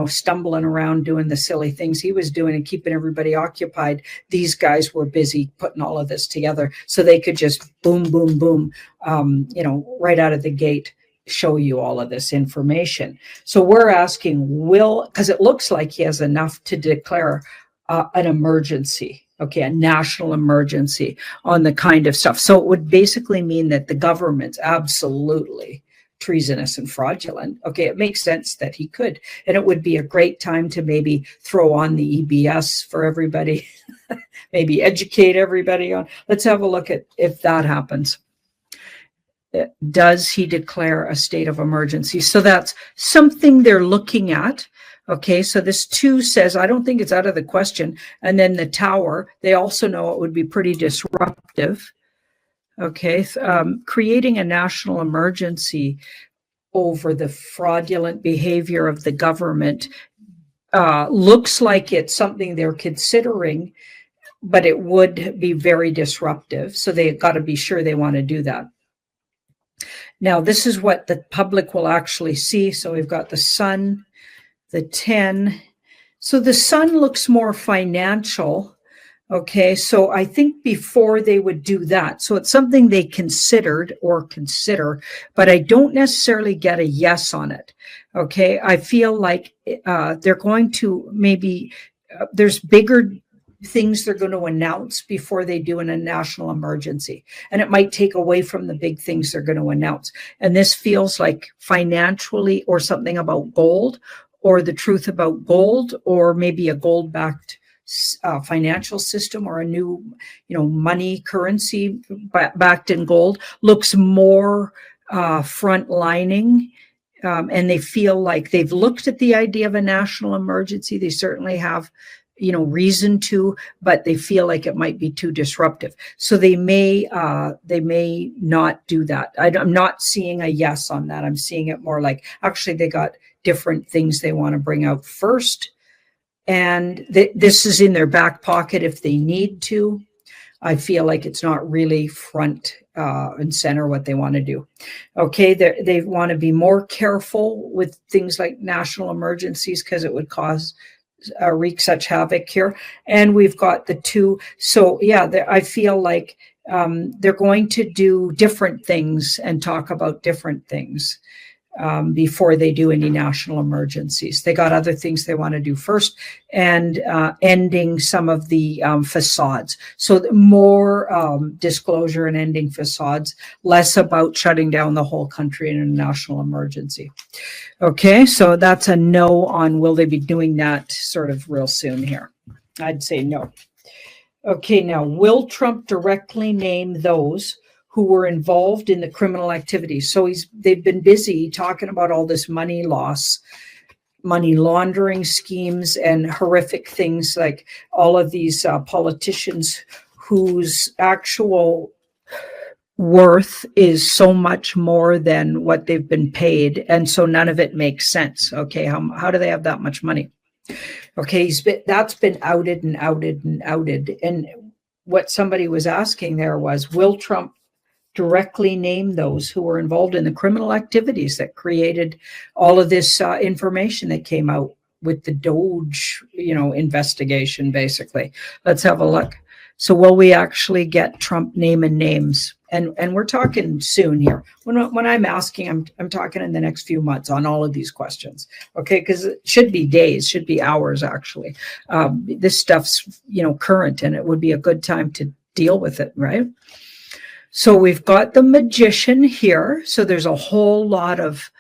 stumbling around doing the silly things he was doing and keeping everybody occupied, these guys were busy putting all of this together so they could just boom, boom, boom, right out of the gate show you all of this information. So we're asking, because it looks like he has enough to declare an emergency, okay, a national emergency on the kind of stuff. So it would basically mean that the government's absolutely treasonous and fraudulent. Okay, it makes sense that he could. And it would be a great time to maybe throw on the EBS for everybody, maybe educate everybody on. Let's have a look at if that happens. Does he declare a state of emergency? So that's something they're looking at. Okay, so this 2 says, I don't think it's out of the question. And then the Tower, they also know it would be pretty disruptive. Okay, creating a national emergency over the fraudulent behavior of the government looks like it's something they're considering, but it would be very disruptive. So they've got to be sure they want to do that. Now, this is what the public will actually see. So we've got the Sun, the 10. So the Sun looks more financial. Okay, so I think before they would do that. So it's something they considered or consider, but I don't necessarily get a yes on it. Okay, I feel like they're going to maybe, there's bigger things they're going to announce before they do in a national emergency. And it might take away from the big things they're going to announce. And this feels like financially, or something about gold, or the truth about gold, or maybe a gold-backed financial system, or a new, money currency backed in gold, looks more front-lining. And they feel like they've looked at the idea of a national emergency. They certainly have, reason to, but they feel like it might be too disruptive. So they may not do that. I'm not seeing a yes on that. I'm seeing it more like, actually, they got different things they want to bring out first. And this is in their back pocket if they need to. I feel like it's not really front and center what they want to do. Okay, they want to be more careful with things like national emergencies because it would wreak such havoc here. And we've got the two. So yeah, I feel like they're going to do different things and talk about different things before they do any national emergencies. They got other things they want to do first, and ending some of the facades. So more disclosure and ending facades, less about shutting down the whole country in a national emergency. Okay, so that's a no on will they be doing that sort of real soon here. I'd say no. Okay, now, will Trump directly name those who were involved in the criminal activity? So they've been busy talking about all this money loss, money laundering schemes, and horrific things like all of these politicians whose actual worth is so much more than what they've been paid. And so none of it makes sense. Okay, how do they have that much money? Okay, that's been outed and outed and outed. And what somebody was asking there was, will Trump directly name those who were involved in the criminal activities that created all of this information that came out with the Doge, investigation, basically? Let's have a look. So will we actually get Trump naming names? And we're talking soon here. When I'm asking, I'm talking in the next few months on all of these questions. Okay, because it should be days, should be hours actually. This stuff's current, and it would be a good time to deal with it, right? So we've got the magician here. So there's a whole lot of,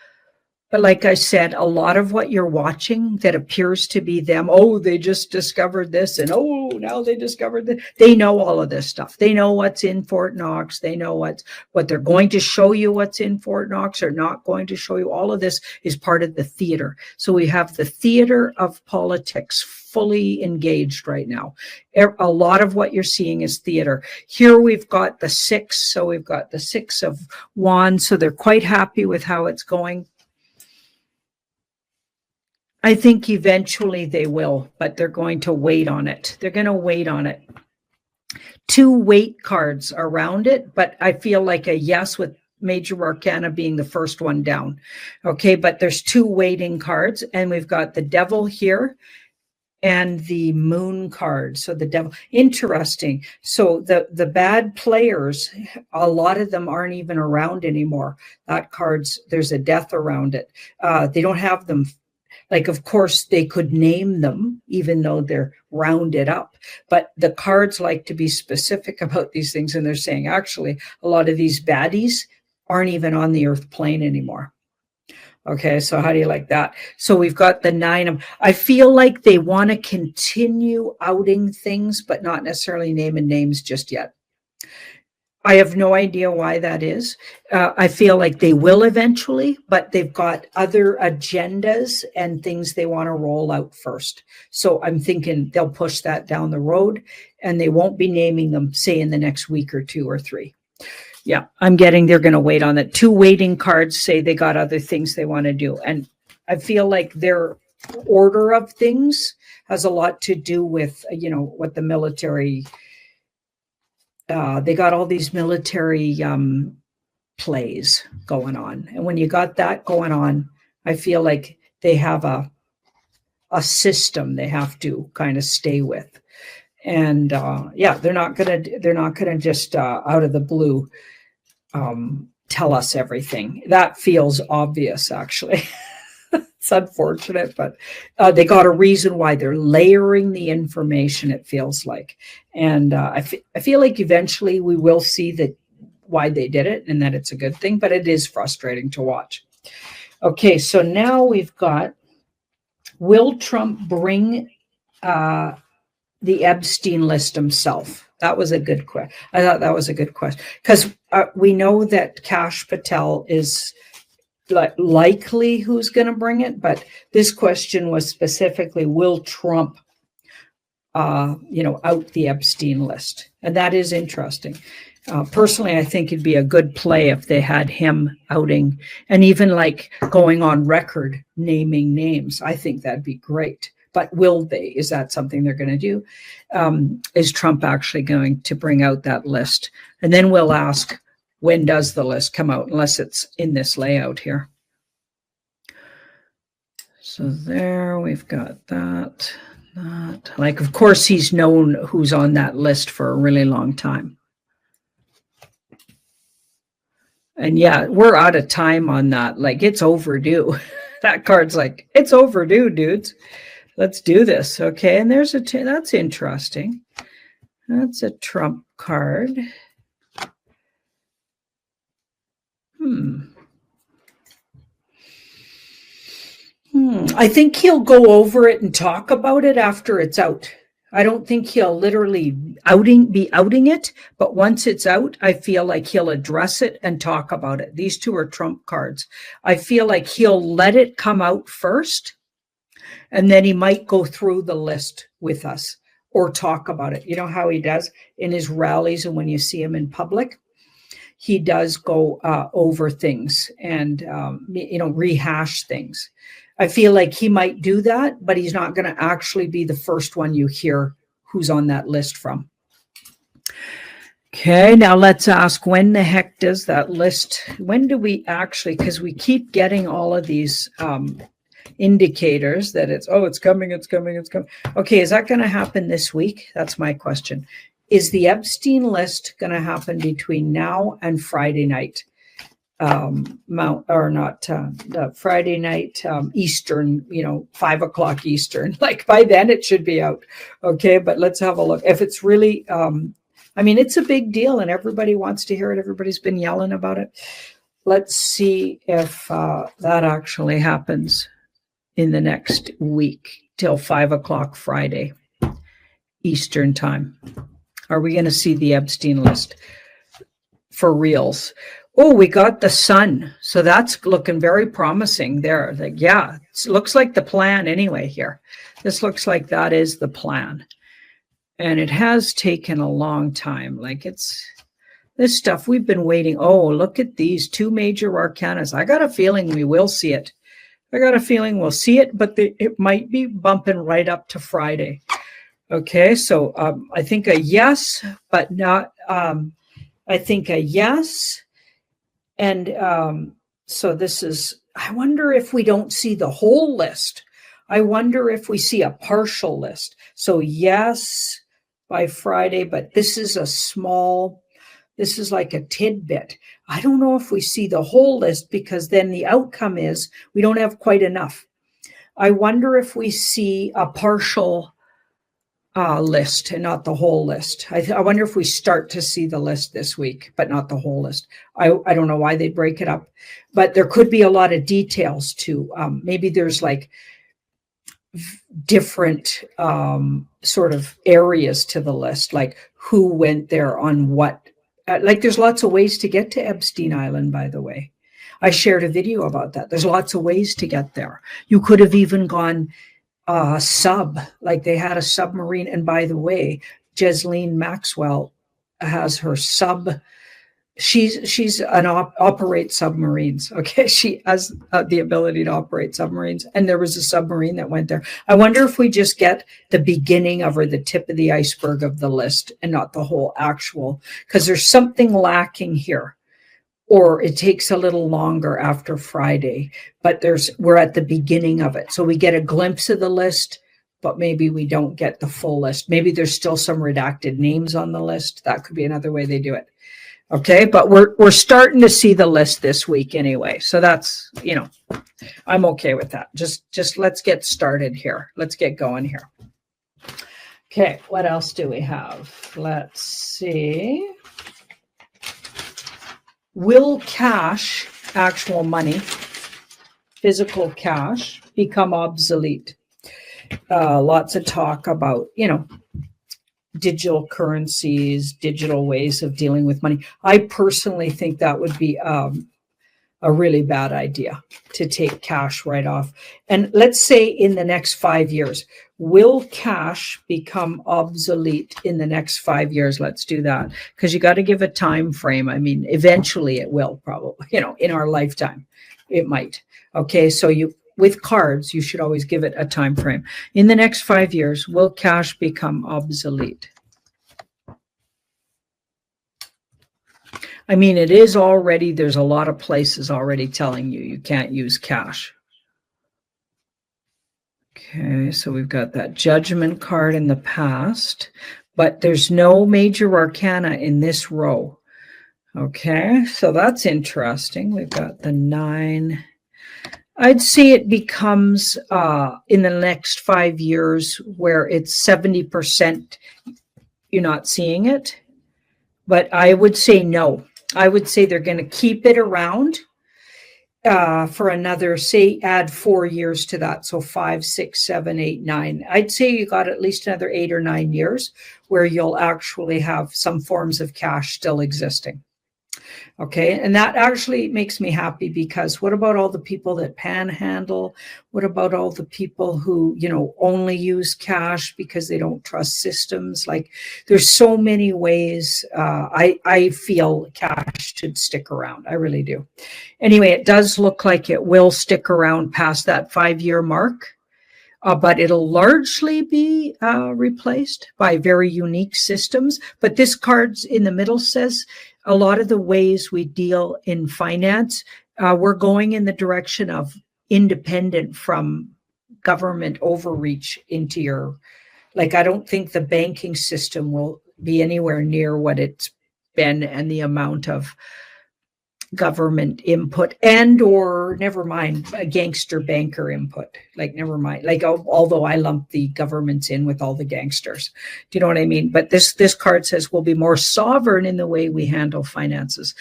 but like I said, a lot of what you're watching that appears to be them. Oh, they just discovered this, and oh, now they discovered that. They know all of this stuff. They know what's in Fort Knox. They know what they're going to show you, what's in Fort Knox, or not going to show you. All of this is part of the theater. So we have the theater of politics fully engaged right now. A lot of what you're seeing is theater. Here we've got the 6. So we've got the 6 of Wands. So they're quite happy with how it's going. I think eventually they will, but they're going to wait on it. They're going to wait on it. 2 wait cards around it, but I feel like a yes with Major Arcana being the first one down. Okay, but there's 2 waiting cards, and we've got the Devil here and the Moon card. So the Devil, interesting. So the bad players, a lot of them aren't even around anymore. That card's, there's a death around it. They don't have them. Like, of course, they could name them, even though they're rounded up. But the cards like to be specific about these things. And they're saying, actually, a lot of these baddies aren't even on the earth plane anymore. Okay, so how do you like that? So we've got the 9 of, I feel like they want to continue outing things, but not necessarily naming names just yet. I have no idea why that is. I feel like they will eventually, but they've got other agendas and things they want to roll out first. So I'm thinking they'll push that down the road, and they won't be naming them, say, in the next week or 2 or 3. Yeah, I'm getting they're going to wait on it. 2 waiting cards say they got other things they want to do. And I feel like their order of things has a lot to do with, what the military, they got all these military plays going on. And when you got that going on, I feel like they have a system they have to kind of stay with. And they're not gonna just out of the blue tell us everything. That feels obvious, actually. It's unfortunate, but they got a reason why they're layering the information, it feels like. And I feel like eventually we will see that why they did it and that it's a good thing, but it is frustrating to watch. Okay, so now we've got, will Trump bring the Epstein list himself? That was a good question. I thought that was a good question because we know that Kash Patel is likely who's going to bring it, but this question was specifically, will Trump out the Epstein list? And that is interesting. Personally, I think it'd be a good play if they had him outing and even like going on record naming names. I think that'd be great. But will they? Is that something they're going to do? Is Trump actually going to bring out that list? And then we'll ask, when does the list come out, unless it's in this layout here. So there we've got that. Like, of course, he's known who's on that list for a really long time. And yeah, we're out of time on that. Like, it's overdue. That card's like, it's overdue, dudes. Let's do this. Okay. And there's that's interesting. That's a Trump card. I think he'll go over it and talk about it after it's out. I don't think he'll literally be outing it, but once it's out, I feel like he'll address it and talk about it. These two are Trump cards. I feel like he'll let it come out first, and then he might go through the list with us or talk about it. You know how he does in his rallies and when you see him in public? He does go over things and, rehash things. I feel like he might do that, but he's not going to actually be the first one you hear who's on that list from. Okay, now let's ask, when the heck does that list, when do we actually, because we keep getting all of these indicators that it's coming. Okay, is that going to happen this week? That's my question. Is the Epstein list going to happen between now and Friday night? Friday night Eastern, 5 o'clock Eastern. Like by then it should be out. Okay, but let's have a look. If it's really, it's a big deal and everybody wants to hear it. Everybody's been yelling about it. Let's see if that actually happens in the next week till 5 o'clock Friday Eastern time. Are we going to see the Epstein list for reals? Oh, we got the sun. So that's looking very promising there. Like, yeah, it looks like the plan anyway here. This looks like that is the plan. And it has taken a long time. Like it's this stuff we've been waiting. Oh, look at these two major arcanas. I got a feeling we will see it. I got a feeling we'll see it, but it might be bumping right up to Friday. Okay, so I think a yes, but not, I think a yes. And so this is, I wonder if we don't see the whole list. I wonder if we see a partial list. So yes, by Friday, but this is this is like a tidbit. I don't know if we see the whole list because then the outcome is we don't have quite enough. I wonder if we see a partial list and not the whole list. I wonder if we start to see the list this week, but not the whole list. I don't know why they break it up, but there could be a lot of details too. Maybe there's like different sort of areas to the list, like who went there on what. Like there's lots of ways to get to Epstein Island, by the way. I shared a video about that. There's lots of ways to get there. You could have even gone like they had a submarine. And by the way, Ghislaine Maxwell has her she's operates submarines. Okay. She has the ability to operate submarines. And there was a submarine that went there. I wonder if we just get the beginning of or the tip of the iceberg of the list and not the whole actual, because there's something lacking here. Or it takes a little longer after Friday, but we're at the beginning of it. So we get a glimpse of the list, but maybe we don't get the full list. Maybe there's still some redacted names on the list. That could be another way they do it. Okay, but we're starting to see the list this week anyway. So that's, I'm okay with that. Just let's get started here. Let's get going here. Okay, what else do we have? Let's see. Will cash, actual money, physical cash, become obsolete? Lots of talk about, digital currencies, digital ways of dealing with money. I personally think that would be a really bad idea to take cash right off. And let's say in the next 5 years, will cash become obsolete in the next 5 years? Let's do that, because you got to give a time frame. I mean, eventually it will, probably, in our lifetime, it might. Okay, so with cards, you should always give it a time frame. In the next 5 years, will cash become obsolete? I mean, it is already, there's a lot of places already telling you can't use cash. Okay, so we've got that Judgment card in the past, but there's no major arcana in this row. Okay, so that's interesting. We've got the 9. I'd say it becomes in the next 5 years where it's 70% you're not seeing it. But I would say no. I would say they're going to keep it around for another, say, add 4 years to that. So 5, 6, 7, 8, 9. I'd say you got at least another 8 or 9 years where you'll actually have some forms of cash still existing. Okay, and that actually makes me happy, because what about all the people that panhandle? What about all the people who, only use cash because they don't trust systems? Like, there's so many ways. I feel cash should stick around. I really do. Anyway, it does look like it will stick around past that 5-year mark. But it'll largely be replaced by very unique systems. But this card in the middle says a lot of the ways we deal in finance, we're going in the direction of independent from government overreach into your, like, I don't think the banking system will be anywhere near what it's been, and the amount of government input or never mind a gangster banker input, like, never mind, like, although I lump the governments in with all the gangsters, do you know what I mean? But this card says we'll be more sovereign in the way we handle finances,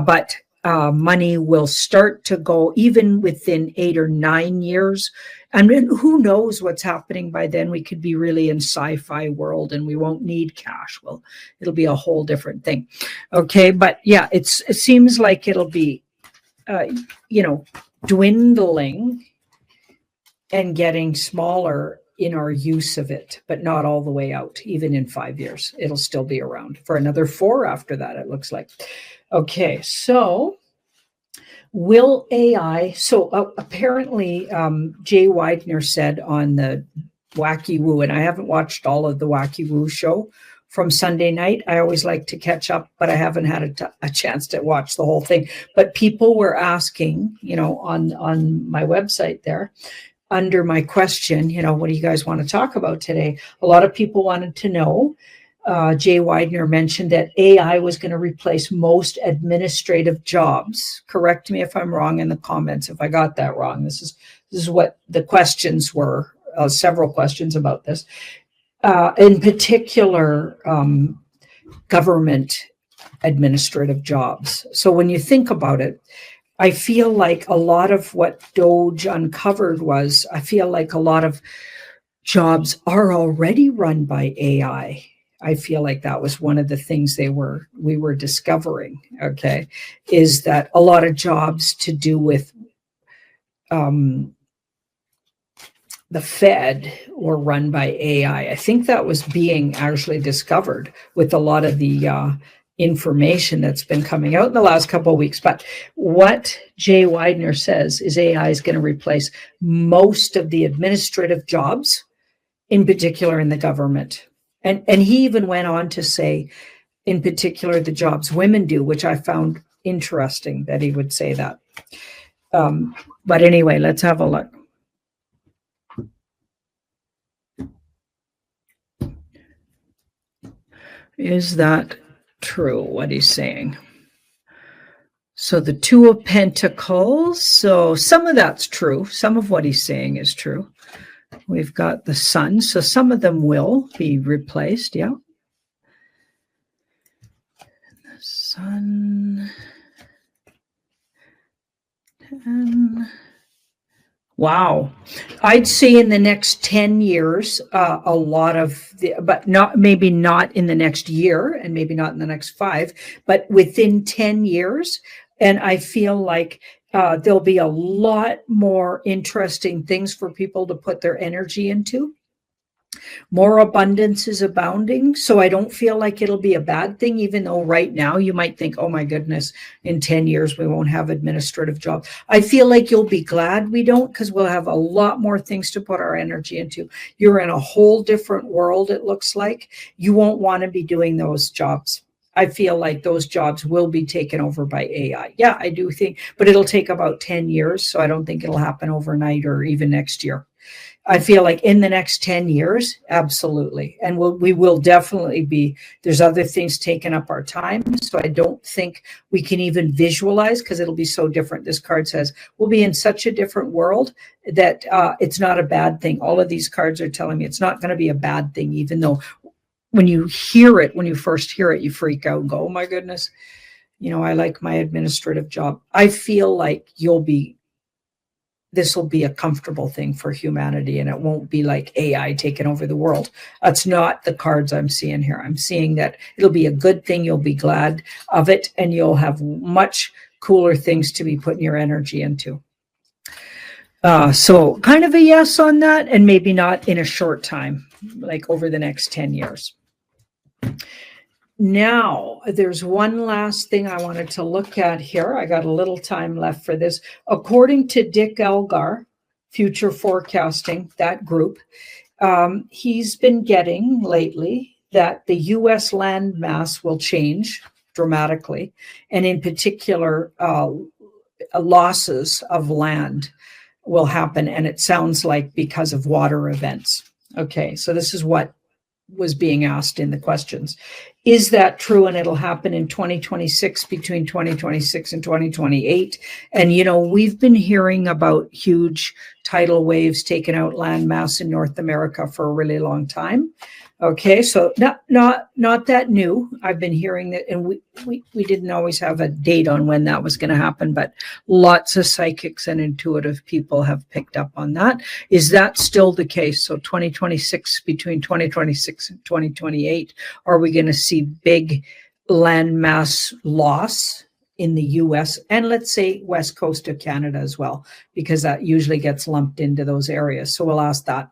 but money will start to go even within 8 or 9 years. And then who knows what's happening by then? We could be really in sci-fi world and we won't need cash. Well, it'll be a whole different thing. Okay, but yeah, it seems like it'll be, dwindling and getting smaller in our use of it, but not all the way out. Even in 5 years, it'll still be around for another 4 after that, it looks like. Okay, so will AI, so apparently Jay Widener said on the Wacky Woo, and I haven't watched all of the Wacky Woo show from Sunday night. I always like to catch up, but I haven't had a chance to watch the whole thing. But people were asking, on my website there, under my question, what do you guys want to talk about today? A lot of people wanted to know. Jay Widener mentioned that AI was going to replace most administrative jobs. Correct me if I'm wrong in the comments if I got that wrong. This is what the questions were. Several questions about this. In particular, government administrative jobs. So when you think about it, I feel like a lot of what Doge uncovered was, I feel like a lot of jobs are already run by AI. I feel like that was one of the things we were discovering, okay, is that a lot of jobs to do with the Fed were run by AI. I think that was being actually discovered with a lot of the information that's been coming out in the last couple of weeks. But what Jay Widener says is AI is going to replace most of the administrative jobs, in particular in the government. And he even went on to say, in particular, the jobs women do, which I found interesting that he would say that. But anyway, let's have a look. Is that true, what he's saying? So the Two of Pentacles. So some of that's true. Some of what he's saying is true. We've got the Sun. So some of them will be replaced. Yeah. The Sun. 10. Wow. I'd say in the next 10 years, a lot of but maybe not in the next year and maybe not in the next 5, but within 10 years. And I feel like there'll be a lot more interesting things for people to put their energy into. More abundance is abounding. So I don't feel like it'll be a bad thing, even though right now you might think, oh my goodness, in 10 years, we won't have administrative jobs. I feel like you'll be glad we don't, because we'll have a lot more things to put our energy into. You're in a whole different world, it looks like. You won't want to be doing those jobs. I feel like those jobs will be taken over by AI. Yeah, I do think, but it'll take about 10 years. So I don't think it'll happen overnight or even next year. I feel like in the next 10 years, absolutely. And we will definitely be, there's other things taking up our time. So I don't think we can even visualize, because it'll be so different. This card says we'll be in such a different world that it's not a bad thing. All of these cards are telling me it's not going to be a bad thing, even though when you hear it, when you first hear it, you freak out and go, oh my goodness, I like my administrative job. I feel like this will be a comfortable thing for humanity, and it won't be like AI taking over the world. That's not the cards I'm seeing here. I'm seeing that it'll be a good thing. You'll be glad of it, and you'll have much cooler things to be putting your energy into. So kind of a yes on that, and maybe not in a short time, like over the next 10 years. Now, there's one last thing I wanted to look at here. I got a little time left for this. According to Dick Elgar, Future Forecasting, that group, he's been getting lately that the U.S. land mass will change dramatically, and in particular, losses of land will happen, and it sounds like because of water events. Okay, so this is what was being asked in the questions. Is that true? And it'll happen in 2026, between 2026 and 2028. And, we've been hearing about huge tidal waves taking out land mass in North America for a really long time. Okay, so not that new. I've been hearing that, and we didn't always have a date on when that was going to happen, but lots of psychics and intuitive people have picked up on that. Is that still the case? So 2026, between 2026 and 2028, are we going to see big land mass loss in the US and let's say West Coast of Canada as well, because that usually gets lumped into those areas. So we'll ask that.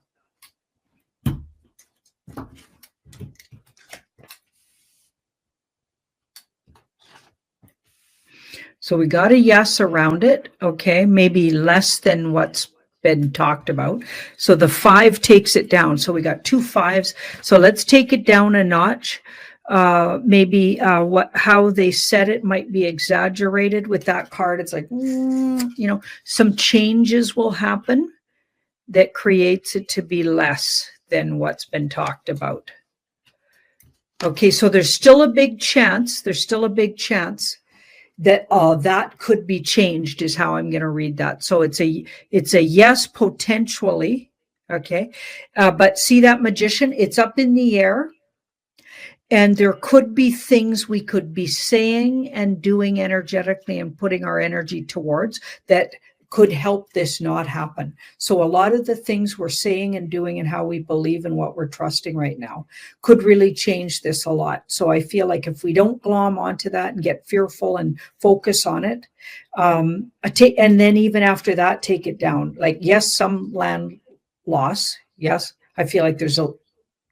So we got a yes around it. Okay, maybe less than what's been talked about. So the 5 takes it down. So we got 2 5s. So let's take it down a notch. Maybe how they said it might be exaggerated with that card. It's like, some changes will happen that creates it to be less than what's been talked about. Okay, so there's still a big chance. That that could be changed is how I'm going to read that. So it's a yes, potentially. Okay. But see that Magician, it's up in the air, and there could be things we could be saying and doing energetically and putting our energy towards that could help this not happen. So a lot of the things we're saying and doing and how we believe and what we're trusting right now could really change this a lot. So I feel like if we don't glom onto that and get fearful and focus on it, and then even after that, take it down. Like, yes, some land loss. Yes, I feel like there's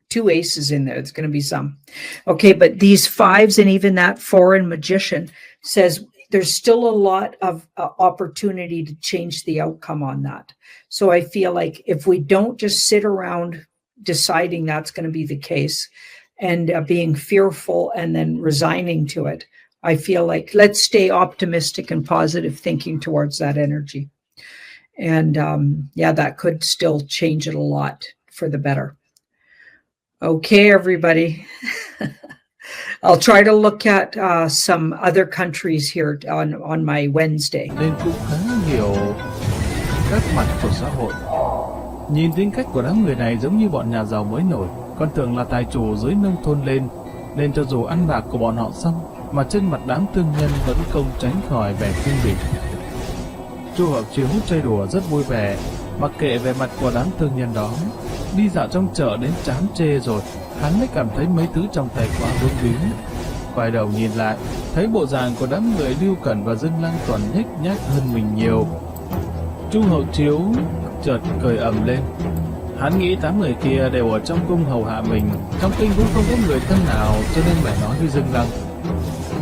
2 aces in there. It's going to be some. Okay, but these 5s and even that 4 in Magician says there's still a lot of opportunity to change the outcome on that. So I feel like if we don't just sit around deciding that's going to be the case and being fearful and then resigning to it, I feel like let's stay optimistic and positive thinking towards that energy. And that could still change it a lot for the better. Okay, everybody. I'll try to look at some other countries here on my Wednesday. Nên cũng khá hiểu các mặt của xã hội. Nhìn tính cách của đám người này giống như bọn nhà giàu mới nổi, con tưởng là tài chủ dưới nông thôn lên, nên cho dù ăn bạc của bọn họ xong, mà trên mặt đám thương nhân vẫn không tránh khỏi vẻ khinh bỉ. Chu Hậu Chiếu chơi đùa rất vui vẻ, mặc kệ về mặt của đám thương nhân đó. Đi dạo trong chợ đến chán chê rồi, hắn mới cảm thấy mấy thứ trong tay quá vướng víu. Quay đầu nhìn lại, thấy bộ dạng của đám người Lưu Cẩn và Dương Lăng còn nhếch nhác hơn mình nhiều. Chu Hậu Chiếu chợt cười ầm lên. Hắn nghĩ 8 người kia đều ở trong cung hầu hạ mình, trong kinh cũng không có người thân nào, cho nên lại nói với Dương Lăng: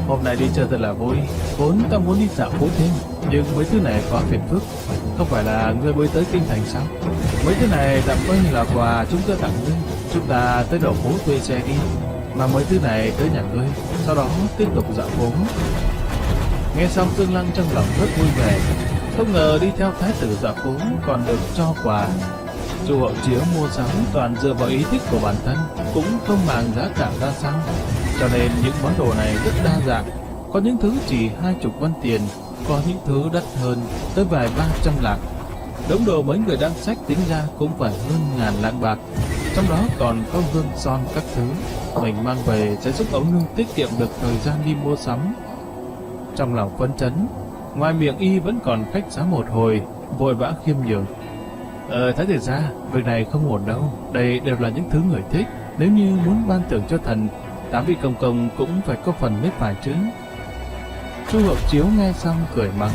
hôm nay đi chơi thật là vui, vốn ta muốn đi dạo phố thêm, nhưng mấy thứ này quá phiền phức. Không phải là ngươi mới tới kinh thành sao? Mấy thứ này tạm coi như là quà chúng ta tặng ngươi. Chúng ta tới đầu phố thuê xe đi, mà mấy thứ này tới nhà ngươi, sau đó tiếp tục dạo phố. Nghe xong Dương Lăng trong lòng rất vui vẻ, không ngờ đi theo thái tử dạo phố còn được cho quà. Chu Hậu Chiếu mua sắm toàn dựa vào ý thích của bản thân, cũng không màng giá cả ra sao, cho nên những món đồ này rất đa dạng. Có những thứ chỉ 20 văn tiền, có những thứ đắt hơn tới vài 300 lạng. Đống đồ mấy người đang xách tính ra cũng phải hơn 1000 lạng bạc, trong đó còn có gương son các thứ. Mình mang về sẽ giúp ấu nương tiết kiệm được thời gian đi mua sắm. Trong lòng phấn chấn, ngoài miệng y vẫn còn khách sáo một hồi, vội vã khiêm nhường: Thái tử gia, việc này không ổn đâu, đây đều là những thứ người thích. Nếu như muốn ban thưởng cho thần, 8 vị công công cũng phải có phần mới phải chứ. Chu Hậu Chiếu nghe xong cười mắng: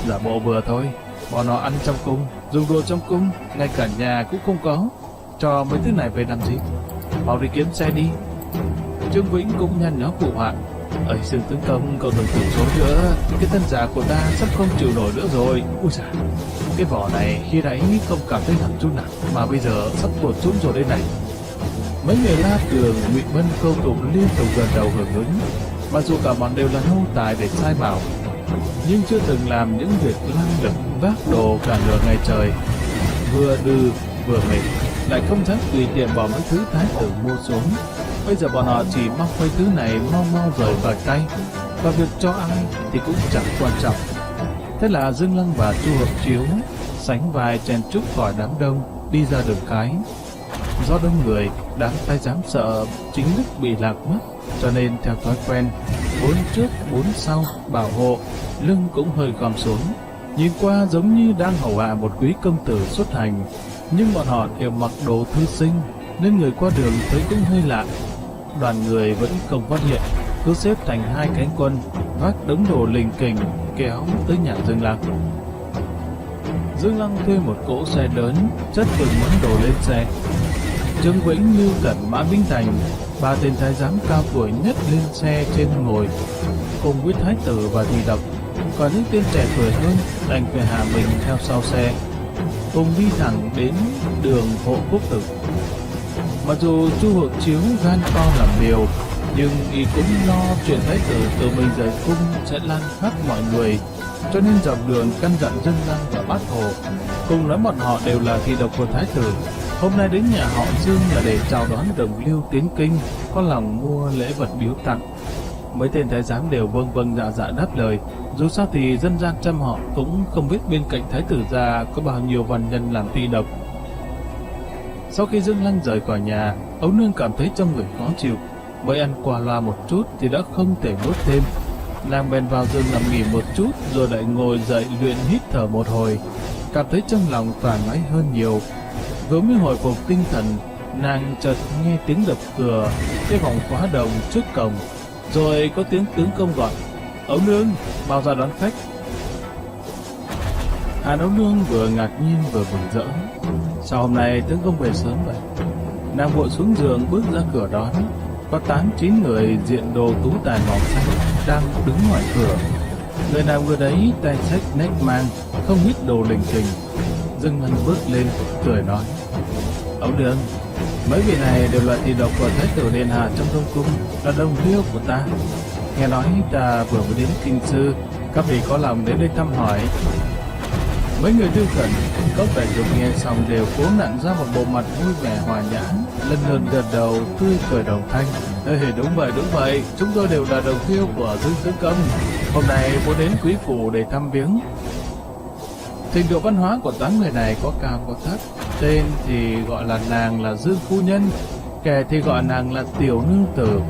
giả bộ vừa thôi, bọn nó ăn trong cung, dùng đồ trong cung, ngay cả nhà cũng không có, cho mấy thứ này về làm gì? Mau đi kiếm xe đi. Trương Vĩnh cũng nhăn nhó phụ họa: ấy Dương tướng công, cậu đừng thử số nữa, cái thân giả của ta sắp không chịu nổi nữa rồi. Ui giời, cái vỏ này khi nãy không cảm thấy nặng chút nào, mà bây giờ sắp tuột xuống rồi đây này. Mấy người La Tường, Ngụy Bân câu tụng liên tục gần đầu hưởng ứng. Mặc dù cả bọn đều là nô tài để sai bảo, nhưng chưa từng làm những việc lăng lực vác đồ cả nửa ngày trời, vừa đừ vừa mệt, lại không dám tùy tiện bỏ mấy thứ thái tử mua xuống. Bây giờ bọn họ chỉ mong mấy thứ này mau mau rời khỏi tay, và việc cho ai thì cũng chẳng quan trọng. Thế là Dương Lăng và Chu Hậu Chiếu sánh vai chen chúc khỏi đám đông đi ra đường cái. Do đông người, đám thái giám sợ chính đức bị lạc mất, cho nên theo thói quen 4 trước 4 sau bảo hộ, lưng cũng hơi gòm xuống, nhìn qua giống như đang hầu hạ một quý công tử xuất hành. Nhưng bọn họ đều mặc đồ thư sinh, nên người qua đường thấy cũng hơi lạ. Đoàn người vẫn không phát hiện, cứ xếp thành 2 cánh quân, vác đống đồ lình kình kéo tới nhà Dương Lăng. Dương Lăng thuê một cỗ xe lớn, chất từng món đồ lên xe. Trương Vĩnh, Lưu Cẩn, Mã Vĩnh Thành, 3 tên thái giám cao tuổi nhất lên xe trên ngồi, cùng với thái tử và thị độc. Còn những tên trẻ tuổi hơn đành phải hạ mình theo sau xe, cùng đi thẳng đến đường Hộ Quốc Tử. Mặc dù Chu Hậu Chiếu gan to làm liều, nhưng y cũng lo chuyện thái tử từ mình rời cung sẽ lan khắp mọi người, cho nên dọc đường căn dặn Dương Lăng và Bát Hồ, cùng nói bọn họ đều là thị độc của thái tử, hôm nay đến nhà họ Dương là để chào đón đồng lưu tiến kinh, có lòng mua lễ vật biếu tặng. Mấy tên thái giám đều vâng vâng dạ dạ đáp lời. Dù sao thì dân gian trăm họ cũng không biết bên cạnh thái tử gia có bao nhiêu văn nhân làm thị độc. Sau khi Dương Lăng rời khỏi nhà, ấu nương cảm thấy trong người khó chịu, mới ăn qua loa một chút thì đã không thể nuốt thêm. Nàng bèn vào giường nằm nghỉ một chút, rồi lại ngồi dậy luyện hít thở một hồi, cảm thấy trong lòng thoải mái hơn nhiều. Vừa mới hồi phục tinh thần, nàng chợt nghe tiếng đập cửa cái vòng khóa đồng trước cổng, rồi có tiếng tướng công gọi: ấu nương, mau ra đón khách. Hàn ấu nương vừa ngạc nhiên vừa mừng rỡ. Sao hôm nay tướng công về sớm vậy? Nàng vội xuống giường bước ra cửa đón. Có 8-9 người diện đồ tú tài màu xanh đang đứng ngoài cửa. Người nào người đấy tay xách nách mang, không ít đồ lình kình. Dương Lăng bước lên cười nói: ấu nương, mấy vị này đều là thị độc của thái tử điện hạ trong đông cung, là đồng liêu của ta. Nghe nói ta vừa mới đến kinh sư, các vị có lòng đến đây thăm hỏi. Mấy người Lưu Cẩn, cốc đại dục nghe xong đều cố nặn ra một bộ mặt vui vẻ hòa nhã, lần lượt gật đầu tươi cười đồng thanh. Đúng vậy, chúng tôi đều là đồng phiêu của Dương Tướng Công. Hôm nay muốn đến quý phủ để thăm viếng. Trình độ văn hóa của 8 người này có cao có thấp. Tên thì gọi là nàng là Dương Phu Nhân, kẻ thì gọi nàng là Tiểu Nương Tử.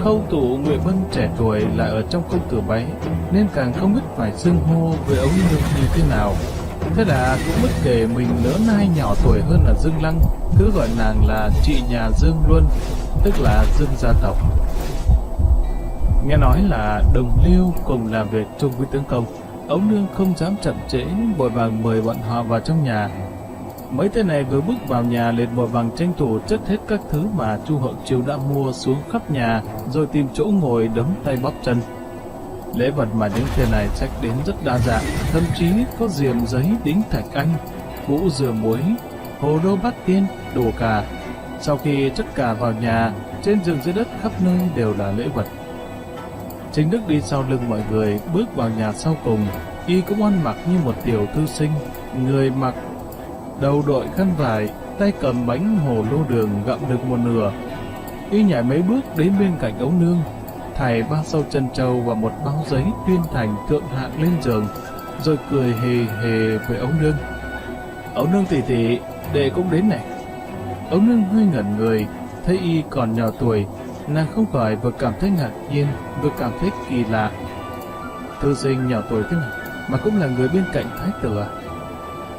Khâu Tụ Ngụy Vân trẻ tuổi lại ở trong công tử váy, nên càng không biết phải xưng hô với ấu nương như thế nào. Thế là cũng bất kể mình lớn hay nhỏ tuổi hơn là Dương Lăng, cứ gọi nàng là chị nhà Dương luôn, tức là Dương gia tộc. Nghe nói là đồng liêu cùng làm việc chung với tướng công, ấu nương không dám chậm trễ, vội vàng mời bọn họ vào trong nhà. Mấy tên này vừa bước vào nhà liền vội vàng tranh thủ chất hết các thứ mà Chu Hậu Chiếu đã mua xuống khắp nhà, rồi tìm chỗ ngồi đấm tay bóp chân. Lễ vật mà những tên này xách đến rất đa dạng, thậm chí có diềm giấy đính thạch anh, củ dừa muối, hồ lô bát tiên, đồ cả. Sau khi chất cả vào nhà, trên giường dưới đất khắp nơi đều là lễ vật. Chính Đức đi sau lưng mọi người, bước vào nhà sau cùng. Y cũng ăn mặc như một tiểu thư sinh, người mặc đầu đội khăn vải, tay cầm bánh hồ lô đường gặm được một nửa. Y nhảy mấy bước đến bên cạnh ấu nương, thảy 3 sâu chân trâu và một bao giấy tuyên thành thượng hạng lên giường, rồi cười hề hề với ấu nương. Ấu nương tỷ tỷ, đệ cũng đến này. Ấu nương hơi ngẩn người, thấy y còn nhỏ tuổi, nàng không khỏi vừa cảm thấy ngạc nhiên, vừa cảm thấy kỳ lạ. Thư sinh nhỏ tuổi thế này, mà cũng là người bên cạnh thái tử à?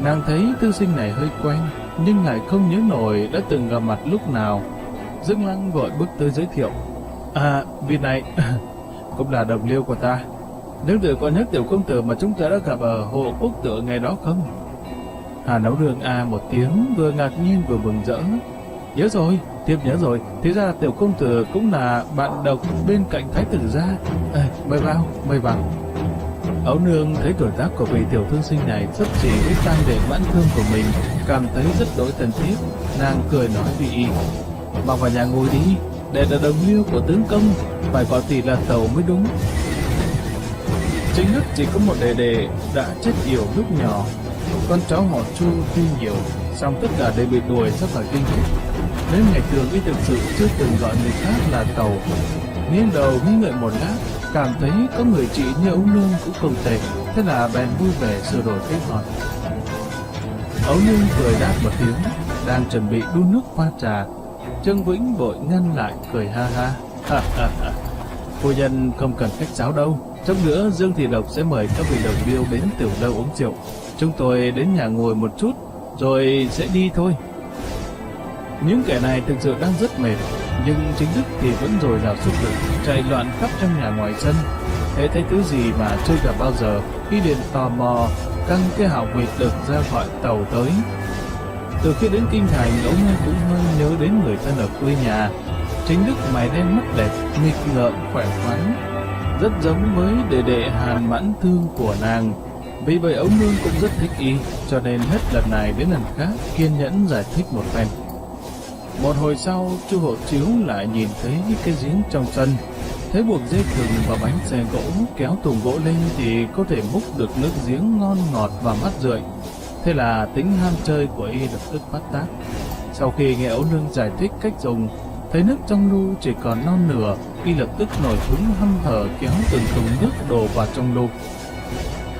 Nàng thấy thư sinh này hơi quen, nhưng lại không nhớ nổi đã từng gặp mặt lúc nào. Dương Lăng vội bước tới giới thiệu. Vị này cũng là đồng liêu của ta. Nương tử có nhắc tiểu công tử mà chúng ta đã gặp ở hộ quốc tử ngày đó không? Hà Nấu Đường một tiếng, vừa ngạc nhiên vừa mừng rỡ. Nhớ rồi, tiếp nhớ rồi. Thế ra tiểu công tử cũng là bạn độc bên cạnh thái tử gia. Mời vào. Ấu nương thấy tuổi tác của vị tiểu thư sinh này sắp xỉ với tam đệ Mãn Thương của mình, cảm thấy rất đối thân thiết. Nàng cười nói với y, mau vào nhà ngồi đi, đệ là đồng liêu của tướng công, phải gọi tỷ là tẩu mới đúng. Chính Đức chỉ có một đệ đệ đã chết yểu lúc nhỏ, con cháu họ Chu tuy nhiều, song tất cả đều bị đuổi ra khỏi kinh thành. Nên ngày thường y thực sự chưa từng gọi người khác là tẩu. Nghiêng đầu nghĩ ngợi một lát, cảm thấy có người chị như ấu nương cũng không tệ, thế là bèn vui vẻ sửa đổi cách gọi. Ấu nương cười đáp một tiếng, đang chuẩn bị đun nước pha trà. Trương Vĩnh vội ngăn lại cười ha ha. Phu nhân không cần khách sáo đâu, chốc nữa Dương Thị Lộc sẽ mời các vị đồng liêu đến tiểu lâu uống rượu. Chúng tôi đến nhà ngồi một chút rồi sẽ đi thôi. Những kẻ này thực sự đang rất mệt, nhưng chính Đức thì vẫn dồi dào sức lực, chạy loạn khắp trong nhà ngoài sân. Thế thấy thứ gì mà chưa gặp bao giờ, khi liền tò mò căng cái hào nguyệt được ra gọi tàu tới. Từ khi đến kinh thành, ấu nương cũng hơi nhớ đến người thân ở quê nhà. Chính Đức mày đen mắt đẹp, nghịch ngợm khỏe khoắn, rất giống với đệ đệ Hàn Mãn Thương của nàng. Vì vậy ấu nương cũng rất thích y, cho nên hết lần này đến lần khác kiên nhẫn giải thích một phen. Một hồi sau, Chu Hộ Chiếu lại nhìn thấy cái giếng trong sân, thấy buộc dây thừng và bánh xe gỗ, kéo thùng gỗ lên thì có thể múc được nước giếng ngon ngọt và mát rượi. Thế là tính ham chơi của y lập tức phát tác. Sau khi nghe ấu nương giải thích cách dùng, thấy nước trong lu chỉ còn non nửa, y lập tức nổi hứng hăm hở kéo từng thùng nước đổ vào trong lu.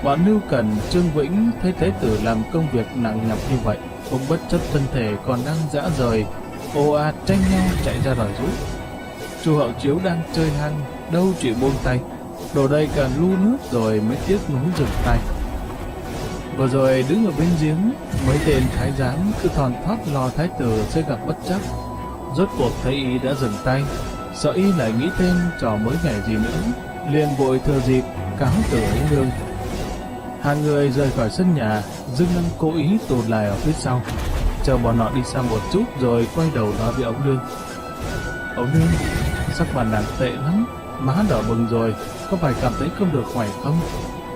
Bọn Lưu Cần, Trương Vĩnh thấy Thế Tử làm công việc nặng nhọc như vậy, cũng bất chấp thân thể còn đang rã rời, ồ ạt tranh nhau chạy ra đòi giúp. Chu Hậu Chiếu đang chơi hăng, đâu chỉ buông tay, đổ đầy cả lu nước rồi mới tiếc nuối dừng tay. Vừa rồi đứng ở bên giếng, mấy tên thái giám cứ thòn thót lo Thái Tử sẽ gặp bất chắc. Rốt cuộc thấy y đã dừng tay, sợ y lại nghĩ thêm trò mới nhảy gì nữa, liền vội thừa dịp cáo từ ấu nương. Hai người rời khỏi sân nhà, Dương Lăng cố ý tụt lại ở phía sau, chờ bọn họ đi xa một chút rồi quay đầu nói với ấu nương. Ấu nương, sắc mặt nàng tệ lắm, má đỏ bừng rồi, có phải cảm thấy không được khỏe không?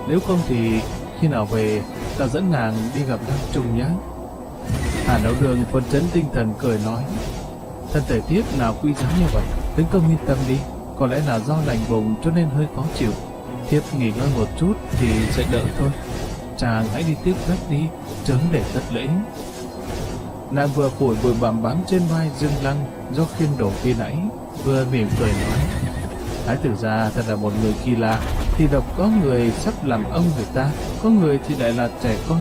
Nếu không thì khi nào về ta dẫn nàng đi gặp Lăng Trùng nhé. Hà Nấu Đường phấn chấn tinh thần cười nói, thân thể thiếp nào quý giá như vậy, tướng công yên tâm đi, có lẽ là do lành vùng cho nên hơi khó chịu. Thiếp nghỉ ngơi một chút thì sẽ đỡ thôi. Chàng hãy đi tiếp khách đi, trớn để thất lễ. Nàng vừa phủi bụi bặm bám trên vai Dương Lăng do khiêng đổ khi nãy, vừa mỉm cười nói: Thái tử gia thật là một người kỳ lạ, thì độc có người sắp làm ông người ta, có người thì lại là trẻ con